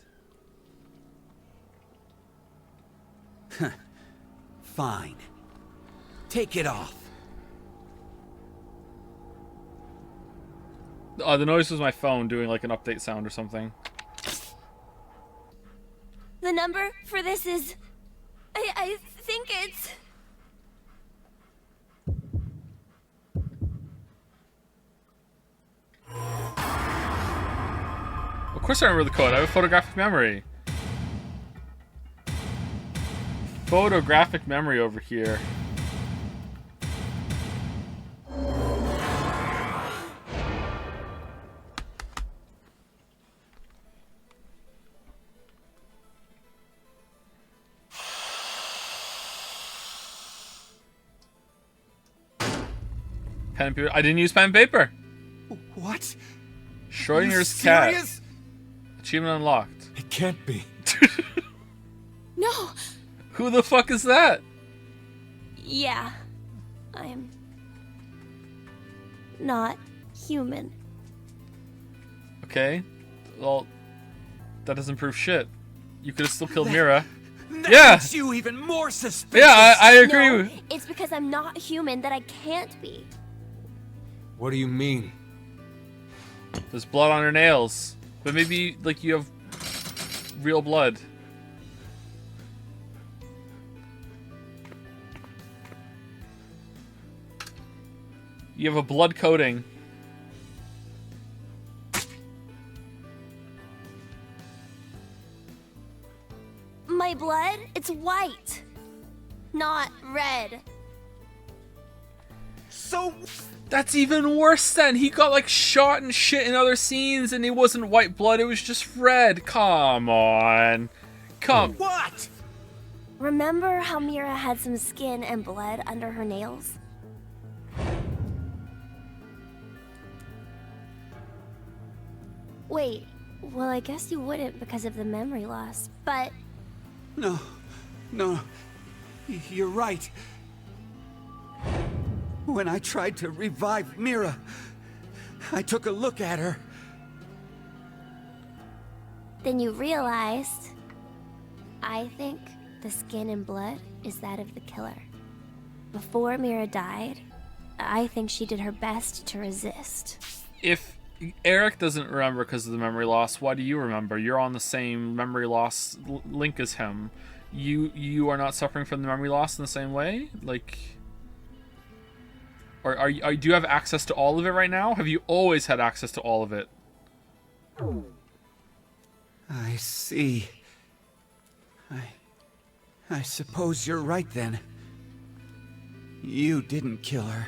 Huh. Fine. Take it off. The noise was my phone doing like an update sound or something. The number for this is... I think it's... Of course I remember the code. I have a photographic memory. Photographic memory over here. Pen and paper. I didn't use pen and paper. What? Schrodinger's You cat. serious? Achievement unlocked. It can't be. No! Who the fuck is that? Yeah. I'm... not human. Okay. Well, that doesn't prove shit. You could have still killed Mira. That Yeah! makes you even more suspicious. Yeah, I agree No, with... it's because I'm not human that I can't be. What do you mean? There's blood on her nails. But maybe, like, you have real blood. You have a blood coating. My blood, it's white, not red. So... That's even worse then. He got, like, shot and shit in other scenes and it wasn't white blood, it was just red. Come on. Come... What? Remember how Mira had some skin and blood under her nails? Wait, well, I guess you wouldn't because of the memory loss, but... No. No. You're right. When I tried to revive Mira, I took a look at her. Then you realized... I think the skin and blood is that of the killer. Before Mira died, I think she did her best to resist. If Eric doesn't remember because of the memory loss, why do you remember? You're on the same memory loss link as him. You are not suffering from the memory loss in the same way? Like... Or do you have access to all of it right now? Have you always had access to all of it? I I see. I suppose you're right then. You didn't kill her.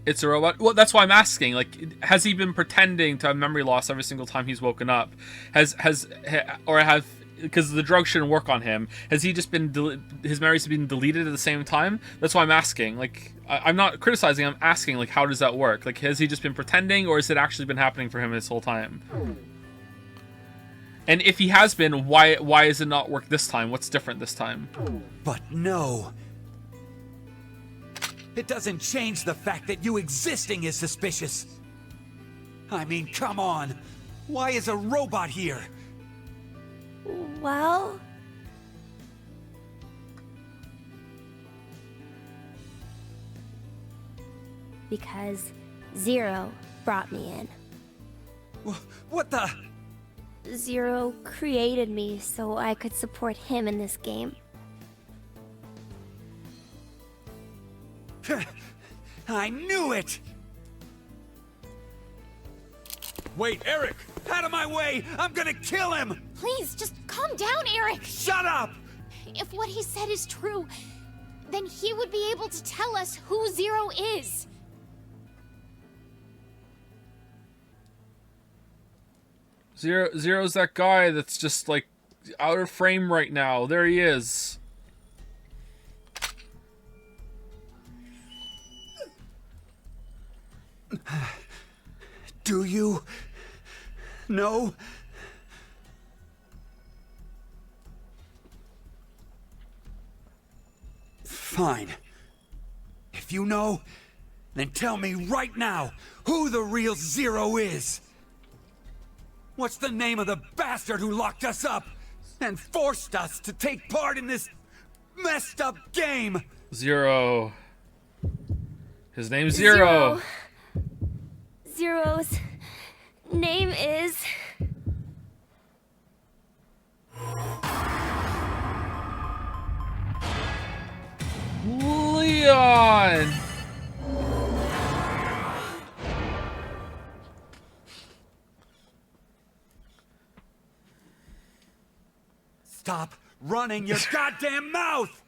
It's a robot. Well, that's why I'm asking. Like, has he been pretending to have memory loss every single time he's woken up? Because the drug shouldn't work on him. Has he just been his memories been deleted at the same time? That's why I'm asking. Like, I'm not criticizing. I'm asking. Like, how does that work? Like, has he just been pretending, or has it actually been happening for him this whole time? And if he has been, why is it not work this time? What's different this time? But no. It doesn't change the fact that you existing is suspicious. I mean, come on. Why is a robot here? Well... because Zero brought me in. What the... Zero created me so I could support him in this game. I knew it! Wait, Eric! Out of my way! I'm gonna kill him! Please, just calm down, Eric! Shut up! If what he said is true, then he would be able to tell us who Zero is. Zero's that guy that's just, like, out of frame right now. There he is. Do you know? Fine. If you know, then tell me right now who the real Zero is. What's the name of the bastard who locked us up and forced us to take part in this messed up game? Zero. His name's Zero. Zero's name is... Leon! Stop running your goddamn mouth!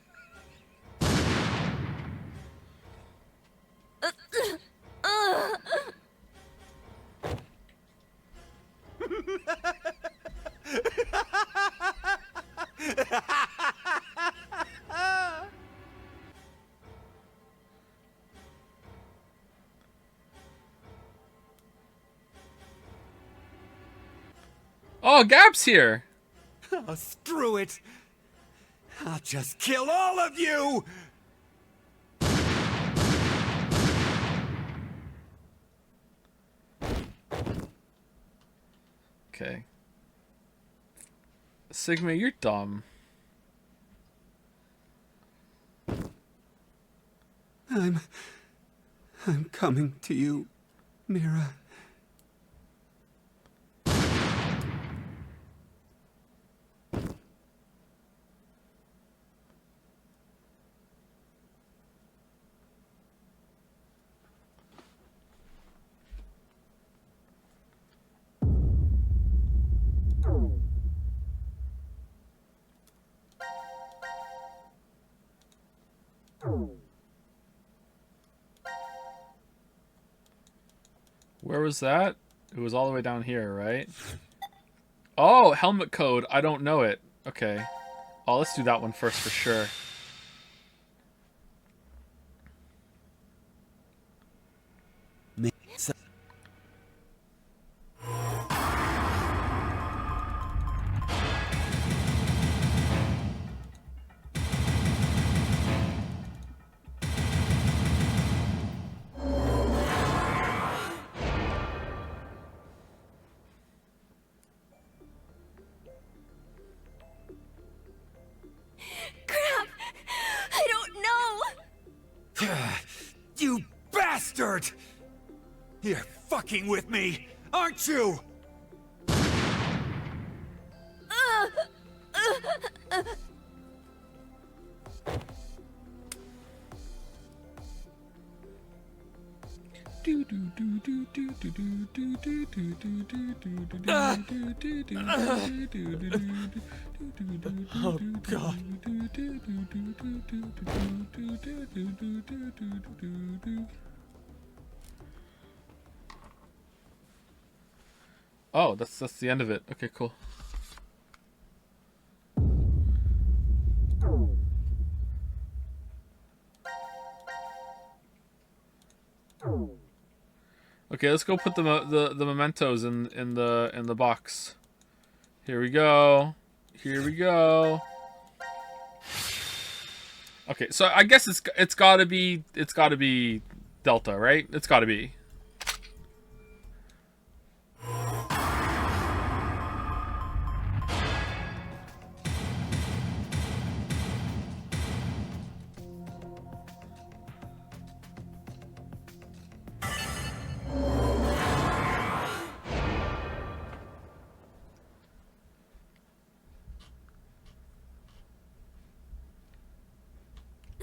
Oh, Gab's here. Oh, screw it. I'll just kill all of you! Okay. Sigma, you're dumb. I'm coming to you, Mira. Where was that? It was all the way down here, right? Oh, helmet code. I don't know it. Okay. Oh, let's do that one first for sure. Crap! I don't know! You bastard! You're fucking with me, aren't you? Oh, God. Oh, that's the end of it. Okay, cool. Okay, let's go put the mementos in the box. Here we go. Here we go. Okay, so I guess it's gotta be Delta, right? It's gotta be.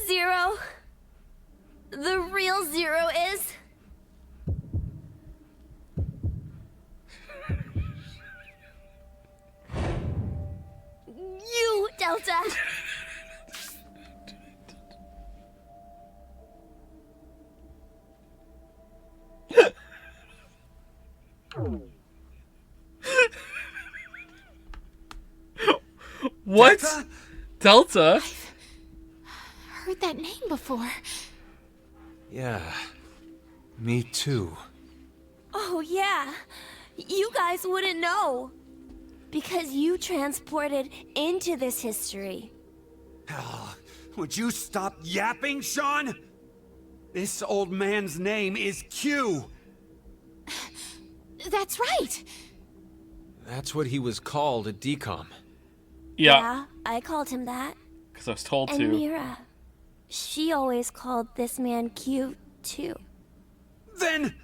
Zero? The real Zero is? You, Delta! What? Delta? Heard that name before. Yeah, me too. Oh, yeah. You guys wouldn't know. Because you transported into this history. Would you stop yapping, Sean? This old man's name is Q. That's right. That's what he was called at DCOM. Yeah, I called him that. Because I was told And to. Mira, she always called this man Q, too. Then...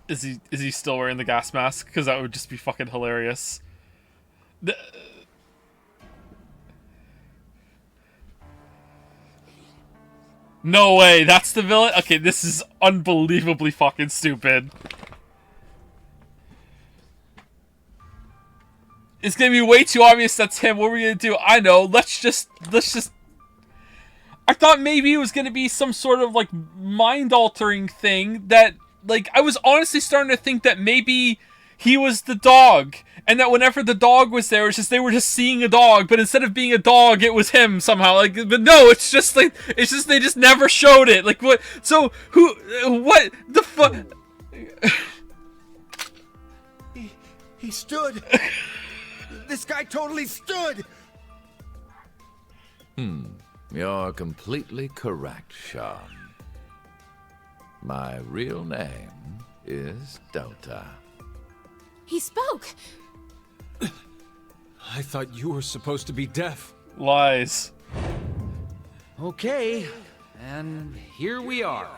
Is he still wearing the gas mask? Because that would just be fucking hilarious. No way, that's the villain? Okay, this is unbelievably fucking stupid. It's gonna be way too obvious that's him. What are we gonna do? I know, let's just... I thought maybe it was gonna be some sort of, like, mind-altering thing that... Like, I was honestly starting to think that maybe he was the dog. And that whenever the dog was there, it's just they were just seeing a dog. But instead of being a dog, it was him somehow. Like, but no, it's just like... It's just they just never showed it. Like, what... So, who... What the fuck... He stood. This guy totally stood. You're completely correct, Sean. My real name is Delta. He spoke. I thought you were supposed to be deaf. Lies. Okay, and here we are.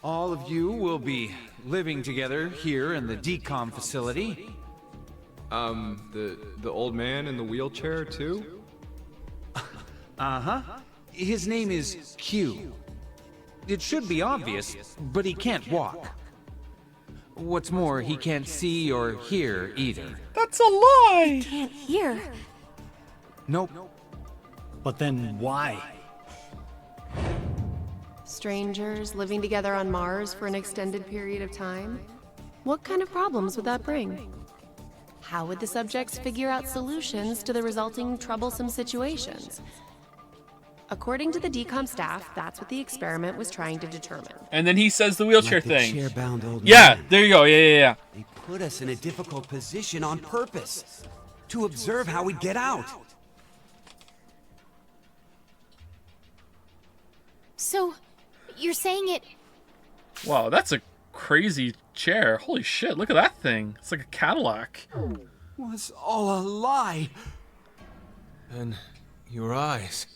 All of you will be living together here in the DCOM facility. The old man in the wheelchair too? Uh-huh. His name is Q. It should be obvious, but he can't walk. What's more, he can't see or hear either. That's a lie! Can't hear. Nope. But then why? Strangers living together on Mars for an extended period of time? What kind of problems would that bring? How would the subjects figure out solutions to the resulting troublesome situations? According to the DCOM staff, that's what the experiment was trying to determine. And then he says the wheelchair Like the thing. chair-bound old Yeah, man. there you go. Yeah. They put us in a difficult position on purpose. To observe how we get out. So, you're saying it... Wow, that's a crazy chair. Holy shit, look at that thing. It's like a Cadillac. Was all a lie. And your eyes.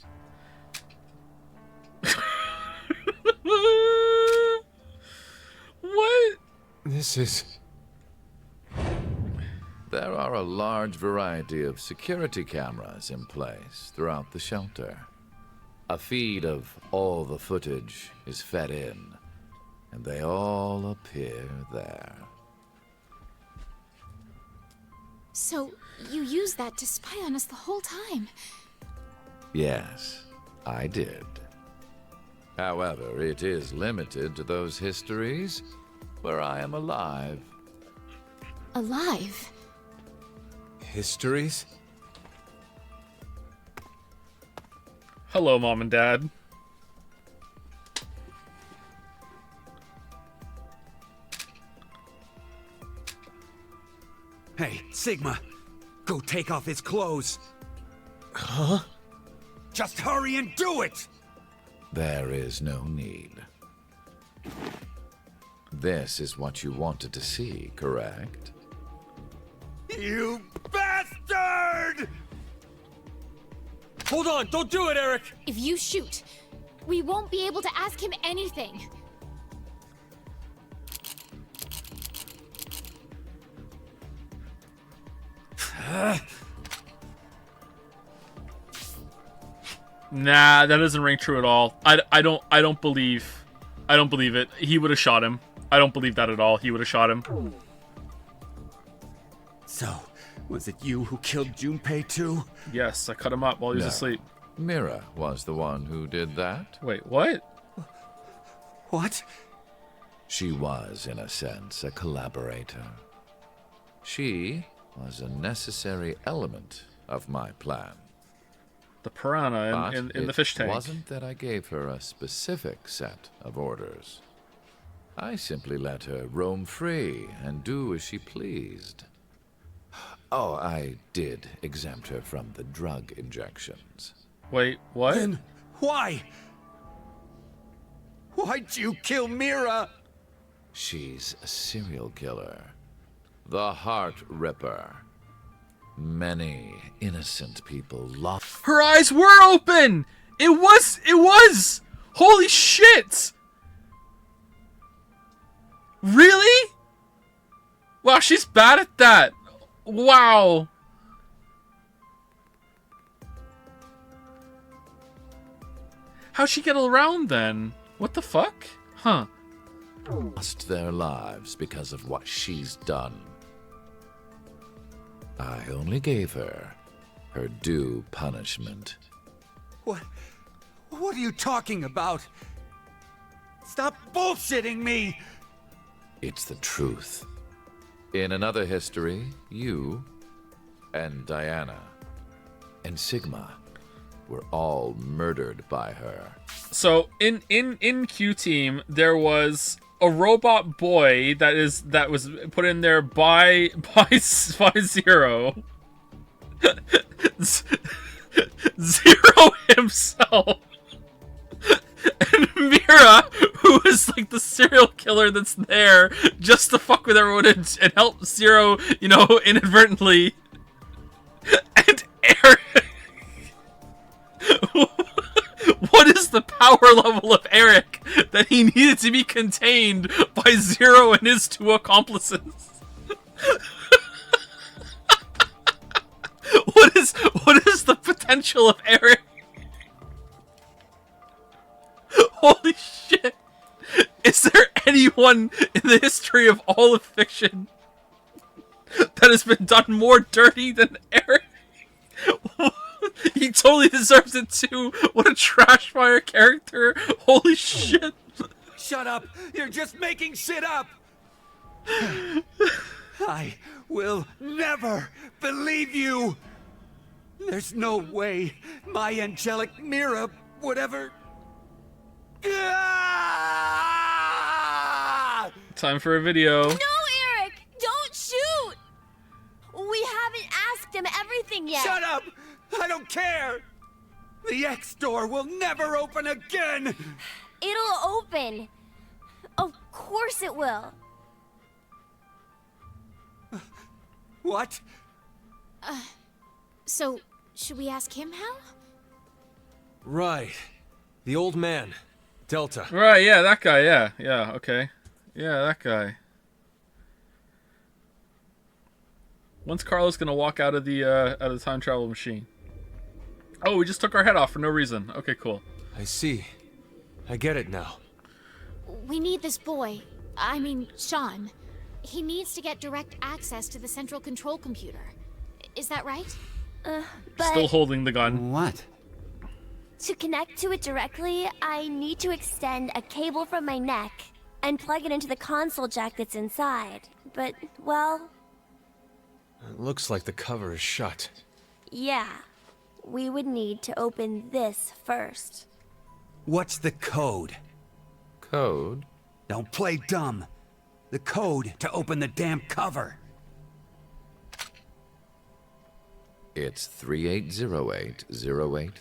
What? This is... There are a large variety of security cameras in place throughout the shelter. A feed of all the footage is fed in, and they all appear there. So, you used that to spy on us the whole time? Yes, I did. However, it is limited to those histories where I am alive. Alive? Histories? Hello, Mom and Dad. Hey, Sigma, go take off his clothes. Huh? Just hurry and do it! There is no need. This is what you wanted to see, correct? You bastard! Hold on, don't do it, Eric! If you shoot, we won't be able to ask him anything. Nah, that doesn't ring true at all. I don't believe it. He would have shot him. I don't believe that at all. He would have shot him. So, was it you who killed Junpei too? Yes, I cut him up while he was No. asleep. Mira was the one who did that. Wait, what? What? She was, in a sense, a collaborator. She was a necessary element of my plan. The piranha But in the fish tank. It wasn't that I gave her a specific set of orders. I simply let her roam free and do as she pleased. Oh, I did exempt her from the drug injections. Wait, what? Then why? Why'd you kill Mira? She's a serial killer. The Heart Ripper. Many innocent people lost. Her eyes were open! It was! Holy shit! Really? Wow, she's bad at that. Wow. How'd she get around then? What the fuck? Huh. Lost their lives because of what she's done. I only gave her her due punishment. What are you talking about? Stop bullshitting me! It's the truth. In another history, you and Diana and Sigma were all murdered by her. So in Q Team there was a robot boy that was put in there by Zero. Zero himself. And Mira, who is like the serial killer that's there just to fuck with everyone and help Zero, you know, inadvertently. And Eric. What is the power level of Eric that he needed to be contained by Zero and his two accomplices? What is the potential of Eric? Holy shit! Is there anyone in the history of all of fiction that has been done more dirty than Eric? He totally deserves it too. What a trash fire character. Holy shit. Shut up! You're just making shit up! I will never believe you! There's no way my angelic Mira would ever... Time for a video. No, Eric! Don't shoot! We haven't asked him everything yet. Shut up! I don't care! The X door will never open again! It'll open. Of course it will. What? So, should we ask him how? Right. The old man. Delta. Right, yeah, that guy, yeah. Yeah, okay. Yeah, that guy. When's Carlos gonna walk out of the time travel machine? Oh, we just took our head off for no reason. Okay, cool. I see. I get it now. We need this boy. I mean, Sean. He needs to get direct access to the central control computer. Is that right? But Still holding the gun. What? to connect to it directly, I need to extend a cable from my neck and plug it into the console jack that's inside. But, well... It looks like the cover is shut. yeah. We would need to open this first. What's the code? Code? Don't play dumb. The code to open the damn cover. It's 380808.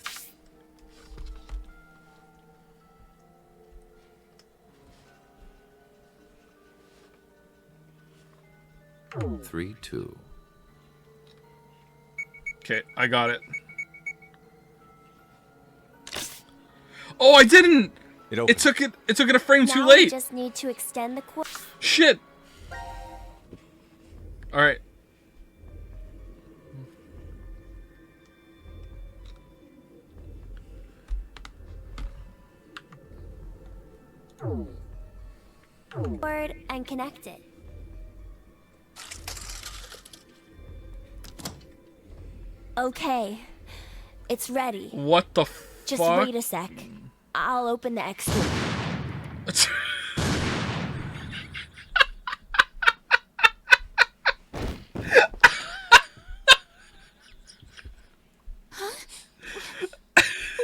Three, two. Okay, I got it. Oh, I didn't. It took it a frame too Now late. we just need to extend the cord. Shit. All right. Cord and connect it. Okay, it's ready. What the Just fuck? wait a sec. I'll open the X door.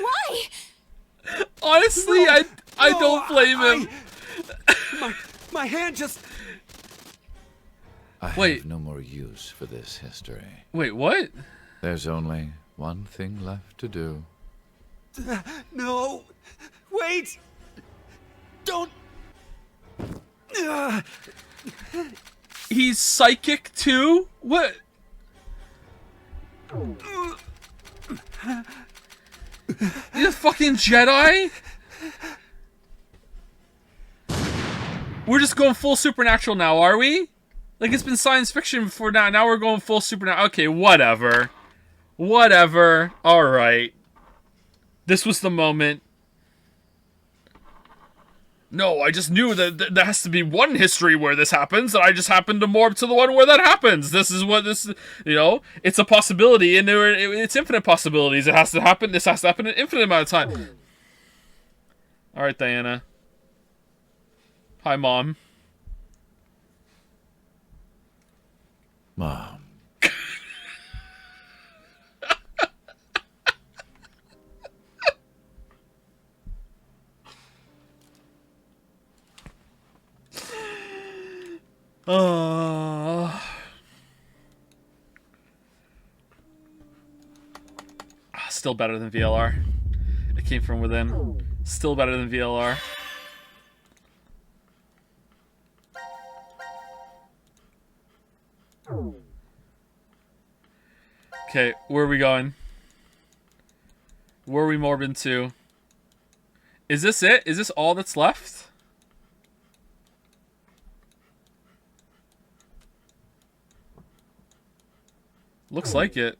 Why? Honestly, I don't blame him. My hand just... I have no more use for this history. Wait, what? There's only one thing left to do. No! Wait! Don't... He's psychic too? What? He's a fucking Jedi? We're just going full supernatural now, are we? Like, it's been science fiction before now. Now we're going full supernatural. Okay, whatever. Whatever. Alright. This was the moment. No, I just knew that there has to be one history where this happens, and I just happened to morph to the one where that happens. This is what this, you know, it's a possibility, and it's infinite possibilities. It has to happen. This has to happen an infinite amount of time. All right, Diana. Hi, Mom. Mom. Still better than VLR. It came from within. Still better than VLR. Okay, where are we going? Where are we morbing to? Is this it? Is this all that's left? Looks like it.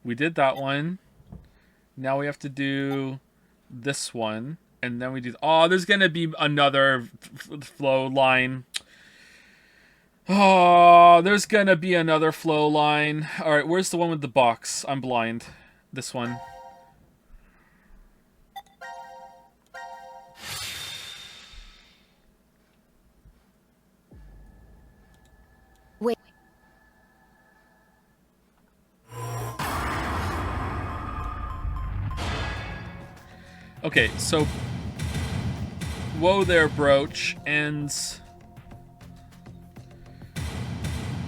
We did that one. Now we have to do this one. And then we do... Oh, there's going to be another flow line. Oh, there's going to be another flow line. All right, where's the one with the box? I'm blind. This one. Wait. Okay, so... Whoa there, Brooch, and...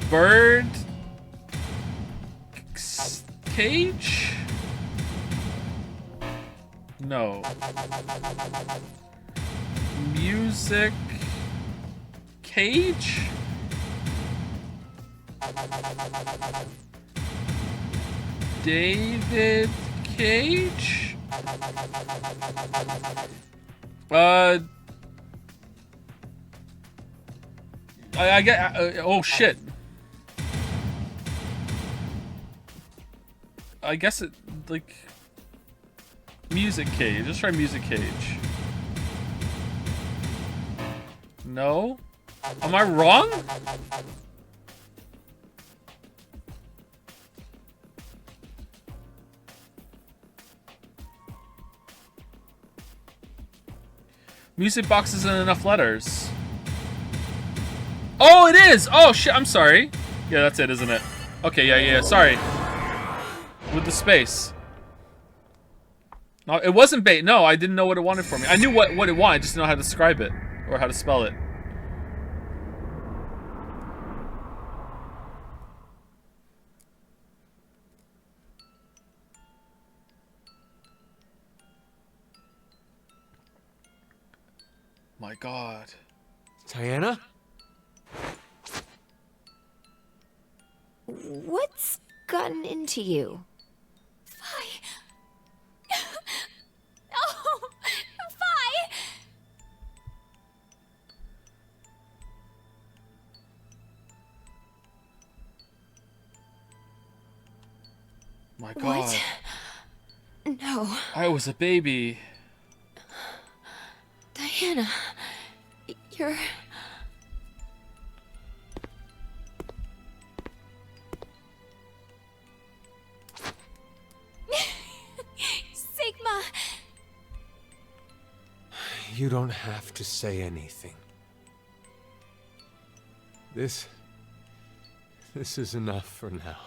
Bird... Cage? No. Music... Cage? David Cage? I get. Oh shit. I guess it like Music Cage. Let's try Music Cage. No? Am I wrong? Music box isn't enough letters. Oh, it is! Oh, shit, I'm sorry. Yeah, that's it, isn't it? Okay, yeah, sorry. With the space. No, it wasn't bait. No, I didn't know what it wanted from me. I knew what it wanted, I just didn't know how to describe it. Or how to spell it. My God. Diana? What's gotten into you? Oh, Fi! My God. What? No. I was a baby. Diana, you're... Sigma! You don't have to say anything. This is enough for now.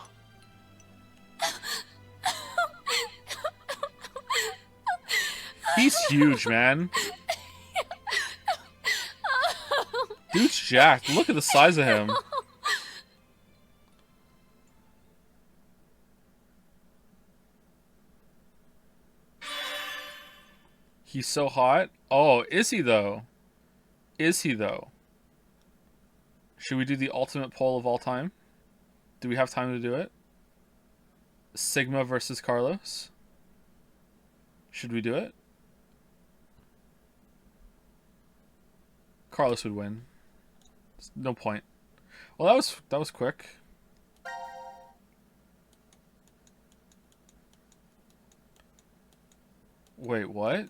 He's huge, man. Dude's jacked. Look at the size of him. He's so hot. Oh, is he though? Is he though? Should we do the ultimate poll of all time? Do we have time to do it? Sigma versus Carlos? Should we do it? Carlos would win. No point. Well, that was quick. Wait, what?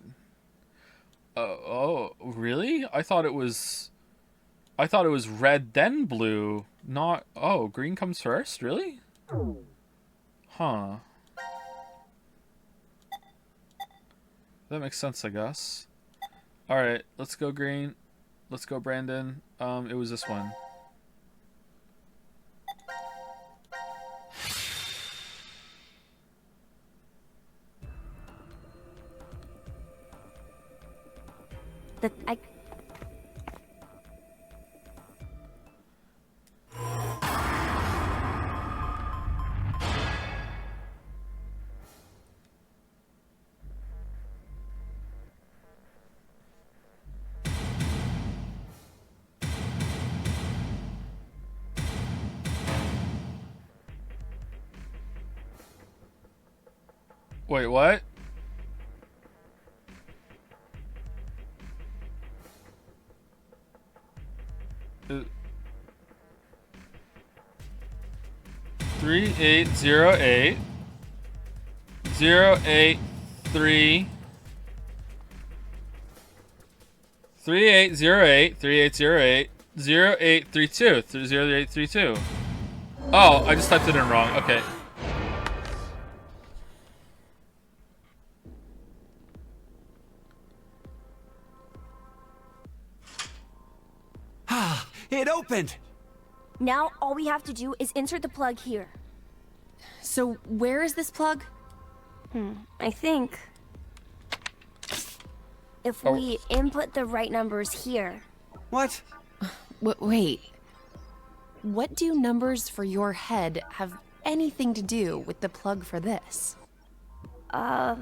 Oh, really? I thought it was red then blue, not... Oh, green comes first? Really? Huh. That makes sense, I guess. Alright, let's go green. Let's go Brandon. It was this one. Wait, what? Uh, 3808 083 3808 3808 0832 0832. Oh, I just typed it in wrong. Okay. It opened! Now all we have to do is insert the plug here. So where is this plug? I think if we input the right numbers here. What? Wait. What do numbers for your head have anything to do with the plug for this? I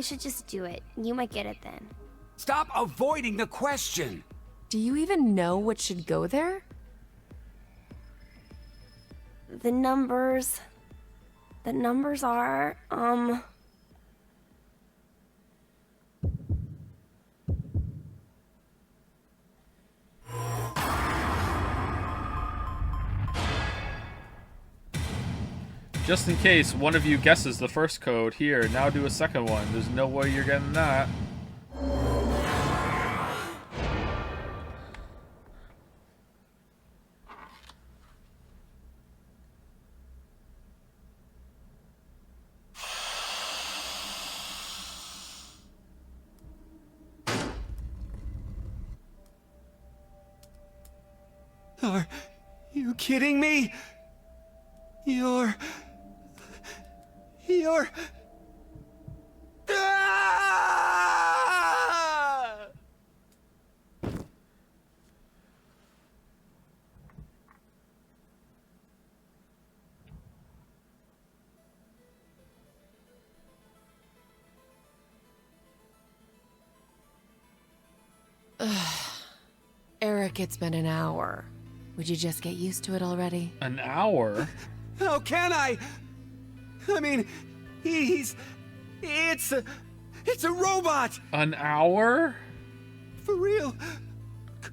should just do it. You might get it then. Stop avoiding the question! Do you even know what should go there? The numbers The numbers are, Just in case one of you guesses the first code, here, now do a second one. There's no way you're getting that. Are you kidding me? You're... Ah! Eric, it's been an hour. Would you just get used to it already? An hour? How can I? I mean, it's a robot! An hour? For real?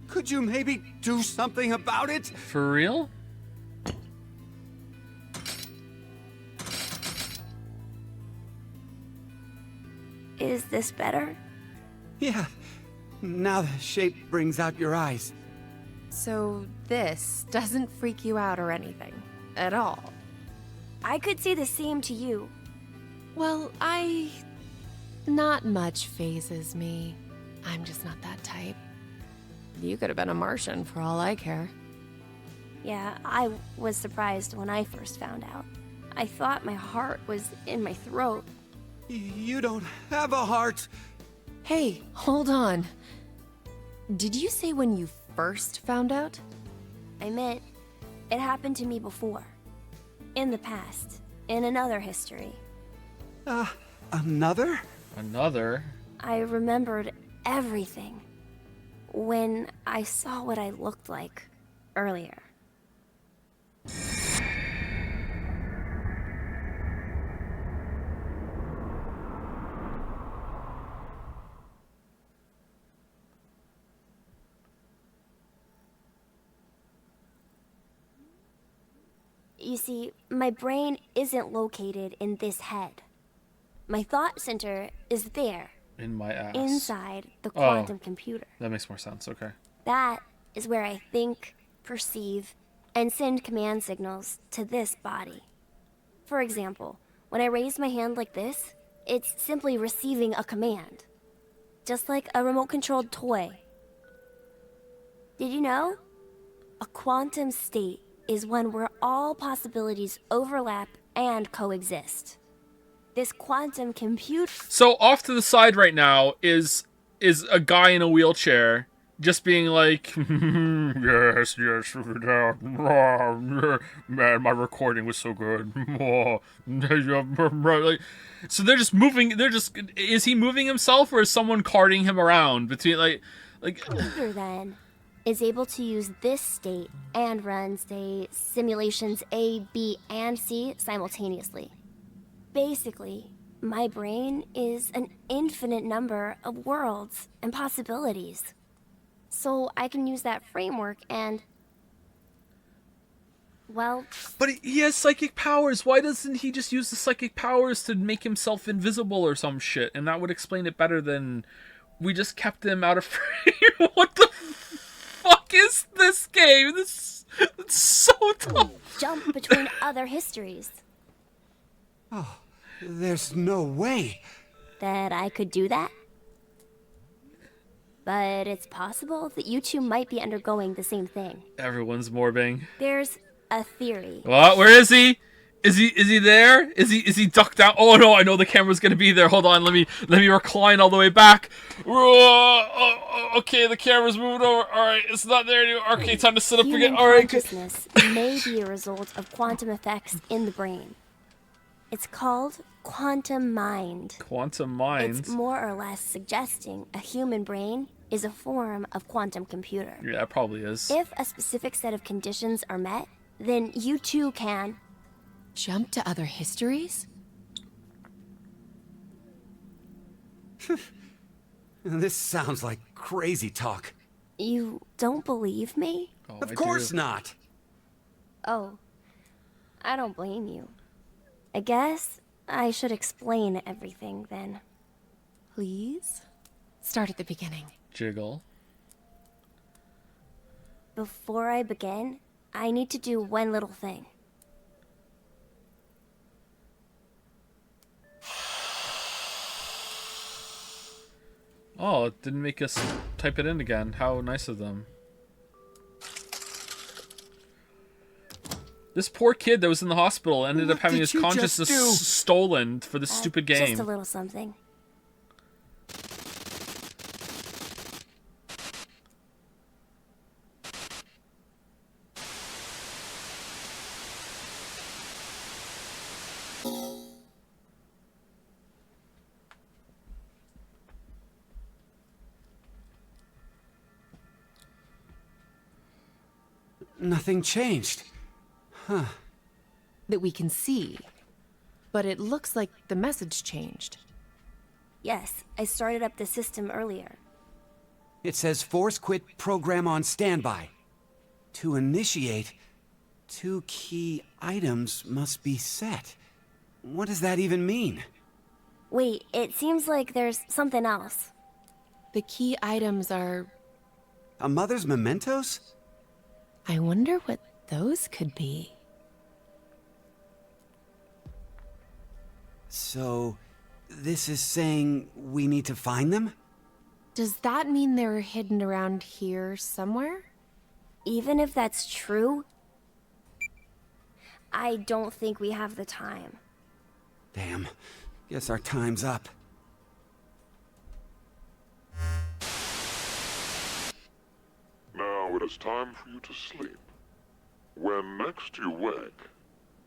Could you maybe do something about it? For real? is this better? Yeah. Now the shape brings out your eyes. So this doesn't freak you out or anything? At all? I could say the same to you. Well, not much phases me. I'm just not that type. You could have been a Martian for all I care. Yeah, I was surprised when I first found out. I thought my heart was in my throat. You don't have a heart. Hey, hold on. Did you say when you first found out? I meant it happened to me before. In the past. In another history. Another? Another? I remembered everything when I saw what I looked like earlier. You see, my brain isn't located in this head. My thought center is there. In my ass. Inside the quantum computer. That makes more sense, okay. That is where I think, perceive, and send command signals to this body. For example, when I raise my hand like this, it's simply receiving a command. Just like a remote-controlled toy. Did you know? A quantum state is one where all possibilities overlap and coexist. This quantum compute... So off to the side right now is a guy in a wheelchair just being like, yes, man, my recording was so good. So they're just moving, is he moving himself or is someone carting him around between like... Computer then is able to use this state and run, say, simulations A, B, and C simultaneously. Basically, my brain is an infinite number of worlds and possibilities. So I can use that framework and... well... But he has psychic powers. Why doesn't he just use the psychic powers to make himself invisible or some shit? And that would explain it better than we just kept him out of frame. What the fuck is this game? It's so dumb. Jump between other histories. Oh, there's no way that I could do that. But it's possible that you two might be undergoing the same thing. Everyone's morbing. There's a theory. What? Where is he? Is he there? Is he ducked out? Oh no, I know the camera's gonna be there. Hold on, let me recline all the way back. Okay, the camera's moving over. Alright, it's not there anymore. Okay, time to sit up again. Alright. Consciousness may be a result of quantum effects in the brain. It's called quantum mind. Quantum mind? It's more or less suggesting a human brain is a form of quantum computer. Yeah, it probably is. If a specific set of conditions are met, then you too can... Jump to other histories? This sounds like crazy talk. You don't believe me? Oh, Of course not. Oh, I don't blame you. I guess I should explain everything then. Please? Start at the beginning. Jiggle. Before I begin, I need to do one little thing. Oh, it didn't make us type it in again. How nice of them. This poor kid that was in the hospital ended up having his consciousness stolen for this stupid game. Just a little something. Nothing changed. Huh. That we can see. But it looks like the message changed. Yes, I started up the system earlier. It says force quit program on standby. To initiate, 2 key items must be set. What does that even mean? Wait, it seems like there's something else. The key items are... A mother's mementos? I wonder what those could be. So, this is saying we need to find them? Does that mean they're hidden around here somewhere? Even if that's true, I don't think we have the time. Damn. Guess our time's up. Now it is time for you to sleep. When next you wake,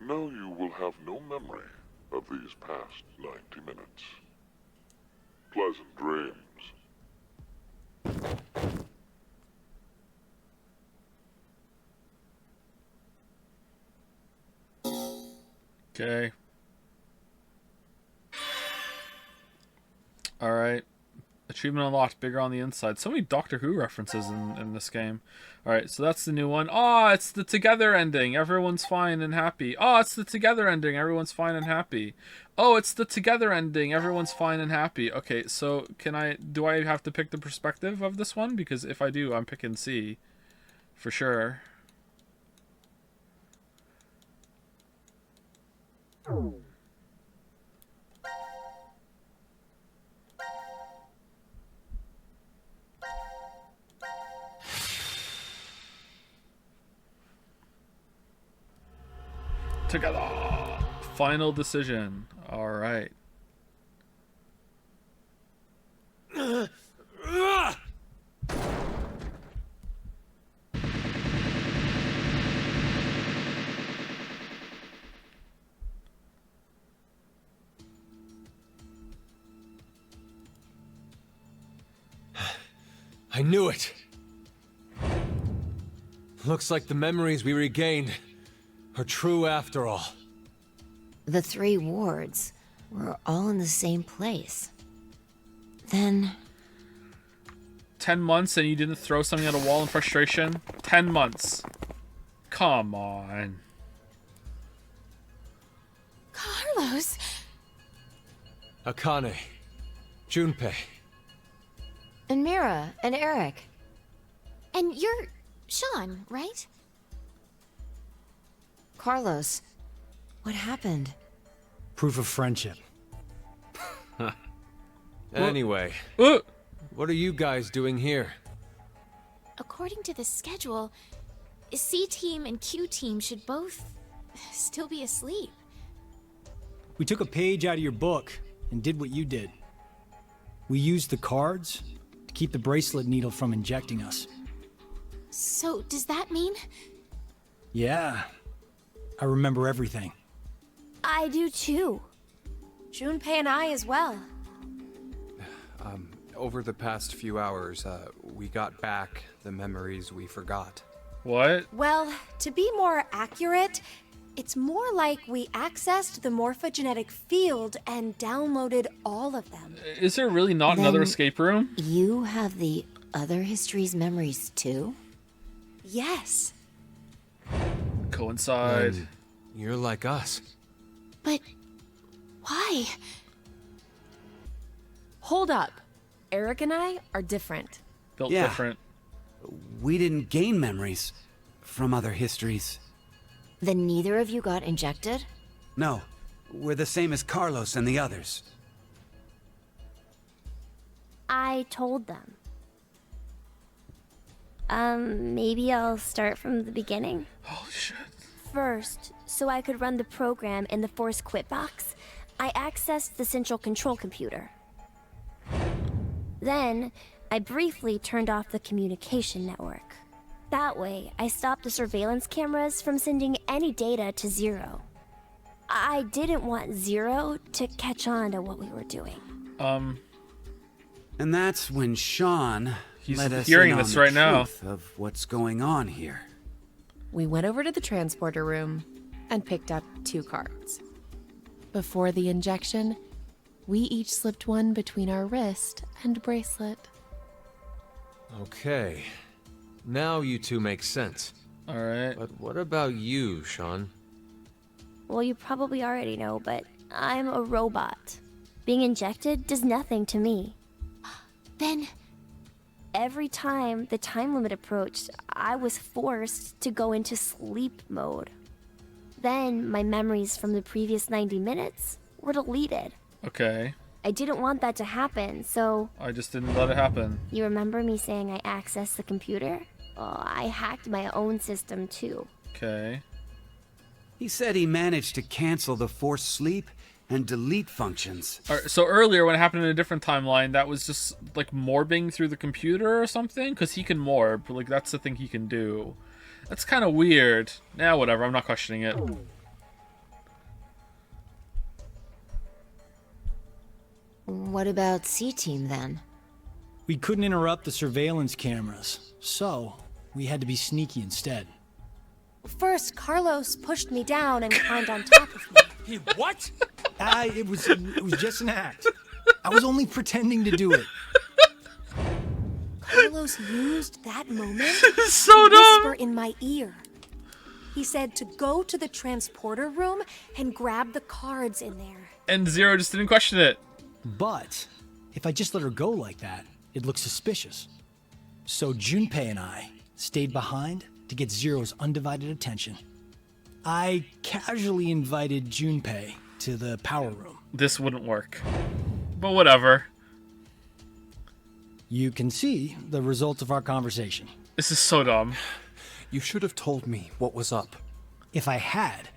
know you will have no memory of these past 90 minutes. Pleasant dreams. Okay. Alright. Achievement unlocked, bigger on the inside. So many Doctor Who references in this game. Alright, so that's the new one. Oh, it's the together ending. Everyone's fine and happy. Oh, it's the together ending. Everyone's fine and happy. Oh, it's the together ending. Everyone's fine and happy. Okay, so do I have to pick the perspective of this one? Because if I do, I'm picking C. For sure. Together. Final decision. All right. I knew it. Looks like the memories we regained are true after all. The 3 wards were all in the same place. Then... 10 months and you didn't throw something at a wall in frustration? 10 months. Come on. Carlos! Akane. Junpei. And Mira and Eric. And you're Sean, right? Carlos, what happened? Proof of friendship. Anyway, what are you guys doing here? According to the schedule, C team and Q team should both still be asleep. We took a page out of your book and did what you did. We used the cards to keep the bracelet needle from injecting us. So, does that mean? Yeah. I remember everything. I do too. Junpei and I as well. Over the past few hours, we got back the memories we forgot. What? Well, to be more accurate, It's more like we accessed the morphogenetic field and downloaded all of them. Is there really not another Then escape room? You have the other history's memories too? Yes. Coincide. You're like us. But why? Hold up. Eric and I are different. Built Yeah. different. We didn't gain memories from other histories. Then neither of you got injected? No, we're the same as Carlos and the others. I told them. Maybe I'll start from the beginning. Holy shit. First, so I could run the program in the Force Quit box, I accessed the central control computer. Then, I briefly turned off the communication network. That way, I stopped the surveillance cameras from sending any data to Zero. I didn't want Zero to catch on to what we were doing. And that's when Sean He's let us hearing in this on the right now. truth of what's going on here. We went over to the transporter room and picked up 2 cards. Before the injection, we each slipped one between our wrist and bracelet. Okay. Now you two make sense. Alright. But what about you, Sean? Well, you probably already know, but I'm a robot. Being injected does nothing to me. Then Every time the time limit approached, I was forced to go into sleep mode. Then my memories from the previous 90 minutes were deleted. Okay. I didn't want that to happen, so... I just didn't let it happen. You remember me saying I accessed the computer? Well, I hacked my own system too. Okay. He said he managed to cancel the forced sleep and delete functions. Alright, so earlier when it happened in a different timeline, that was just like morbing through the computer or something? Because he can morb. Like, that's the thing he can do. That's kind of weird. Nah, whatever. I'm not questioning it. What about C-Team then? We couldn't interrupt the surveillance cameras, so we had to be sneaky instead. First, Carlos pushed me down and climbed on top of me. He what? It was just an act. I was only pretending to do it. Carlos used that moment so to whisper in my ear. He said to go to the transporter room and grab the cards in there. And Zero just didn't question it. But if I just let her go like that, it looks suspicious. So Junpei and I stayed behind to get Zero's undivided attention. I casually invited Junpei to the power room. This wouldn't work. But whatever. You can see the result of our conversation. This is so dumb. You should have told me what was up. If I had,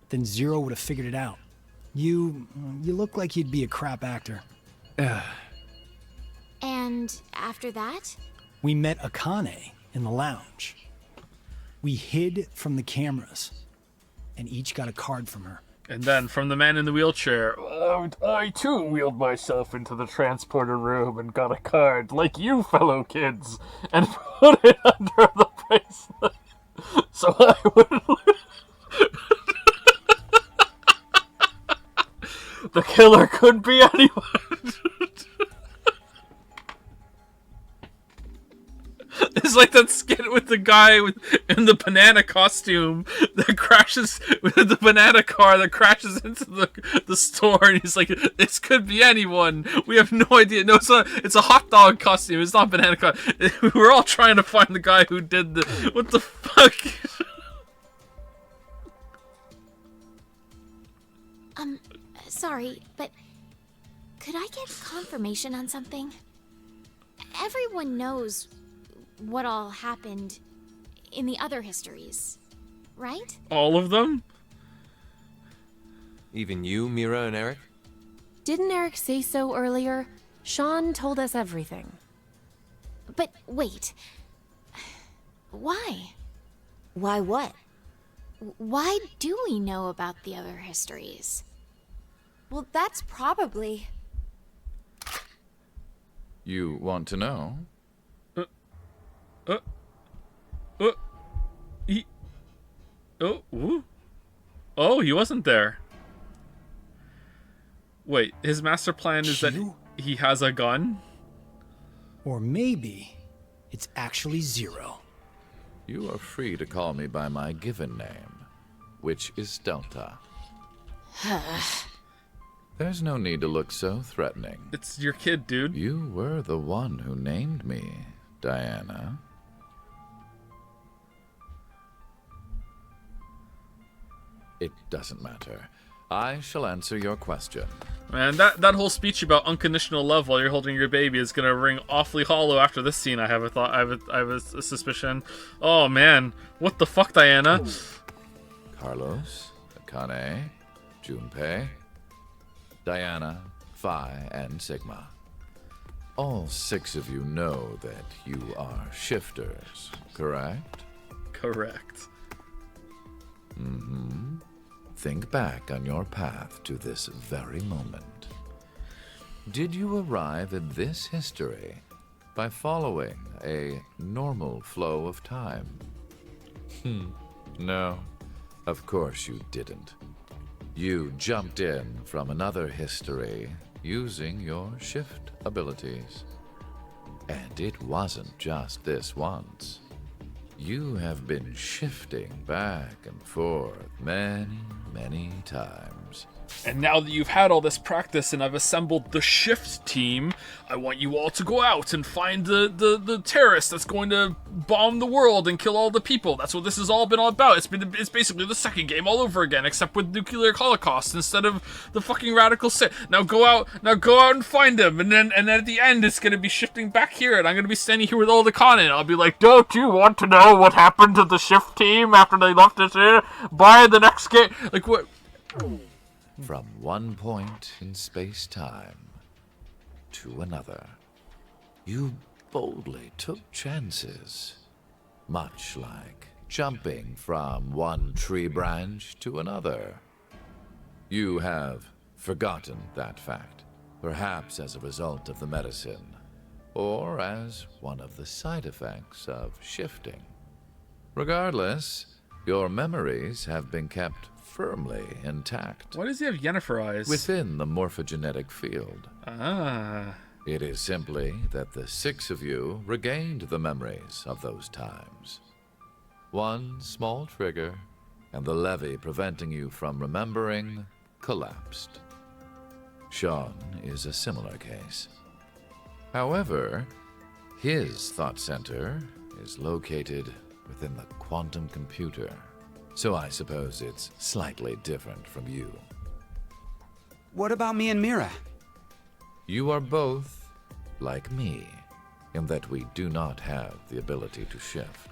then Zero would have figured it out. You look like you'd be a crap actor. And after that? We met Akane in the lounge. We hid from the cameras, and each got a card from her. And then from the man in the wheelchair, I too wheeled myself into the transporter room and got a card, like you fellow kids, and put it under the bracelet, so I wouldn't The killer could be anyone. It's like that skit with the guy in the banana costume that crashes with the banana car that crashes into the store, and he's like, "This could be anyone. We have no idea. No, it's a hot dog costume. It's not banana car." We're all trying to find the guy who did the. What the fuck? Sorry, but could I get confirmation on something? Everyone knows what all happened in the other histories, right? All of them? Even you, Mira and Eric? Didn't Eric say so earlier? Sean told us everything. But wait. Why? Why what? Why do we know about the other histories? Well, that's probably... You want to know? Oh, he wasn't there. Wait, his master plan is that he has a gun? Or maybe it's actually Zero. You are free to call me by my given name, which is Delta. There's no need to look so threatening. It's your kid, dude. You were the one who named me, Diana. It doesn't matter. I shall answer your question. Man, that whole speech about unconditional love while you're holding your baby is gonna ring awfully hollow after this scene. I have a thought. I have a suspicion. Oh man, what the fuck, Diana? Carlos, Akane, Junpei, Diana, Phi, and Sigma. All 6 of you know that you are shifters, correct? Correct. Mm-hmm. Think back on your path to this very moment. Did you arrive at this history by following a normal flow of time? No, of course you didn't. You jumped in from another history using your shift abilities. And it wasn't just this once. You have been shifting back and forth many times. And now that you've had all this practice and I've assembled the shift team, I want you all to go out and find the terrorist that's going to bomb the world and kill all the people. That's what this has all been all about. It's basically the second game all over again, except with nuclear holocaust instead of the fucking radical set. Now go out and find them, and then at the end it's gonna be shifting back here, and I'm gonna be standing here with all the con, and I'll be like, don't you want to know what happened to the shift team after they left us here? Buy the next game. Like what? From one point in space-time to another, you boldly took chances, much like jumping from one tree branch to another. You have forgotten that fact, perhaps as a result of the medicine, or as one of the side effects of shifting. Regardless, your memories have been kept firmly intact. Why does he have Yennefer eyes? Within the morphogenetic field. Ah. It is simply that the 6 of you regained the memories of those times. One small trigger, and the levee preventing you from remembering collapsed. Sean is a similar case. However, his thought center is located within the quantum computer. So I suppose it's slightly different from you. What about me and Mira? You are both like me, in that we do not have the ability to shift.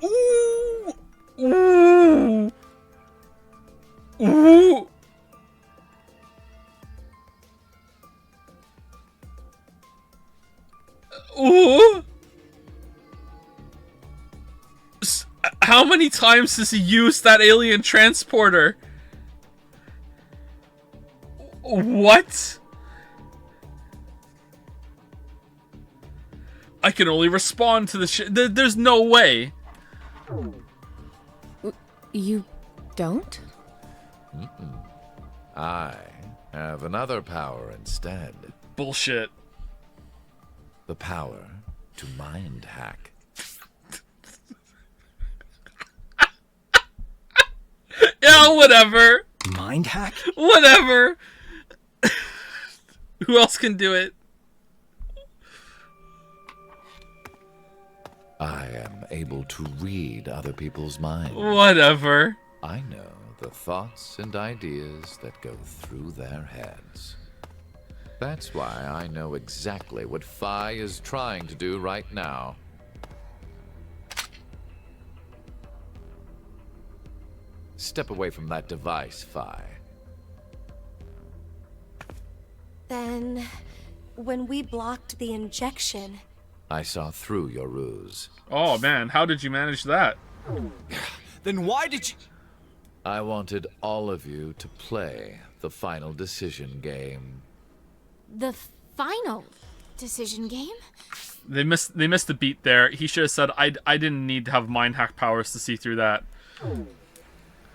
Ooh! Ooh! Ooh! Ooh! How many times does he use that alien transporter? What? I can only respond to the shit. There's no way. You don't? I have another power instead. Bullshit. The power to mind hack. Yeah, whatever. Mind hack? Whatever. Who else can do it? I am able to read other people's minds. Whatever. I know the thoughts and ideas that go through their heads. That's why I know exactly what Phi is trying to do right now. Step away from that device, Phi. Then, when we blocked the injection... I saw through your ruse. Oh man, how did you manage that? Then why did you... I wanted all of you to play the final decision game. The final decision game? They missed the beat there. He should have said, I didn't need to have mind hack powers to see through that.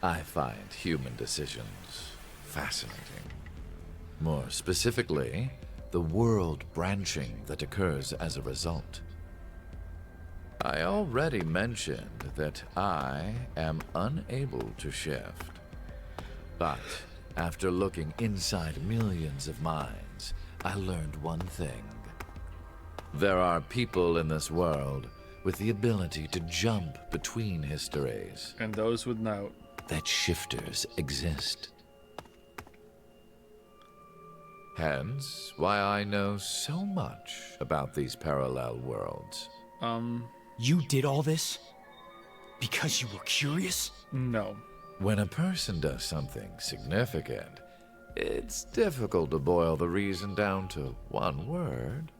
I find human decisions fascinating. More specifically, the world branching that occurs as a result. I already mentioned that I am unable to shift. But after looking inside millions of minds, I learned one thing. There are people in this world with the ability to jump between histories. And those without. That shifters exist. Hence, why I know so much about these parallel worlds. You did all this? Because you were curious? No. When a person does something significant, it's difficult to boil the reason down to one word.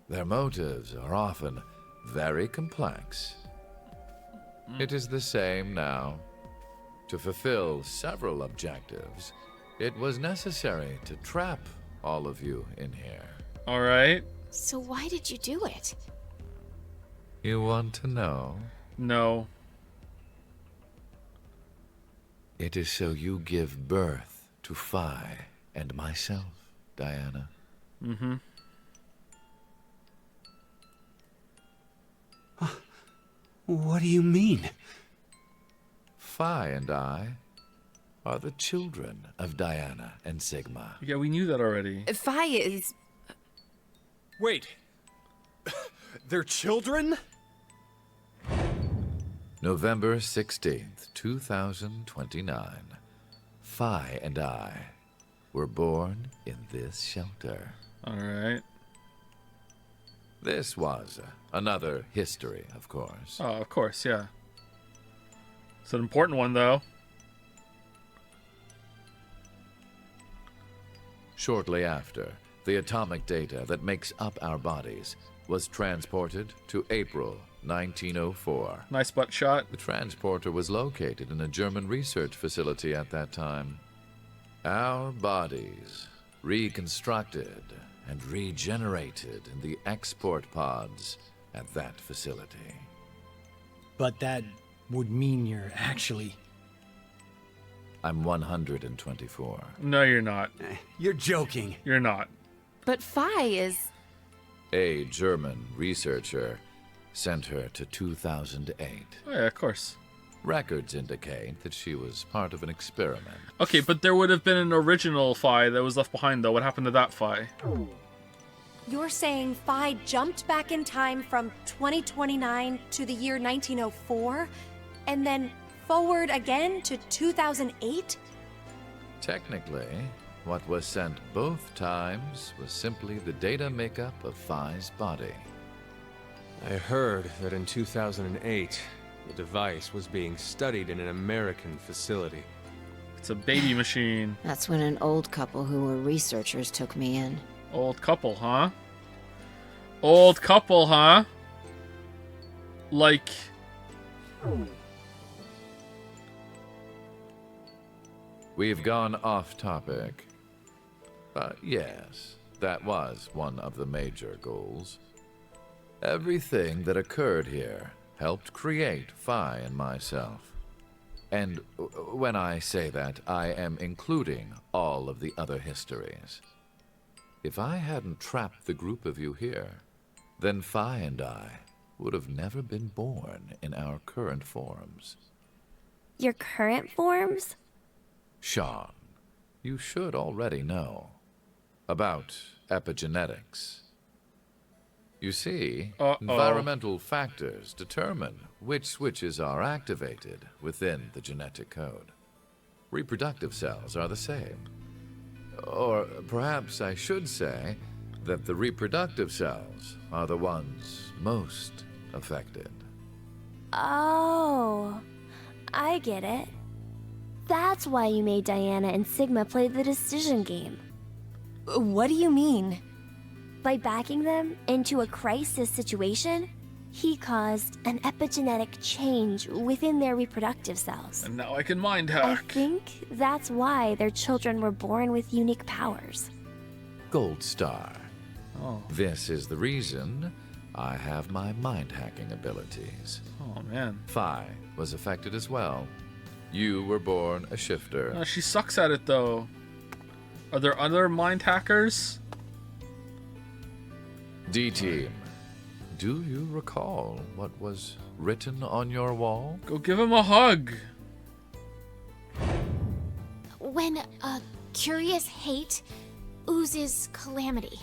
Their motives are often very complex. It is the same now. To fulfill several objectives, it was necessary to trap all of you in here. All right. So why did you do it? You want to know? No. It is so you give birth to Phi and myself, Diana. Mm-hmm. What do you mean? Phi and I are the children of Diana and Sigma. Yeah, we knew that already. Phi is... Wait. They're children? November 16th, 2029. Phi and I were born in this shelter. All right. This was another history, of course. Oh, of course, yeah. It's an important one, though. Shortly after, the atomic data that makes up our bodies was transported to April 1904. Nice butt shot. The transporter was located in a German research facility at that time. Our bodies reconstructed and regenerated in the export pods at that facility. But that would mean you're actually... I'm 124. No, you're not. You're joking. You're not. But Phi is... A German researcher sent her to 2008. Oh, yeah, of course. Records indicate that she was part of an experiment. Okay, but there would have been an original Phi that was left behind, though. What happened to that Phi? You're saying Phi jumped back in time from 2029 to the year 1904, and then forward again to 2008? Technically, what was sent both times was simply the data makeup of Phi's body. I heard that in 2008, the device was being studied in an American facility. It's a baby machine. That's when an old couple who were researchers took me in. Old couple, huh? Old couple, huh? Like... We've gone off topic. But yes, that was one of the major goals. Everything that occurred here helped create Phi and myself. And when I say that, I am including all of the other histories. If I hadn't trapped the group of you here, then Phi and I would have never been born in our current forms. Your current forms? Sean, you should already know about epigenetics. You see, environmental factors determine which switches are activated within the genetic code. Reproductive cells are the same. Or perhaps I should say that the reproductive cells are the ones most affected. Oh, I get it. That's why you made Diana and Sigma play the decision game. What do you mean? By backing them into a crisis situation, he caused an epigenetic change within their reproductive cells. And now I can mind I hack. think that's why their children were born with unique powers. Gold Star. Oh. This is the reason I have my mind-hacking abilities. Oh, man. Phi was affected as well. You were born a shifter. She sucks at it, though. Are there other mind hackers? D-Team, do you recall what was written on your wall? Go give him a hug. When a curious hate oozes calamity.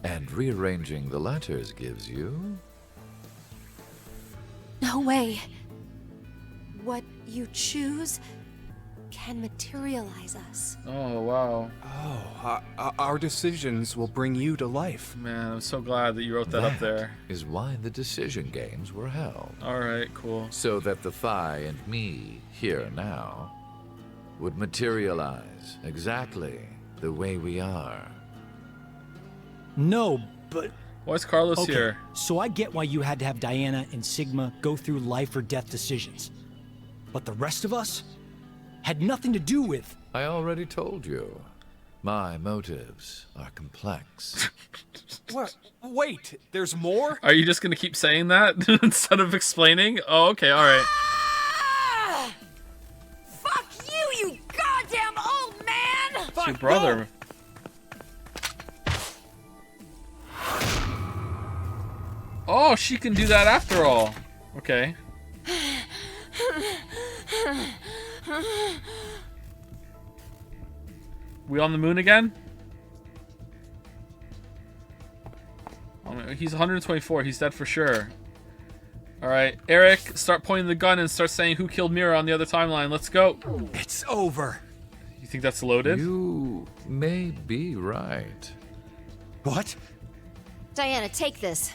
And rearranging the letters gives you... No way. What you choose can materialize us. Oh, wow. Oh, our decisions will bring you to life. Man, I'm so glad that you wrote that up there. Is why the decision games were held. Alright, cool. So that the Phi and me, here now, would materialize exactly the way we are. No, but... Why is Carlos okay, here? So I get why you had to have Diana and Sigma go through life or death decisions. But the rest of us had nothing to do with... I already told you. My motives are complex. What? Wait, there's more? Are you just gonna keep saying that instead of explaining? Oh, okay, alright. Fuck you, you goddamn old man! It's your brother. Oh, she can do that after all. Okay. We on the moon again? Oh, he's 124. He's dead for sure. Alright, Eric, start pointing the gun and start saying who killed Mira on the other timeline. Let's go. It's over. You think that's loaded? You may be right. What? Diana, take this.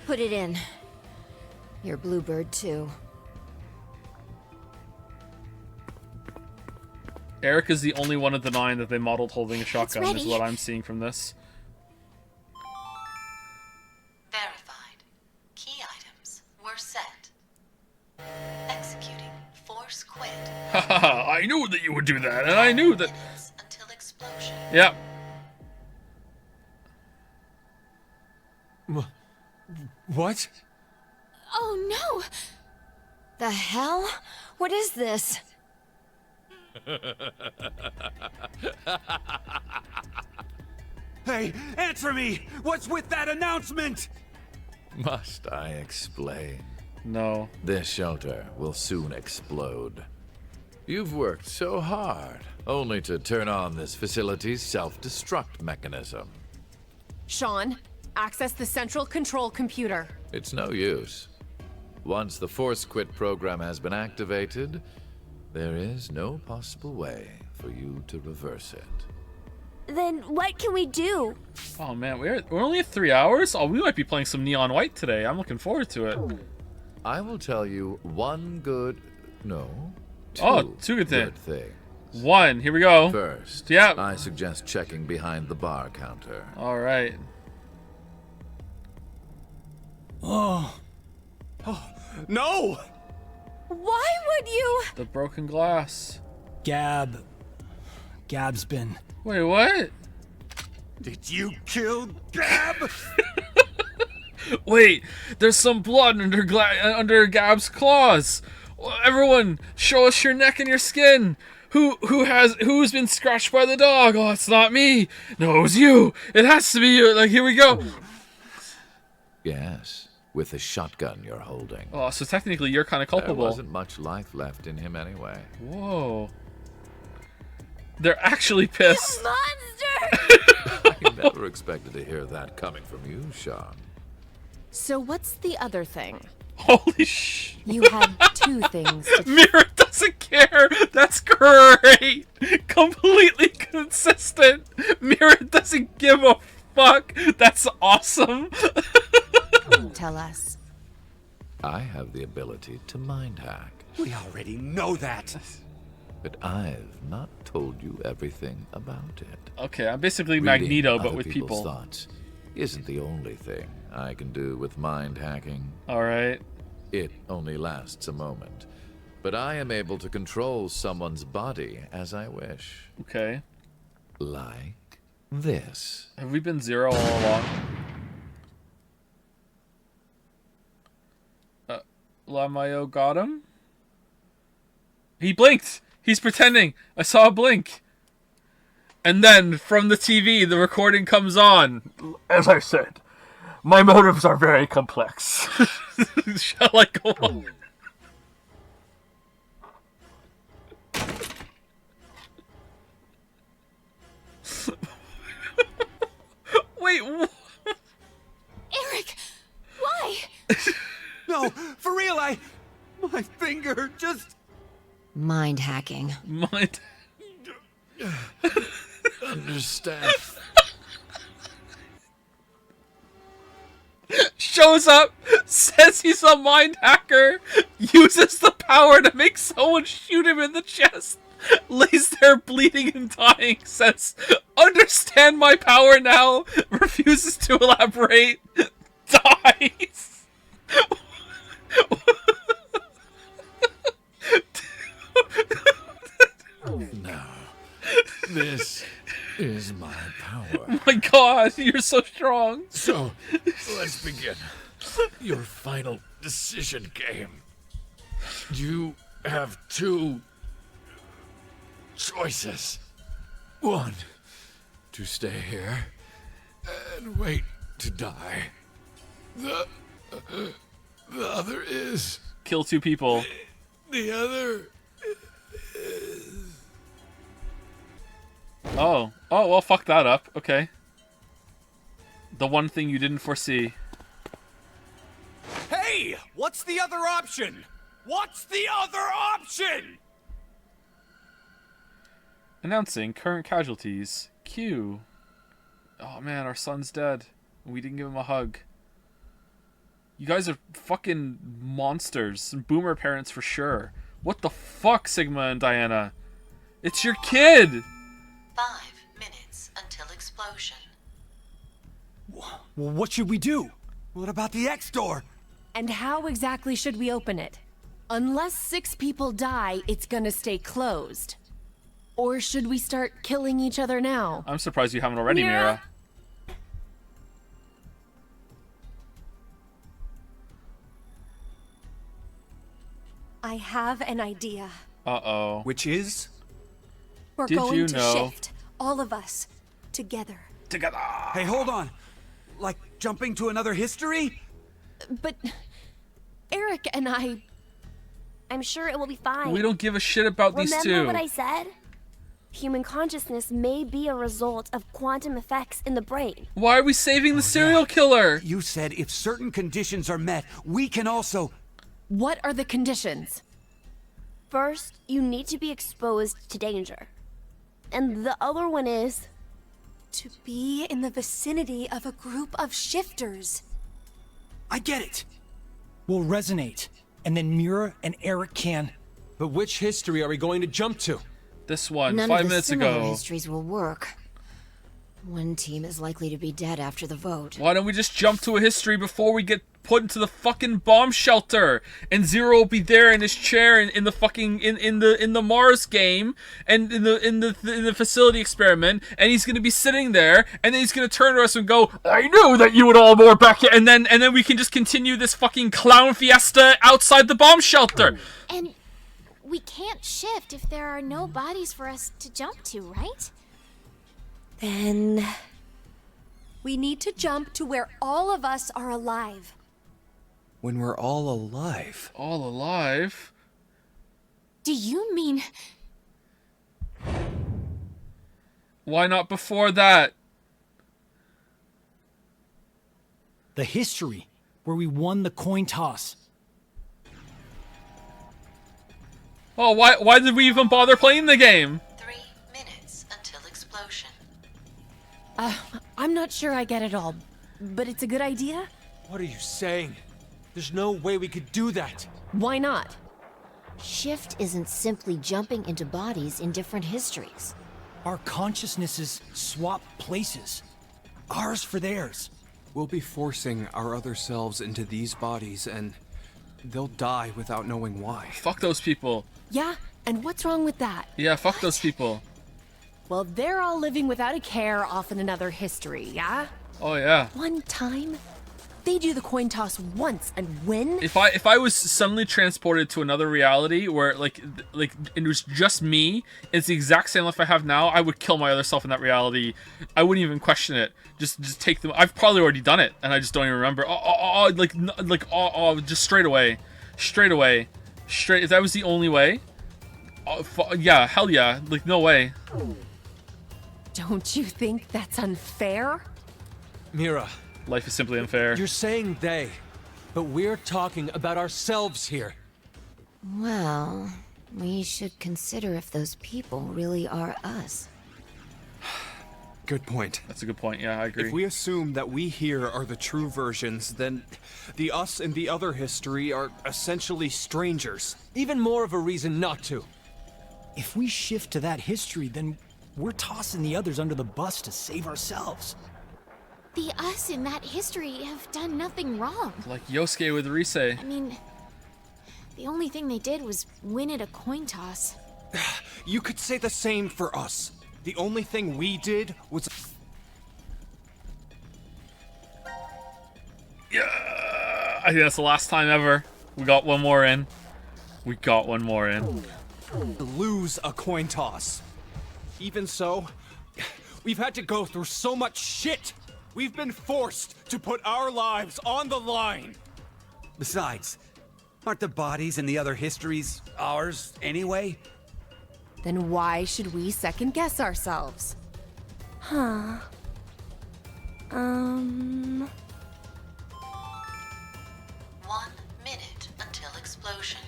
Put it in. You're Bluebird, too. Eric is the only one of the 9 that they modeled holding a shotgun, is ready. what I'm seeing from this. Verified. Key items were set. Executing force quit. Haha, I knew that you would do that, and I knew that... Until explosion. Yep. What? Oh, no! The hell? What is this? Hey, answer me! What's with that announcement? Must I explain? No. This shelter will soon explode. You've worked so hard, only to turn on this facility's self-destruct mechanism. Sean, access the central control computer. It's no use. Once the Force Quit program has been activated, there is no possible way for you to reverse it. Then what can we do? Oh man, we're only at 3 hours? Oh, we might be playing some Neon White today. I'm looking forward to it. I will tell you one good... no, two good things. One, here we go. First, yep. I suggest checking behind the bar counter. Alright. Oh, no! Why would you? The broken glass. Gab's been... Wait, what? Did you kill Gab? Wait, there's some blood under Gab's claws. Everyone, show us your neck and your skin. Who's been scratched by the dog? Oh, it's not me. No, it was you. It has to be you. Like, here we go. Yes, with the shotgun you're holding. Oh, so technically you're kind of culpable. There wasn't much life left in him anyway. Whoa. They're actually pissed. Monster! I never expected to hear that coming from you, Sean. So what's the other thing? Holy sh! You had 2 things to... Mira doesn't care! That's great! Completely consistent! Mira doesn't give a fuck! That's awesome! Tell us. I have the ability to mind hack. We already know that. But I've not told you everything about it. Okay, I'm basically Reading Magneto, but other with people's people. Thoughts isn't the only thing I can do with mind hacking. Alright. It only lasts a moment. But I am able to control someone's body as I wish. Okay. Like this. Have we been Zero all along? Lamayo got him? He blinked! He's pretending! I saw a blink! And then, from the TV, the recording comes on. As I said, my motives are very complex. Shall I go on? Wait, what? Eric, why? No, for real, my finger just... Mind hacking. Mind... Understand. Shows up, says he's a mind hacker, uses the power to make someone shoot him in the chest, lays there bleeding and dying, says, understand my power now, refuses to elaborate, dies. Now, this is my power. Oh my god, you're so strong. So, let's begin. Your final decision game. You have two choices. One, to stay here and wait to die. The other is... Kill two people. The other... Oh, well, fuck that up. Okay. The one thing you didn't foresee. Hey! What's the other option? What's the other option? Announcing current casualties. Q. Oh man, our son's dead. We didn't give him a hug. You guys are fucking monsters. Some boomer parents for sure. What the fuck, Sigma and Diana? It's your kid! 5 minutes until explosion. Well, what should we do? What about the X door? And how exactly should we open it? Unless 6 people die, it's gonna stay closed. Or should we start killing each other now? I'm surprised you haven't already, Mira. I have an idea. Uh-oh. Which is? We're Did going you to know? shift, all of us, together. Together. Hey, hold on. Like jumping to another history? But Eric and I'm sure it will be fine. We don't give a shit about these two. Remember what I said? Human consciousness may be a result of quantum effects in the brain. Why are we saving the serial killer? You said if certain conditions are met, we can also... What are the conditions? First, you need to be exposed to danger. And the other one is... To be in the vicinity of a group of shifters. I get it. We'll resonate, and then Mira and Eric can... But which history are we going to jump to? This one, None 5 of the minutes similar ago. histories will work. One team is likely to be dead after the vote. Why don't we just jump to a history before we get put into the fucking bomb shelter? And Zero will be there in his chair in the fucking in the Mars game and in the facility experiment, and he's gonna be sitting there, and then he's gonna turn to us and go, "I knew that you would all more back here," and then we can just continue this fucking clown fiesta outside the bomb shelter. And we can't shift if there are no bodies for us to jump to, right? Then... we need to jump to where all of us are alive. When we're all alive. All alive? Do you mean... Why not before that? The history, where we won the coin toss. Oh, why did we even bother playing the game? 3 minutes until explosion. I'm not sure I get it all, but it's a good idea. What are you saying? There's no way we could do that. Why not? Shift isn't simply jumping into bodies in different histories. Our consciousnesses swap places. Ours for theirs. We'll be forcing our other selves into these bodies, and they'll die without knowing why. Fuck those people. Yeah, and what's wrong with that? Yeah, fuck those people. Well, they're all living without a care off in another history, yeah? Oh yeah. One time, they do the coin toss once and win. If I was suddenly transported to another reality where like it was just me, it's the exact same life I have now, I would kill my other self in that reality. I wouldn't even question it. Just take them. I've probably already done it, and I just don't even remember. Just straight away. If that was the only way, yeah, hell yeah. Like no way. Don't you think that's unfair? Mira. Life is simply unfair. You're saying they, but we're talking about ourselves here. Well, we should consider if those people really are us. Good point. That's a good point, yeah, I agree. If we assume that we here are the true versions, then the us in the other history are essentially strangers. Even more of a reason not to. If we shift to that history, then we're tossing the others under the bus to save ourselves. The us in that history have done nothing wrong. Like Yosuke with Rise. I mean, the only thing they did was win at a coin toss. You could say the same for us. The only thing we did was... Yeah, I think that's the last time ever. We got one more in. Lose a coin toss. Even so, we've had to go through so much shit. We've been forced to put our lives on the line. Besides, aren't the bodies in the other histories ours anyway? Then why should we second guess ourselves? Huh. 1 minute until explosion.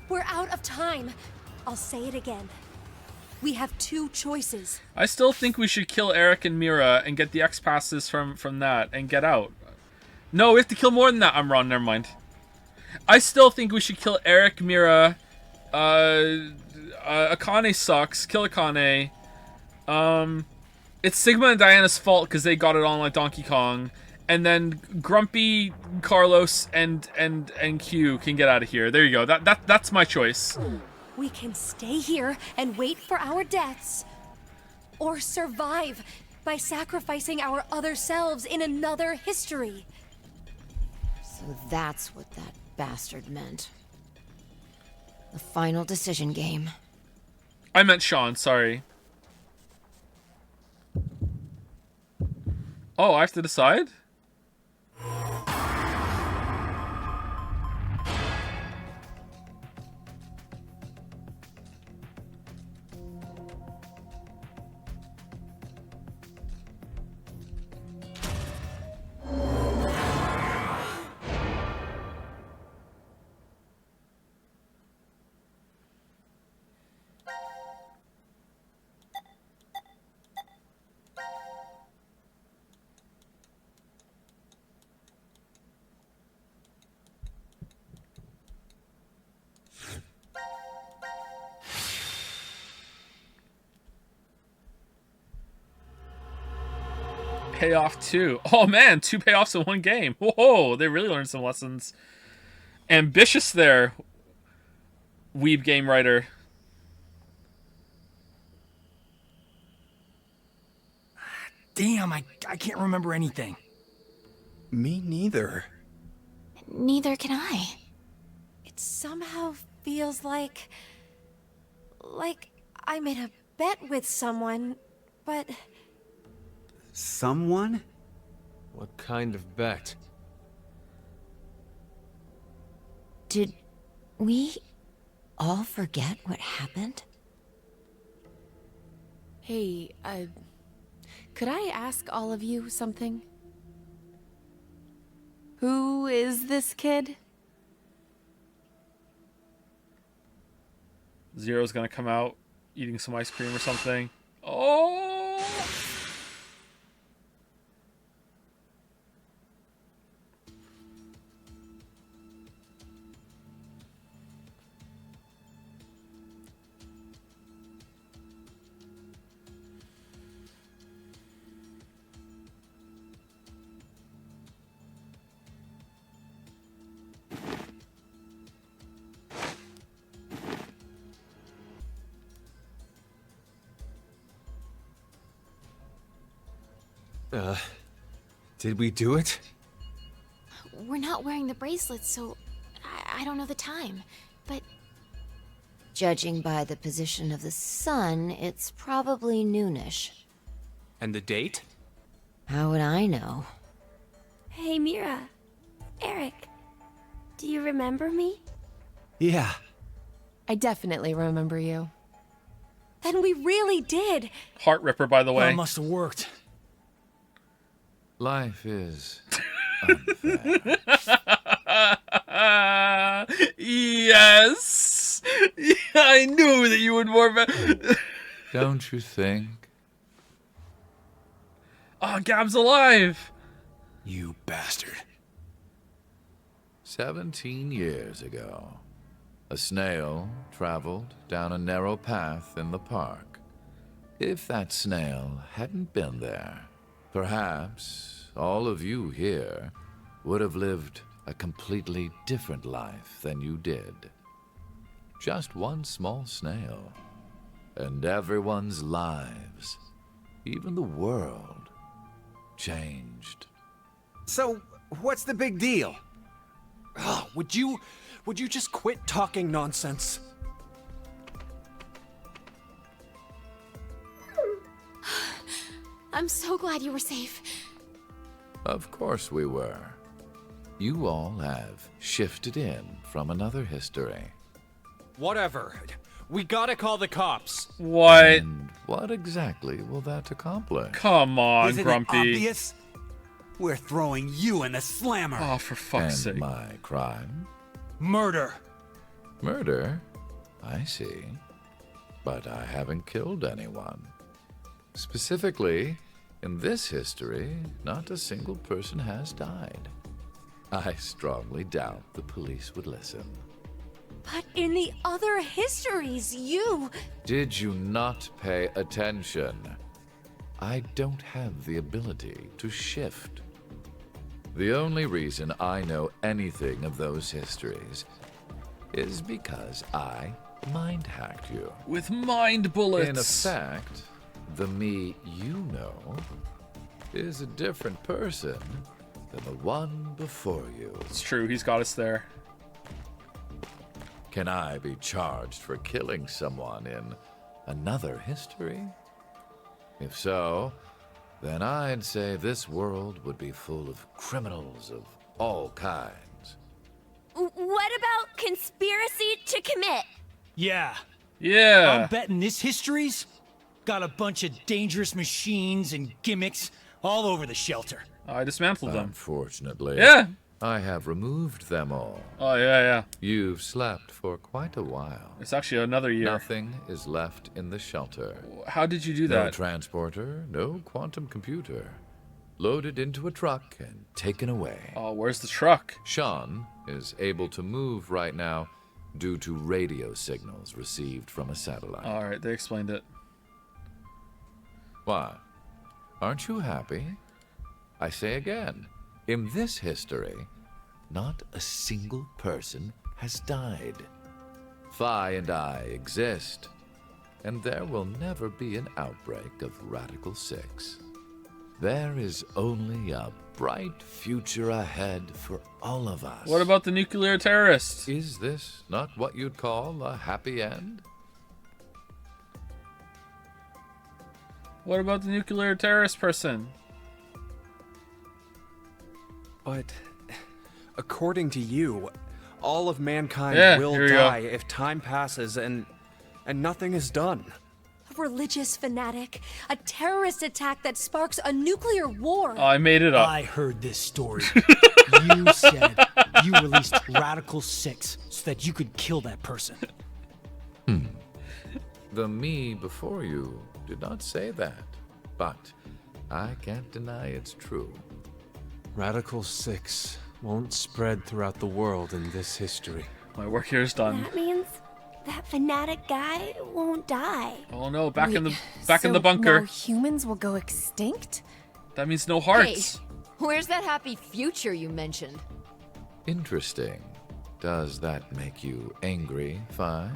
We're out of time. I'll say it again. We have two choices. I still think we should kill Eric and Mira and get the X passes from that and get out. No, we have to kill more than that. I'm wrong. Never mind. I still think we should kill Eric, Mira. Akane sucks. Kill Akane. It's Sigma and Diana's fault because they got it on like Donkey Kong. And then Grumpy, Carlos, and Q can get out of here. There you go. That's my choice. We can stay here and wait for our deaths. Or survive by sacrificing our other selves in another history. So that's what that bastard meant. The final decision game. I meant Sean, sorry. Oh, I have to decide? Payoff 2. Oh man, 2 payoffs in one game. Whoa, they really learned some lessons. Ambitious there, weeb game writer. Damn, I can't remember anything. Me neither. Neither can I. It somehow feels like I made a bet with someone, but... Someone? What kind of bet? Did we all forget what happened? Hey, could I ask all of you something? Who is this kid? Zero's gonna come out eating some ice cream or something. Oh! Did we do it? We're not wearing the bracelets, so I don't know the time. But Judging by the position of the sun, it's probably noonish. And the date? How would I know? Hey, Mira. Eric. Do you remember me? Yeah. I definitely remember you. Then we really did. Heart ripper, by the way. That must have worked. Life is unfair. Yes! I knew that you would more. Don't you think? Oh, Gab's alive! You bastard. 17 years ago, a snail traveled down a narrow path in the park. If that snail hadn't been there, perhaps all of you here would have lived a completely different life than you did. Just one small snail, and everyone's lives, even the world, changed. So, what's the big deal? Oh, would you just quit talking nonsense? I'm so glad you were safe. Of course we were. You all have shifted in from another history. Whatever. We gotta call the cops. What? And what exactly will that accomplish? Come on, Isn't Grumpy. it obvious? We're throwing you in the slammer. Oh, for fuck's And sake. my crime? Murder. Murder? I see. But I haven't killed anyone. Specifically, in this history, not a single person has died. I strongly doubt the police would listen. But in the other histories, you... Did you not pay attention? I don't have the ability to shift. The only reason I know anything of those histories is because I mind-hacked you. With mind bullets. In effect, the me you know is a different person than the one before you. It's true, he's got us there. Can I be charged for killing someone in another history? If so, then I'd say this world would be full of criminals of all kinds. What about conspiracy to commit? Yeah. Yeah. I'm betting this history's got a bunch of dangerous machines and gimmicks all over the shelter. I dismantled them. Unfortunately, Yeah. I have removed them all. Oh, yeah. You've slept for quite a while. It's actually another year. Nothing is left in the shelter. How did you do No that? transporter, no quantum computer. Loaded into a truck and taken away. Oh, where's the truck? Sean is able to move right now due to radio signals received from a satellite. Alright, they explained it. Why? Aren't you happy? I say again, in this history, not a single person has died. Phi and I exist, and there will never be an outbreak of Radical 6. There is only a bright future ahead for all of us. What about the nuclear terrorists? Is this not what you'd call a happy end? What about the nuclear terrorist person? But according to you, all of mankind Yeah, will here we die go. if time passes and nothing is done. A religious fanatic. A terrorist attack that sparks a nuclear war. Oh, I made it up. I heard this story. You said you released Radical 6 so that you could kill that person. The me before you did not say that, but I can't deny it's true. Radical 6 won't spread throughout the world in this history. My work here is done. That means that fanatic guy won't die. Oh no, back in the So bunker. now humans will go extinct? That means no hearts. Where's that happy future you mentioned? Interesting. Does that make you angry, Phi?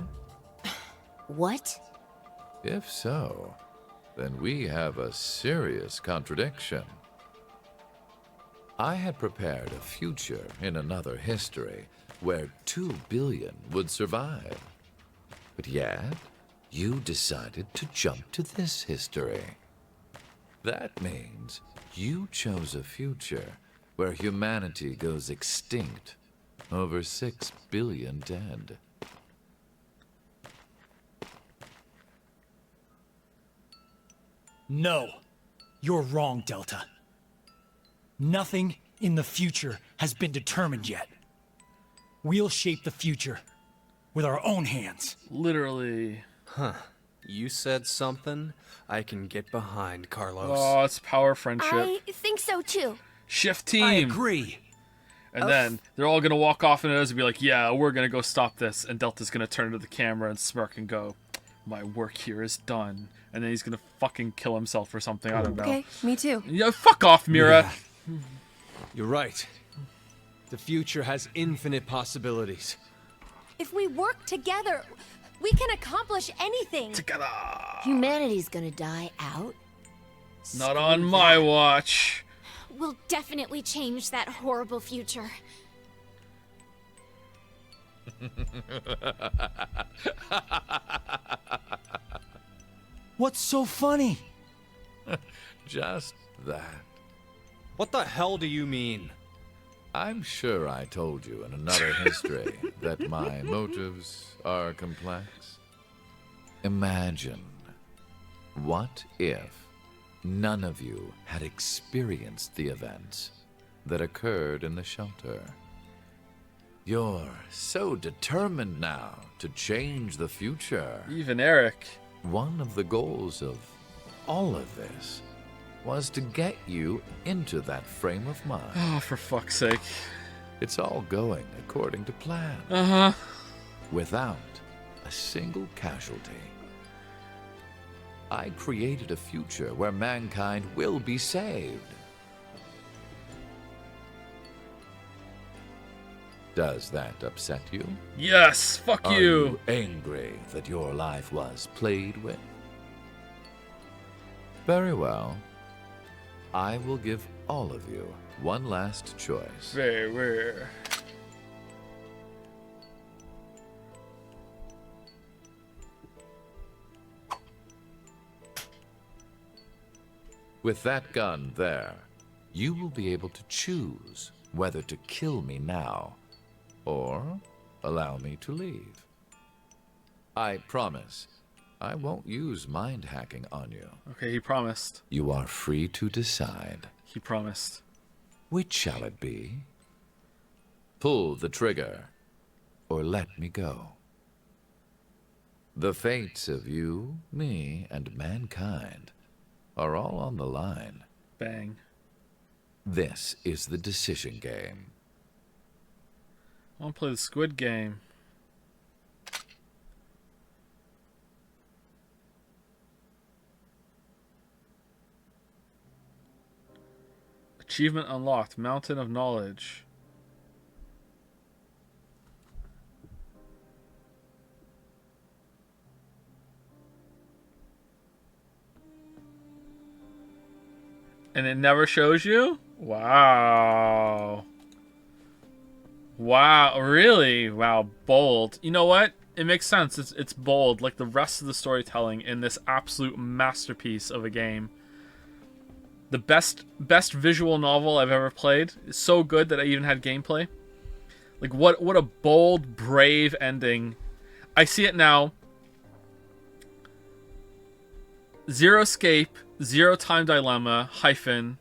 What? If so, then we have a serious contradiction. I had prepared a future in another history where 2 billion would survive. But yet, you decided to jump to this history. That means you chose a future where humanity goes extinct, over 6 billion dead. No, you're wrong, Delta. Nothing in the future has been determined yet. We'll shape the future with our own hands. Literally. Huh. You said something I can get behind, Carlos. Oh, it's power friendship. I think so too. Shift team. I agree. And then they're all gonna walk off into this and be like, yeah, we're gonna go stop this. And Delta's gonna turn to the camera and smirk and go, my work here is done. And then he's gonna fucking kill himself or something. I don't know. Okay, me too. Yeah, fuck off, Mira. Yeah. You're right. The future has infinite possibilities. If we work together, we can accomplish anything. Together. Humanity's gonna die out. Not on my watch. We'll definitely change that horrible future. What's so funny? Just that. What the hell do you mean? I'm sure I told you in another history that my motives are complex. Imagine, what if none of you had experienced the events that occurred in the shelter? You're so determined now to change the future. Even Eric. One of the goals of all of this was to get you into that frame of mind. Oh, for fuck's sake. It's all going according to plan. Uh-huh. Without a single casualty. I created a future where mankind will be saved. Does that upset you? Yes, fuck Are you. you angry that your life was played with? Very well. I will give all of you one last choice. Very rare. With that gun there, you will be able to choose whether to kill me now or allow me to leave. I promise I won't use mind hacking on you. Okay, he promised. You are free to decide. He promised. Which shall it be? Pull the trigger or let me go. The fates of you, me, and mankind are all on the line. Bang. This is the decision game. I want to play the Squid Game. Achievement unlocked. Mountain of Knowledge. And it never shows you? Wow. Wow, really? Wow, bold. You know what? It makes sense. It's bold, like the rest of the storytelling in this absolute masterpiece of a game. The best visual novel I've ever played. It's so good that I even had gameplay. Like, what a bold, brave ending. I see it now. Zero Escape, Zero Time Dilemma, hyphen,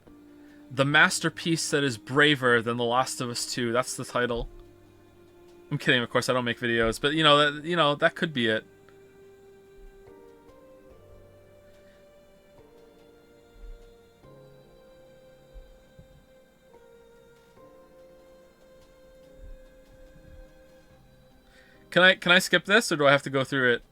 the masterpiece that is braver than The Last of Us 2. That's the title. I'm kidding, of course, I don't make videos, but that could be it. Can I skip this, or do I have to go through it?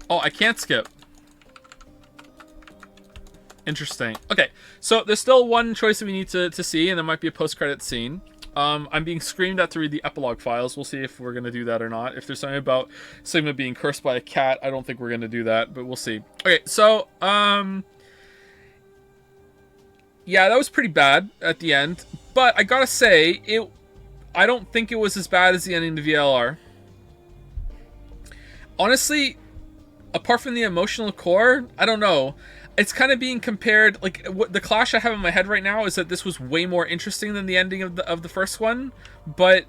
Oh, I can't skip. Interesting. Okay, so there's still one choice that we need to see, and there might be a post-credit scene. I'm being screamed at to read the epilogue files. We'll see if we're going to do that or not. If there's something about Sigma being cursed by a cat, I don't think we're going to do that, but we'll see. Okay, so, yeah, that was pretty bad at the end, but I gotta say, I don't think it was as bad as the ending to VLR. Honestly, apart from the emotional core, I don't know. It's kind of being compared, like, what the clash I have in my head right now is that this was way more interesting than the ending of the first one, but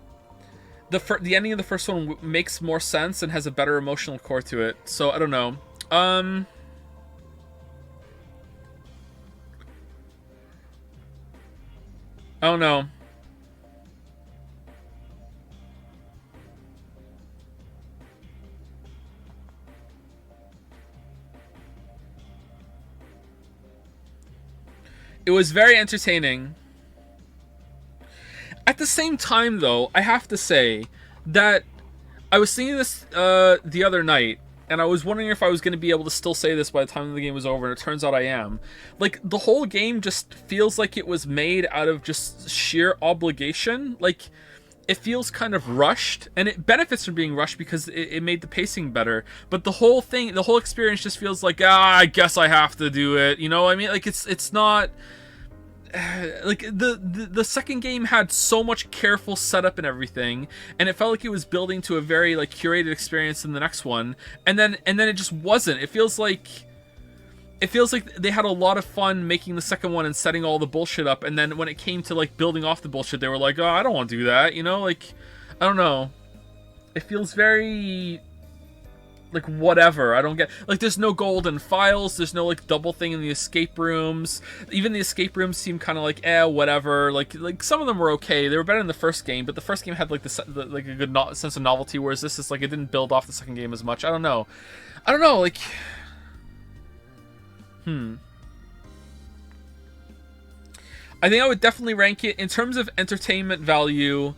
the ending of the first one makes more sense and has a better emotional core to it. So I don't know. I don't know. It was very entertaining. At the same time, though, I have to say that I was thinking this the other night, and I was wondering if I was going to be able to still say this by the time the game was over, and it turns out I am. Like, the whole game just feels like it was made out of just sheer obligation. Like, it feels kind of rushed, and it benefits from being rushed because it made the pacing better. But the whole thing, the whole experience just feels like, I guess I have to do it. You know what I mean? Like, it's not... like the second game had so much careful setup and everything, and it felt like it was building to a very like curated experience in the next one, and then it just wasn't. It feels like they had a lot of fun making the second one and setting all the bullshit up, and then when it came to like building off the bullshit, they were like, oh, I don't want to do that, you know? Like, I don't know. It feels very like whatever. I don't get, like, there's no golden files, there's no like double thing in the escape rooms. Even the escape rooms seem kind of like whatever. Like some of them were okay, they were better in the first game, but the first game had like like a good sense of novelty, whereas this is like it didn't build off the second game as much. I don't know, like I think I would definitely rank it in terms of entertainment value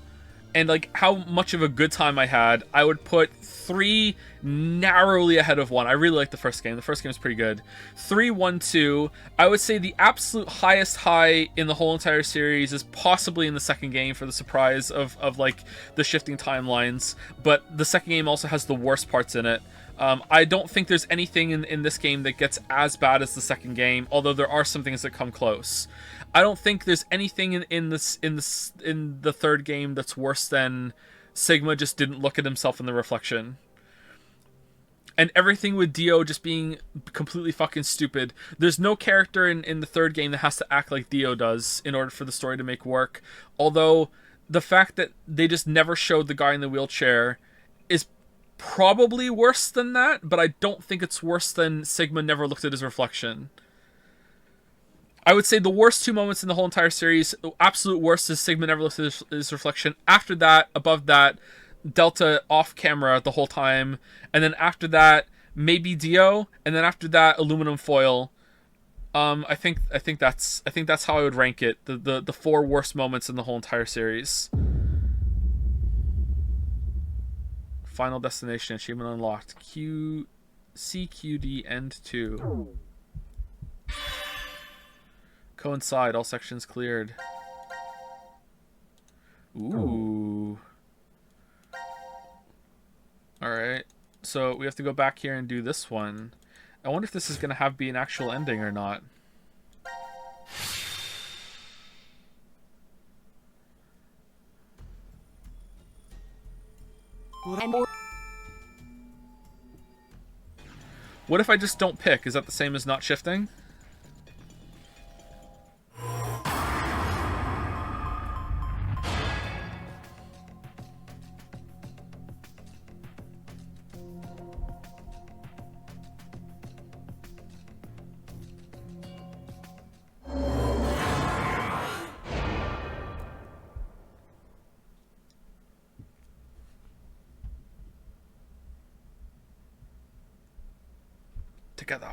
and like how much of a good time I had. I would put 3 narrowly ahead of 1. I really like the first game. The first game was pretty good. 3, 1, 2. I would say the absolute highest high in the whole entire series is possibly in the second game for the surprise of like the shifting timelines. But the second game also has the worst parts in it. I don't think there's anything in this game that gets as bad as the second game, although there are some things that come close. I don't think there's anything in the third game that's worse than Sigma just didn't look at himself in the reflection. And everything with Dio just being completely fucking stupid. There's no character in the third game that has to act like Dio does in order for the story to make work. Although the fact that they just never showed the guy in the wheelchair is probably worse than that, but I don't think it's worse than Sigma never looked at his reflection. I would say the worst 2 moments in the whole entire series, the absolute worst is Sigma never looked at his reflection. After that, above that, Delta off camera the whole time, and then after that, maybe Dio, and then after that, aluminum foil. I think that's how I would rank it. The 4 worst moments in the whole entire series. Final destination achievement unlocked. CQD end 2. Coincide, all sections cleared. Ooh. Alright. So we have to go back here and do this one. I wonder if this is going to be an actual ending or not. What if I just don't pick? Is that the same as not shifting? Together.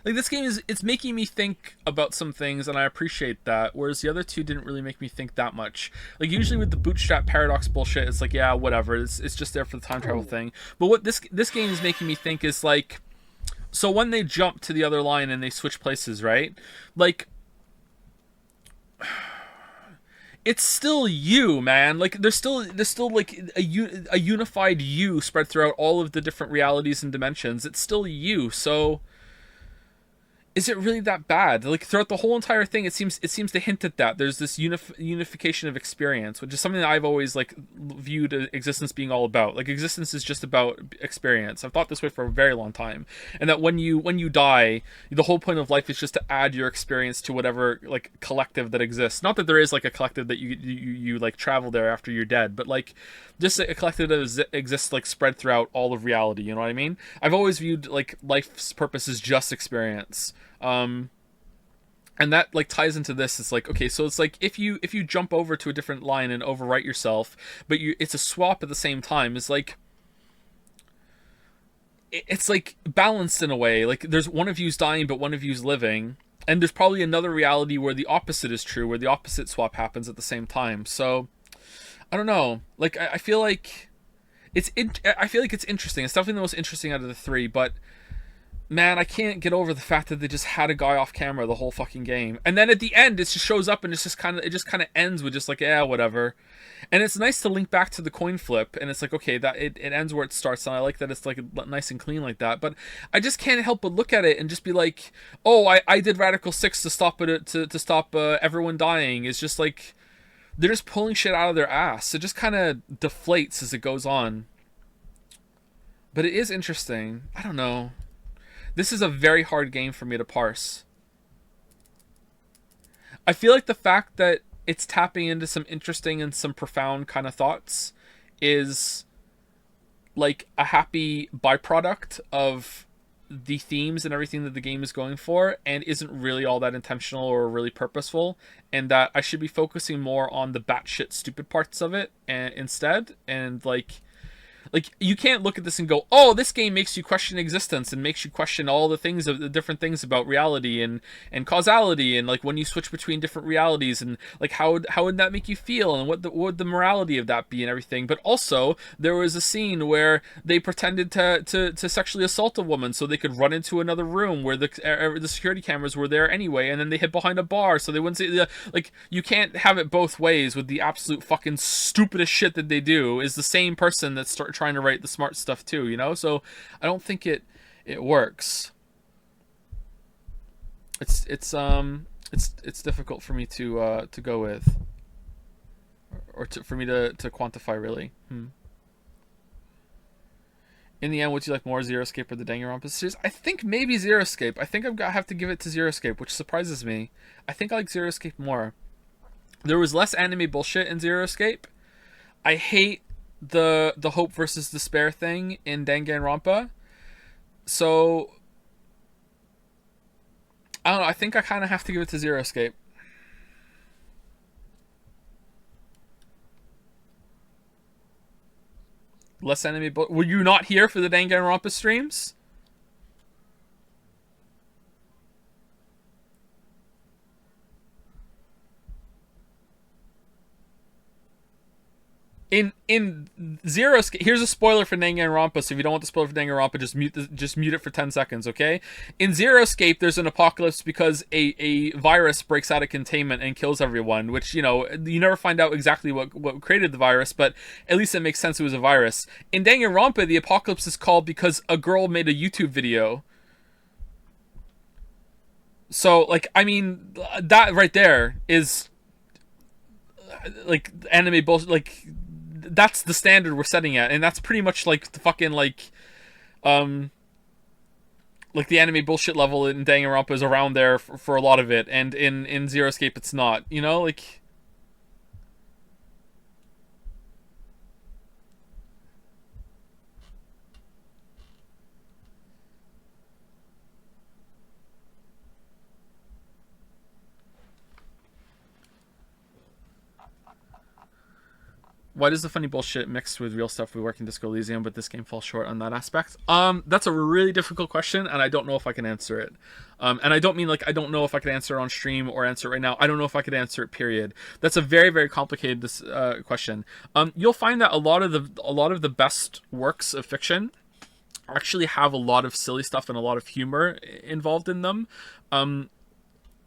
Like, this game it's making me think about some things, and I appreciate that, whereas the other two didn't really make me think that much. Like, usually with the bootstrap paradox bullshit, it's like, yeah, whatever, it's just there for the time travel thing. But what this game is making me think is, like, so when they jump to the other line and they switch places, right? Like, it's still you, man. Like, there's still like a unified you spread throughout all of the different realities and dimensions. It's still you. So is it really that bad? Like, throughout the whole entire thing, it seems to hint at that. There's this unification of experience, which is something that I've always, like, viewed existence being all about. Like, existence is just about experience. I've thought this way for a very long time, and that when you die, the whole point of life is just to add your experience to whatever, like, collective that exists. Not that there is, like, a collective that you like travel there after you're dead, but, like, just a collective that exists, like, spread throughout all of reality. You know what I mean? I've always viewed, like, life's purpose as just experience. And that, like, ties into this. It's like, okay, so it's like if you jump over to a different line and overwrite yourself, but it's a swap at the same time. It's like balanced in a way. Like, there's one of you's dying, but one of you's living, and there's probably another reality where the opposite is true, where the opposite swap happens at the same time. So I don't know. Like, I feel like it's interesting. It's definitely the most interesting out of the three, but man, I can't get over the fact that they just had a guy off camera the whole fucking game. And then at the end, it just shows up and it just kind of ends with just like, yeah, whatever. And it's nice to link back to the coin flip, and it's like, okay, that it ends where it starts, and I like that it's like nice and clean like that. But I just can't help but look at it and just be like, oh, I did Radical 6 to stop it, to stop everyone dying. It's just like, they're just pulling shit out of their ass. It just kind of deflates as it goes on. But it is interesting. I don't know. This is a very hard game for me to parse. I feel like the fact that it's tapping into some interesting and some profound kind of thoughts is like a happy byproduct of the themes and everything that the game is going for, and isn't really all that intentional or really purposeful, and that I should be focusing more on the batshit stupid parts of it and instead. And like, you can't look at this and go, oh, this game makes you question existence and makes you question all the things, of the different things about reality and causality, and like when you switch between different realities, and like how would that make you feel, and what would the morality of that be and everything. But also, there was a scene where they pretended to sexually assault a woman so they could run into another room where the security cameras were there anyway, and then they hid behind a bar so they wouldn't see like, you can't have it both ways with the absolute fucking stupidest shit that they do. Is the same person that's trying to write the smart stuff too, you know? So I don't think it works. It's difficult for me to go with, or for me to quantify, really. In the end, would you like more Zero Escape or the Danganronpa series? I think maybe Zero Escape. I think I have to give it to Zero Escape, which surprises me. I think I like Zero Escape more. There was less anime bullshit in Zero Escape. I hate the hope versus despair thing in Danganronpa. So I don't know, I think I kind of have to give it to Zero Escape. Less anime, but were you not here for the Danganronpa streams? In Zero Escape, here's a spoiler for Danganronpa, so if you don't want the spoiler for Danganronpa, just mute it for 10 seconds, okay? In Zero Escape, there's an apocalypse because a virus breaks out of containment and kills everyone, which, you know, you never find out exactly what created the virus, but at least it makes sense it was a virus. In Danganronpa, the apocalypse is called because a girl made a YouTube video. So, like, I mean, that right there is, like, anime bullshit, like, that's the standard we're setting at, and that's pretty much like the fucking like the anime bullshit level in Danganronpa is around there for a lot of it, and in Zero Escape it's not, you know, like. Why does the funny bullshit mixed with real stuff we work in Disco Elysium, but this game falls short on that aspect? That's a really difficult question, and I don't know if I can answer it. And I don't mean like I don't know if I could answer it on stream or answer it right now. I don't know if I could answer it, period. That's a very, very complicated question. You'll find that a lot of the best works of fiction actually have a lot of silly stuff and a lot of humor involved in them.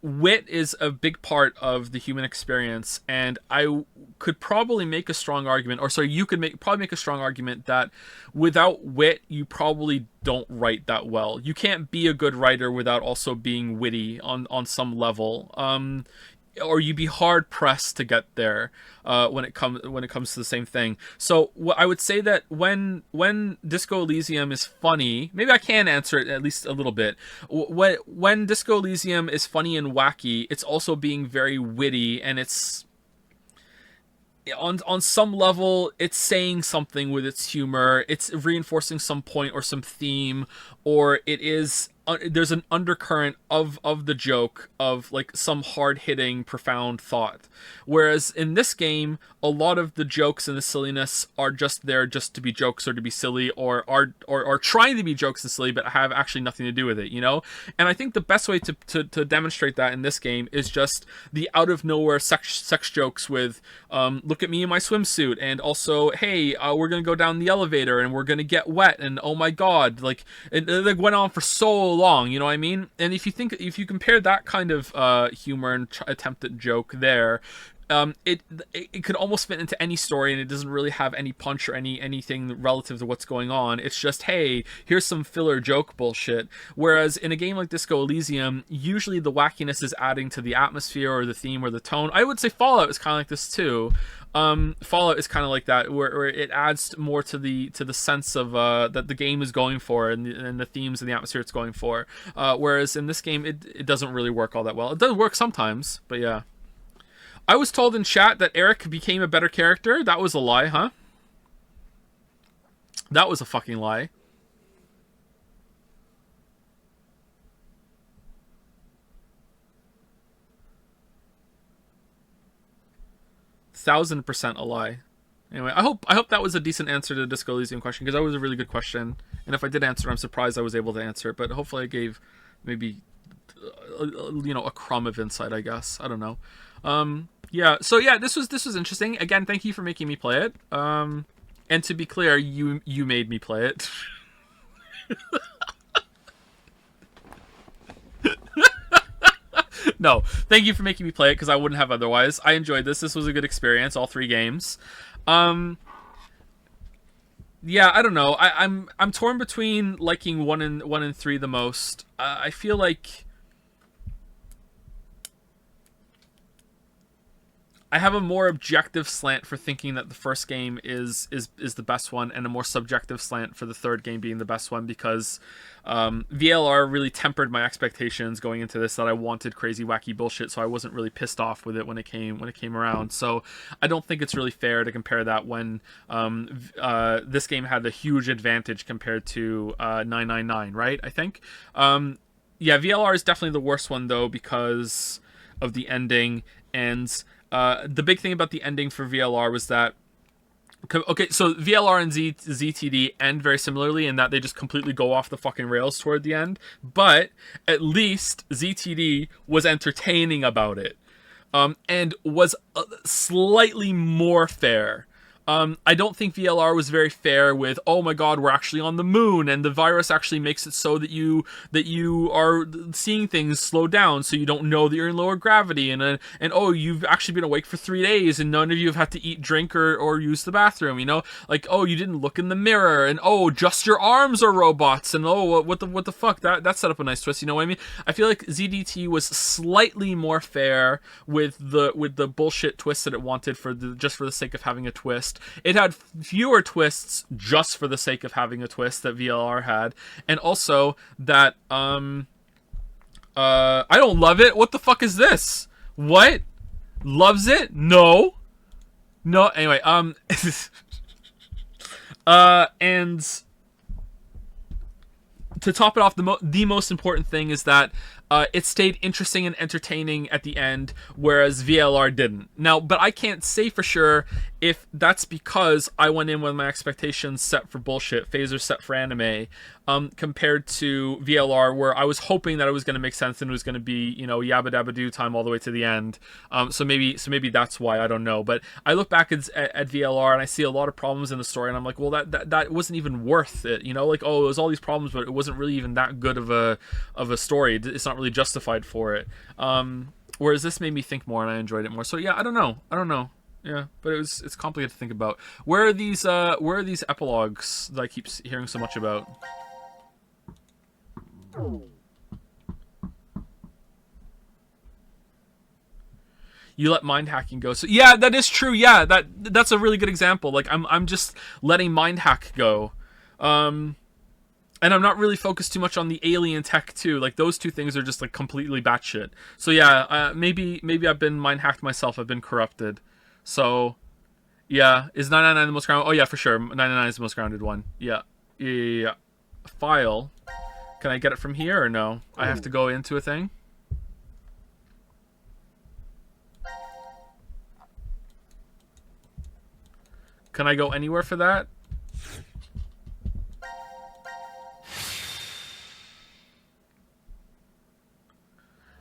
Wit is a big part of the human experience, and I could probably make a strong argument, or sorry, you could probably make a strong argument that without wit, you probably don't write that well. You can't be a good writer without also being witty on some level. Or you'd be hard pressed to get there when it comes to the same thing. So I would say that when Disco Elysium is funny, maybe I can answer it at least a little bit. When Disco Elysium is funny and wacky, it's also being very witty, and it's on some level it's saying something with its humor. It's reinforcing some point or some theme, or it is there's an undercurrent of the joke of like some hard-hitting profound thought, whereas in this game a lot of the jokes and the silliness are just there just to be jokes or to be silly, or are trying to be jokes and silly but have actually nothing to do with it, you know. And I think the best way to demonstrate that in this game is just the out of nowhere sex jokes with look at me in my swimsuit, and also hey, we're gonna go down the elevator and we're gonna get wet, and oh my god, like it went on for so long, you know what I mean? And if you compare that kind of humor and attempt at joke there, it could almost fit into any story, and it doesn't really have any punch or anything relative to what's going on. It's just, hey, here's some filler joke bullshit. Whereas in a game like Disco Elysium, usually the wackiness is adding to the atmosphere or the theme or the tone. I would say Fallout is kind of like this too. Fallout is kind of like that, where it adds more to the sense of that the game is going for, and the themes and the atmosphere it's going for. Whereas in this game, it doesn't really work all that well. It does work sometimes, but yeah. I was told in chat that Eric became a better character. That was a lie, huh? That was a fucking lie. %1,000% a lie. Anyway, I hope that was a decent answer to the Disco Elysium question, because that was a really good question. And if I did answer it, I'm surprised I was able to answer it. But hopefully I gave maybe a crumb of insight, I guess. I don't know. Yeah, so yeah, this was interesting. Again, thank you for making me play it. And to be clear, you made me play it. No, thank you for making me play it, because I wouldn't have otherwise. I enjoyed this. This was a good experience, all 3 games. Yeah, I don't know. I'm torn between liking 1 and 3 the most. I feel like I have a more objective slant for thinking that the first game is the best one, and a more subjective slant for the third game being the best one, because VLR really tempered my expectations going into this, that I wanted crazy wacky bullshit, so I wasn't really pissed off with it when it came around. So I don't think it's really fair to compare that when this game had a huge advantage compared to 999, right? I think. Yeah, VLR is definitely the worst one though, because of the ending. And the big thing about the ending for VLR was that, okay, so VLR and ZTD end very similarly in that they just completely go off the fucking rails toward the end, but at least ZTD was entertaining about it, and was slightly more fair. I don't think VLR was very fair with, oh my god, we're actually on the moon, and the virus actually makes it so that you are seeing things slow down, so you don't know that you're in lower gravity, and oh, you've actually been awake for 3 days, and none of you have had to eat, drink, or use the bathroom, you know? Like, oh, you didn't look in the mirror, and oh, just your arms are robots, and oh, what the fuck? That set up a nice twist, you know what I mean? I feel like ZDT was slightly more fair with the bullshit twist that it wanted just for the sake of having a twist. It had fewer twists just for the sake of having a twist that VLR had, and also that I don't love it. What the fuck is this? What? Loves it? No. Anyway, and to top it off, the most important thing is that it stayed interesting and entertaining at the end, whereas VLR didn't. Now, but I can't say for sure if that's because I went in with my expectations set for bullshit, phasers set for anime, compared to VLR, where I was hoping that it was going to make sense and it was going to be, you know, yabba dabba do time all the way to the end. So maybe that's why, I don't know. But I look back at VLR and I see a lot of problems in the story, and I'm like, well, that wasn't even worth it, you know? Like, oh, it was all these problems, but it wasn't really even that good of a story. It's not really justified for it. Whereas this made me think more, and I enjoyed it more. So yeah, I don't know. Yeah, but it's complicated to think about. Where are these epilogues that I keep hearing so much about? You let mind hacking go. So yeah, that is true. Yeah, that's a really good example. Like I'm just letting mind hack go. And I'm not really focused too much on the alien tech too. Like those two things are just like completely batshit. So yeah, maybe I've been mind hacked myself. I've been corrupted. So yeah, is 999 the most grounded? Oh yeah, for sure. 999 is the most grounded one. Yeah. File. Can I get it from here or no? I have to go into a thing. Can I go anywhere for that?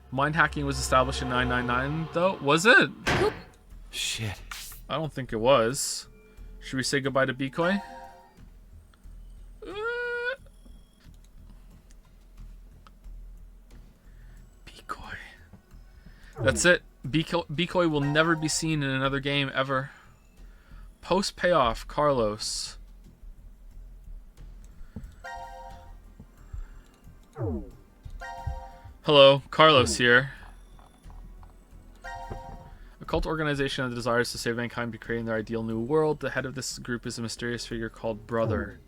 Mind hacking was established in 999, though? Was it? Shit. I don't think it was. Should we say goodbye to Bikoi? Bikoi. That's it. Bikoi will never be seen in another game ever. Post payoff, Carlos. Hello, Carlos here. A cult organization that desires to save mankind by creating their ideal new world. The head of this group is a mysterious figure called Brother.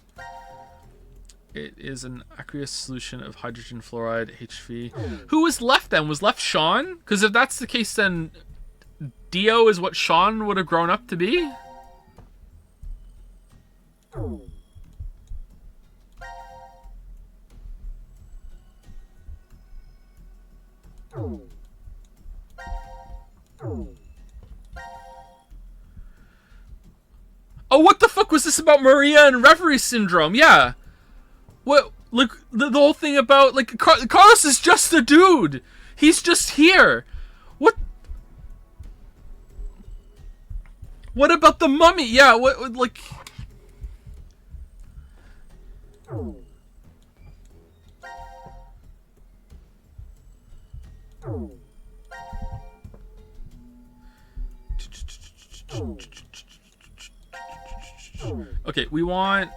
It is an aqueous solution of hydrogen fluoride, HV. Who was left then? Was left Sean? Because if that's the case, then Dio is what Sean would have grown up to be? Oh, what the fuck was this about Maria and Reverie Syndrome? Yeah. What? Like, the whole thing about, like, Carlos is just a dude. He's just here. What? What about the mummy? Yeah, what like... Okay, we want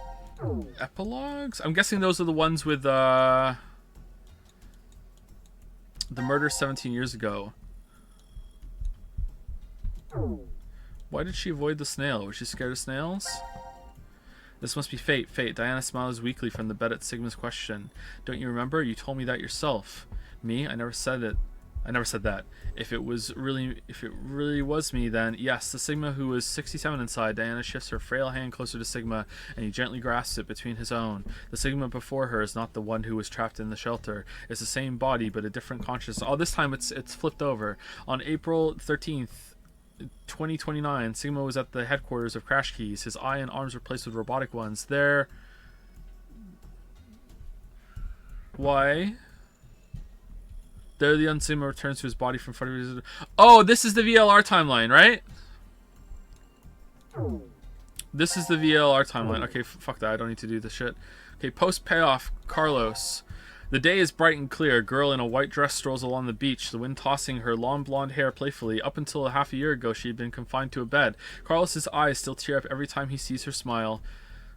epilogues? I'm guessing those are the ones with the murder 17 years ago. Why did she avoid the snail? Was she scared of snails? This must be fate. Fate. Diana smiles weakly from the bed at Sigma's question. Don't you remember? You told me that yourself. Me? I never said it. I never said that. If it really was me, then yes, the Sigma who was 67 inside. Diana shifts her frail hand closer to Sigma, and he gently grasps it between his own. The Sigma before her is not the one who was trapped in the shelter. It's the same body, but a different consciousness. Oh, this time it's flipped over. On April 13th, 2029, Sigma was at the headquarters of Crash Keys. His eye and arms replaced with robotic ones. Why? There, the Sigma returns to his body from 40 years. Oh, this is the VLR timeline, right? This is the VLR timeline. Okay, fuck that. I don't need to do this shit. Okay, post payoff, Carlos. The day is bright and clear. A girl in a white dress strolls along the beach, the wind tossing her long blonde hair playfully. Up until half a year ago, she had been confined to a bed. Carlos's eyes still tear up every time he sees her smile.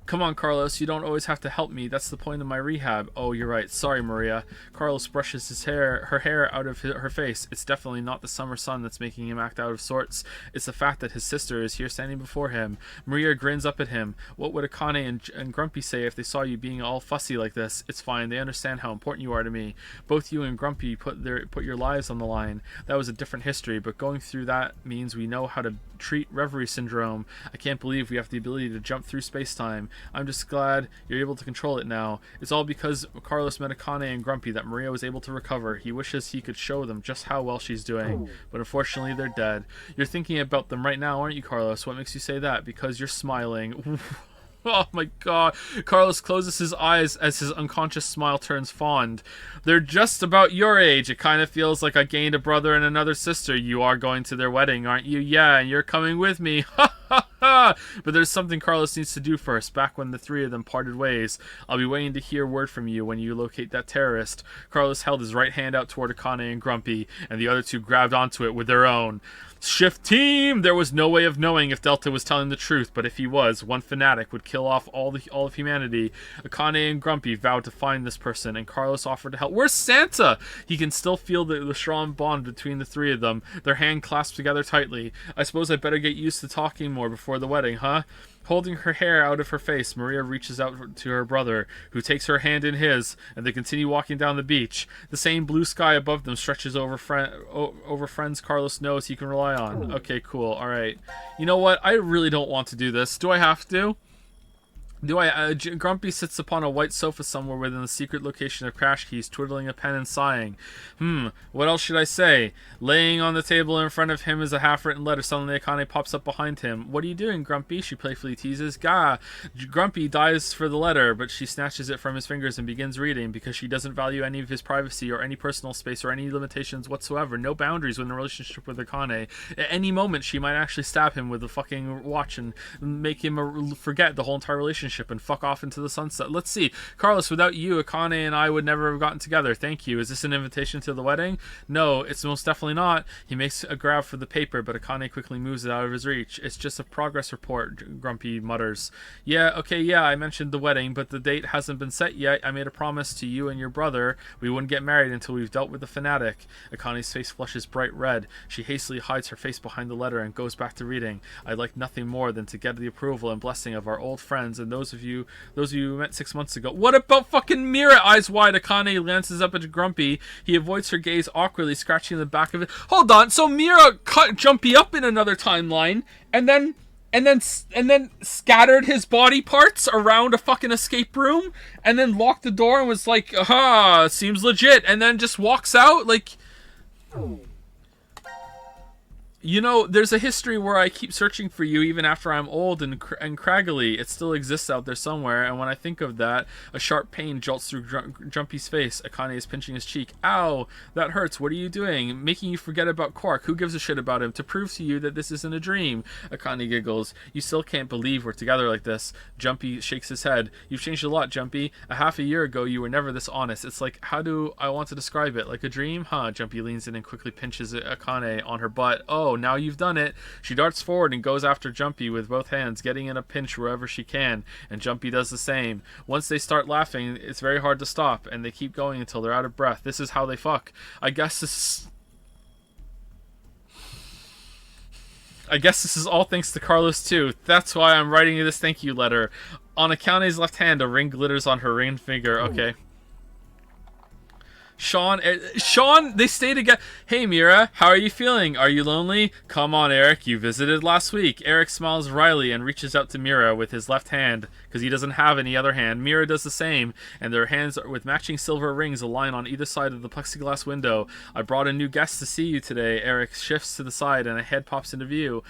Come on, Carlos, you don't always have to help me. That's the point of my rehab. Oh, you're right. Sorry, Maria. Carlos brushes her hair out of her face. It's definitely not the summer sun that's making him act out of sorts. It's the fact that his sister is here standing before him. Maria grins up at him. What would Akane and Grumpy say if they saw you being all fussy like this? It's fine. They understand how important you are to me. Both you and Grumpy put your lives on the line. That was a different history, but going through that means we know how to treat Reverie Syndrome. I can't believe we have the ability to jump through space-time. I'm just glad you're able to control it now. It's all because Carlos met Akane and Grumpy that Maria was able to recover. He wishes he could show them just how well she's doing, but unfortunately they're dead. You're thinking about them right now, aren't you, Carlos? What makes you say that? Because you're smiling. Oh my god. Carlos closes his eyes as his unconscious smile turns fond. They're just about your age. It kind of feels like I gained a brother and another sister. You are going to their wedding, aren't you? Yeah, and you're coming with me. Ha ha ha! But there's something Carlos needs to do first. Back when the three of them parted ways. I'll be waiting to hear word from you when you locate that terrorist. Carlos held his right hand out toward Akane and Grumpy, and the other two grabbed onto it with their own. Shift team! There was no way of knowing if Delta was telling the truth, but if he was, one fanatic would kill off all of humanity. Akane and Grumpy vowed to find this person, and Carlos offered to help. Where's Santa? He can still feel the strong bond between the three of them, their hand clasped together tightly. I suppose I better get used to talking more before the wedding, huh? Holding her hair out of her face, Maria reaches out to her brother, who takes her hand in his, and they continue walking down the beach. The same blue sky above them stretches over friends Carlos knows he can rely on. Okay, cool. All right. You know what? I really don't want to do this. Do I have to? Grumpy sits upon a white sofa somewhere within the secret location of Crash Keys, twiddling a pen and sighing. What else should I say? Laying on the table in front of him is a half-written letter. Suddenly Akane pops up behind him. What are you doing, Grumpy? She playfully teases. Gah! Grumpy dives for the letter, but she snatches it from his fingers and begins reading, because she doesn't value any of his privacy or any personal space or any limitations whatsoever. No boundaries within a relationship with Akane. At any moment, she might actually stab him with a fucking watch and make him forget the whole entire relationship and fuck off into the sunset. Let's see. Carlos, without you, Akane and I would never have gotten together. Thank you. Is this an invitation to the wedding? No, it's most definitely not. He makes a grab for the paper, but Akane quickly moves it out of his reach. It's just a progress report, Grumpy mutters. Yeah, I mentioned the wedding, but the date hasn't been set yet. I made a promise to you and your brother we wouldn't get married until we've dealt with the fanatic. Akane's face flushes bright red. She hastily hides her face behind the letter and goes back to reading. I'd like nothing more than to get the approval and blessing of our old friends and those of you we met 6 months ago. What about fucking Mira? Eyes wide, Akane glances up at Grumpy. He avoids her gaze awkwardly, scratching the back of it. Hold on, so Mira cut Jumpy up in another timeline, and then scattered his body parts around a fucking escape room, and then locked the door and was like, aha, seems legit, and then just walks out, like... You know, there's a history where I keep searching for you even after I'm old and craggly. It still exists out there somewhere, and when I think of that, a sharp pain jolts through Jumpy's face. Akane is pinching his cheek. Ow, that hurts. What are you doing? Making you forget about Quark. Who gives a shit about him? To prove to you that this isn't a dream. Akane giggles. You still can't believe we're together like this. Jumpy shakes his head. You've changed a lot, Jumpy. A half a year ago, you were never this honest. It's like, how do I want to describe it? Like a dream? Huh? Jumpy leans in and quickly pinches Akane on her butt. Oh, now you've done it. She darts forward and goes after Jumpy with both hands, getting in a pinch wherever she can, and Jumpy does the same. Once they start laughing, it's very hard to stop, and they keep going until they're out of breath. This is how they fuck. I guess this is all thanks to Carlos too. That's why I'm writing you this thank you letter. On Akane's left hand, a ring glitters on her ringed finger. Okay. Sean, they stay together. Hey, Mira, how are you feeling? Are you lonely? Come on, Eric, you visited last week. Eric smiles wryly and reaches out to Mira with his left hand, because he doesn't have any other hand. Mira does the same, and their hands with matching silver rings align on either side of the plexiglass window. I brought a new guest to see you today. Eric shifts to the side, and a head pops into view.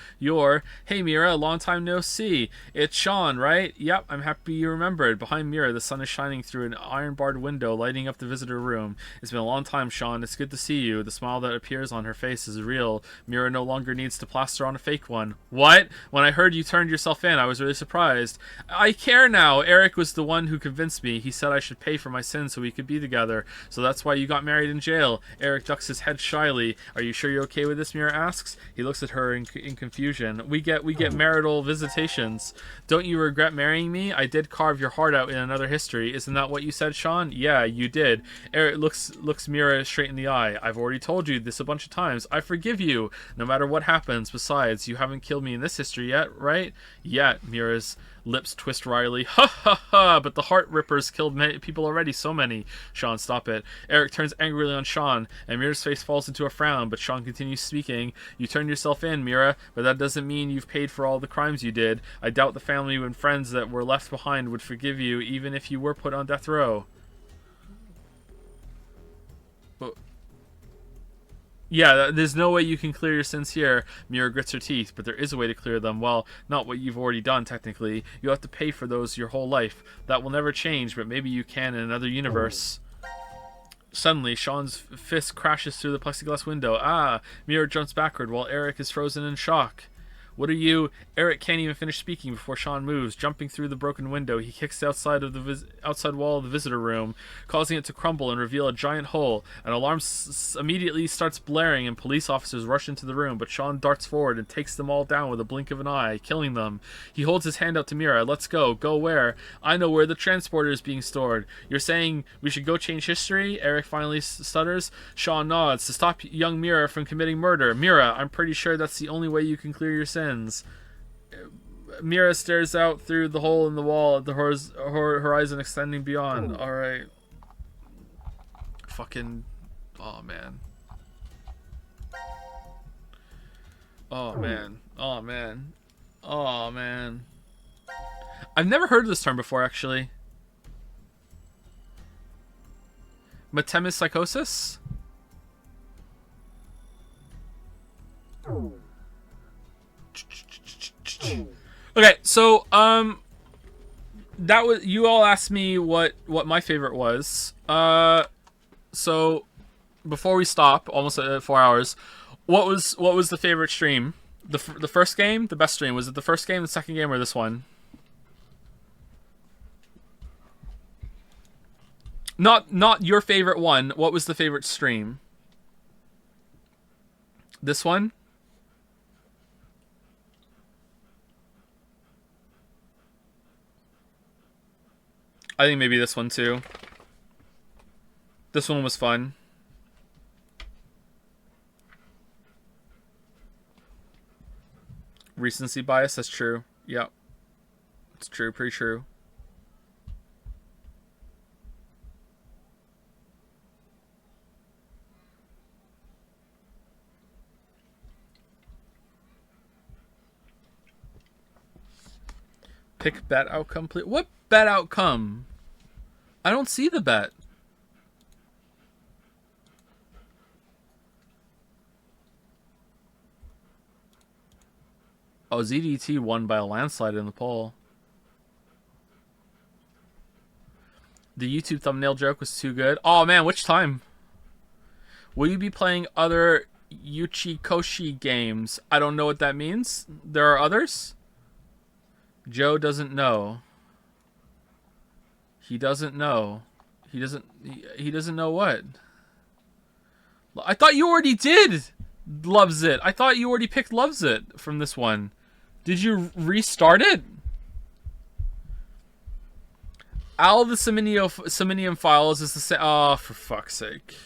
Hey, Mira, long time no see. It's Sean, right? Yep, I'm happy you remembered. Behind Mira, the sun is shining through an iron-barred window, lighting up the visitor room. It's been a long time, Sean. It's good to see you. The smile that appears on her face is real. Mira no longer needs to plaster on a fake one. What? When I heard you turned yourself in, I was really surprised. I care now. Eric was the one who convinced me. He said I should pay for my sins so we could be together. So that's why you got married in jail. Eric ducks his head shyly. Are you sure you're okay with this? Mira asks. He looks at her in confusion. We get marital visitations. Don't you regret marrying me? I did carve your heart out in another history. Isn't that what you said, Sean? Yeah, you did. Eric looks looks Mira straight in the eye. I've already told you this a bunch of times. I forgive you, no matter what happens. Besides, you haven't killed me in this history yet, right? Yet, Mira's lips twist wryly. Ha ha ha! But the Heart Rippers killed many people already, so many. Sean, stop it. Eric turns angrily on Sean, and Mira's face falls into a frown, but Sean continues speaking. You turned yourself in, Mira, but that doesn't mean you've paid for all the crimes you did. I doubt the family and friends that were left behind would forgive you, even if you were put on death row. But yeah, there's no way you can clear your sins here. Mira grits her teeth, but there is a way to clear them. Well, not what you've already done, technically. You'll have to pay for those your whole life. That will never change, but maybe you can in another universe. Suddenly, Sean's fist crashes through the plexiglass window. Ah! Mira jumps backward while Eric is frozen in shock. What are you... Eric can't even finish speaking before Sean moves. Jumping through the broken window, he kicks the outside wall of the visitor room, causing it to crumble and reveal a giant hole. An alarm immediately starts blaring, and police officers rush into the room, but Sean darts forward and takes them all down with a blink of an eye, killing them. He holds his hand out to Mira. Let's go. Go where? I know where the transporter is being stored. You're saying we should go change history? Eric finally stutters. Sean nods. To stop young Mira from committing murder. Mira, I'm pretty sure that's the only way you can clear your sins. Mira stares out through the hole in the wall at the horizon extending beyond. Alright. Fucking... Oh, man. Oh, man. Oh, man. Oh, man. I've never heard of this term before, actually. Metempsychosis? Okay, so that was, you all asked me what my favorite was. So before we stop, almost at 4 hours, what was the favorite stream? The first game, the best stream. Was it the first game, the second game, or this one? Not your favorite one. What was the favorite stream? This one? I think maybe this one too. This one was fun. Recency bias, that's true. Yep. It's true, pretty true. Pick bet outcome, please. What bet outcome? I don't see the bet. Oh, ZDT won by a landslide in the poll. The YouTube thumbnail joke was too good. Oh man, which time? Will you be playing other Yuchikoshi games? I don't know what that means. There are others? Joe doesn't know. He doesn't know. He doesn't know what? I thought you already did Loves It. I thought you already picked Loves It from this one. Did you restart it? All the Seminium files is the same. Oh, for fuck's sake.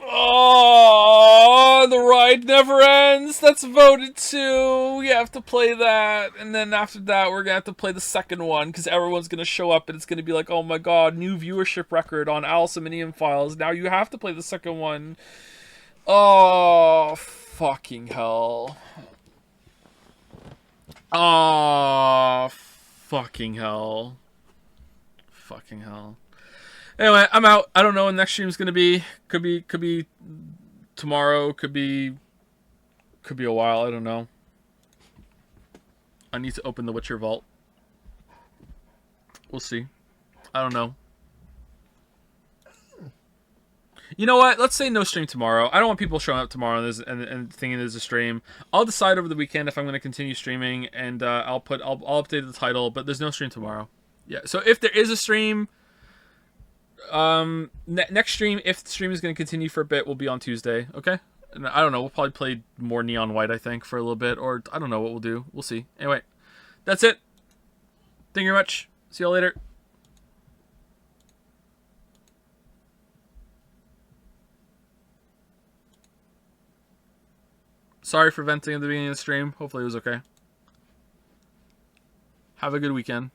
Oh, the ride never ends. That's voted to. We have to play that. And then after that, we're going to have to play the second one because everyone's going to show up and it's going to be like, oh my god, new viewership record on Alciminium Files. Now you have to play the second one. Oh, fucking hell. Oh, fucking hell. Fucking hell. Anyway, I'm out. I don't know when next stream's gonna be. Could be tomorrow. Could be a while. I don't know. I need to open the Witcher vault. We'll see. I don't know. You know what? Let's say no stream tomorrow. I don't want people showing up tomorrow and thinking there's a stream. I'll decide over the weekend if I'm going to continue streaming, and I'll update the title. But there's no stream tomorrow. Yeah. So if there is a stream. Next stream, if the stream is going to continue for a bit, will be on Tuesday, okay? And I don't know. We'll probably play more Neon White, I think, for a little bit. Or I don't know what we'll do. We'll see. Anyway, that's it. Thank you very much. See y'all later. Sorry for venting at the beginning of the stream. Hopefully it was okay. Have a good weekend.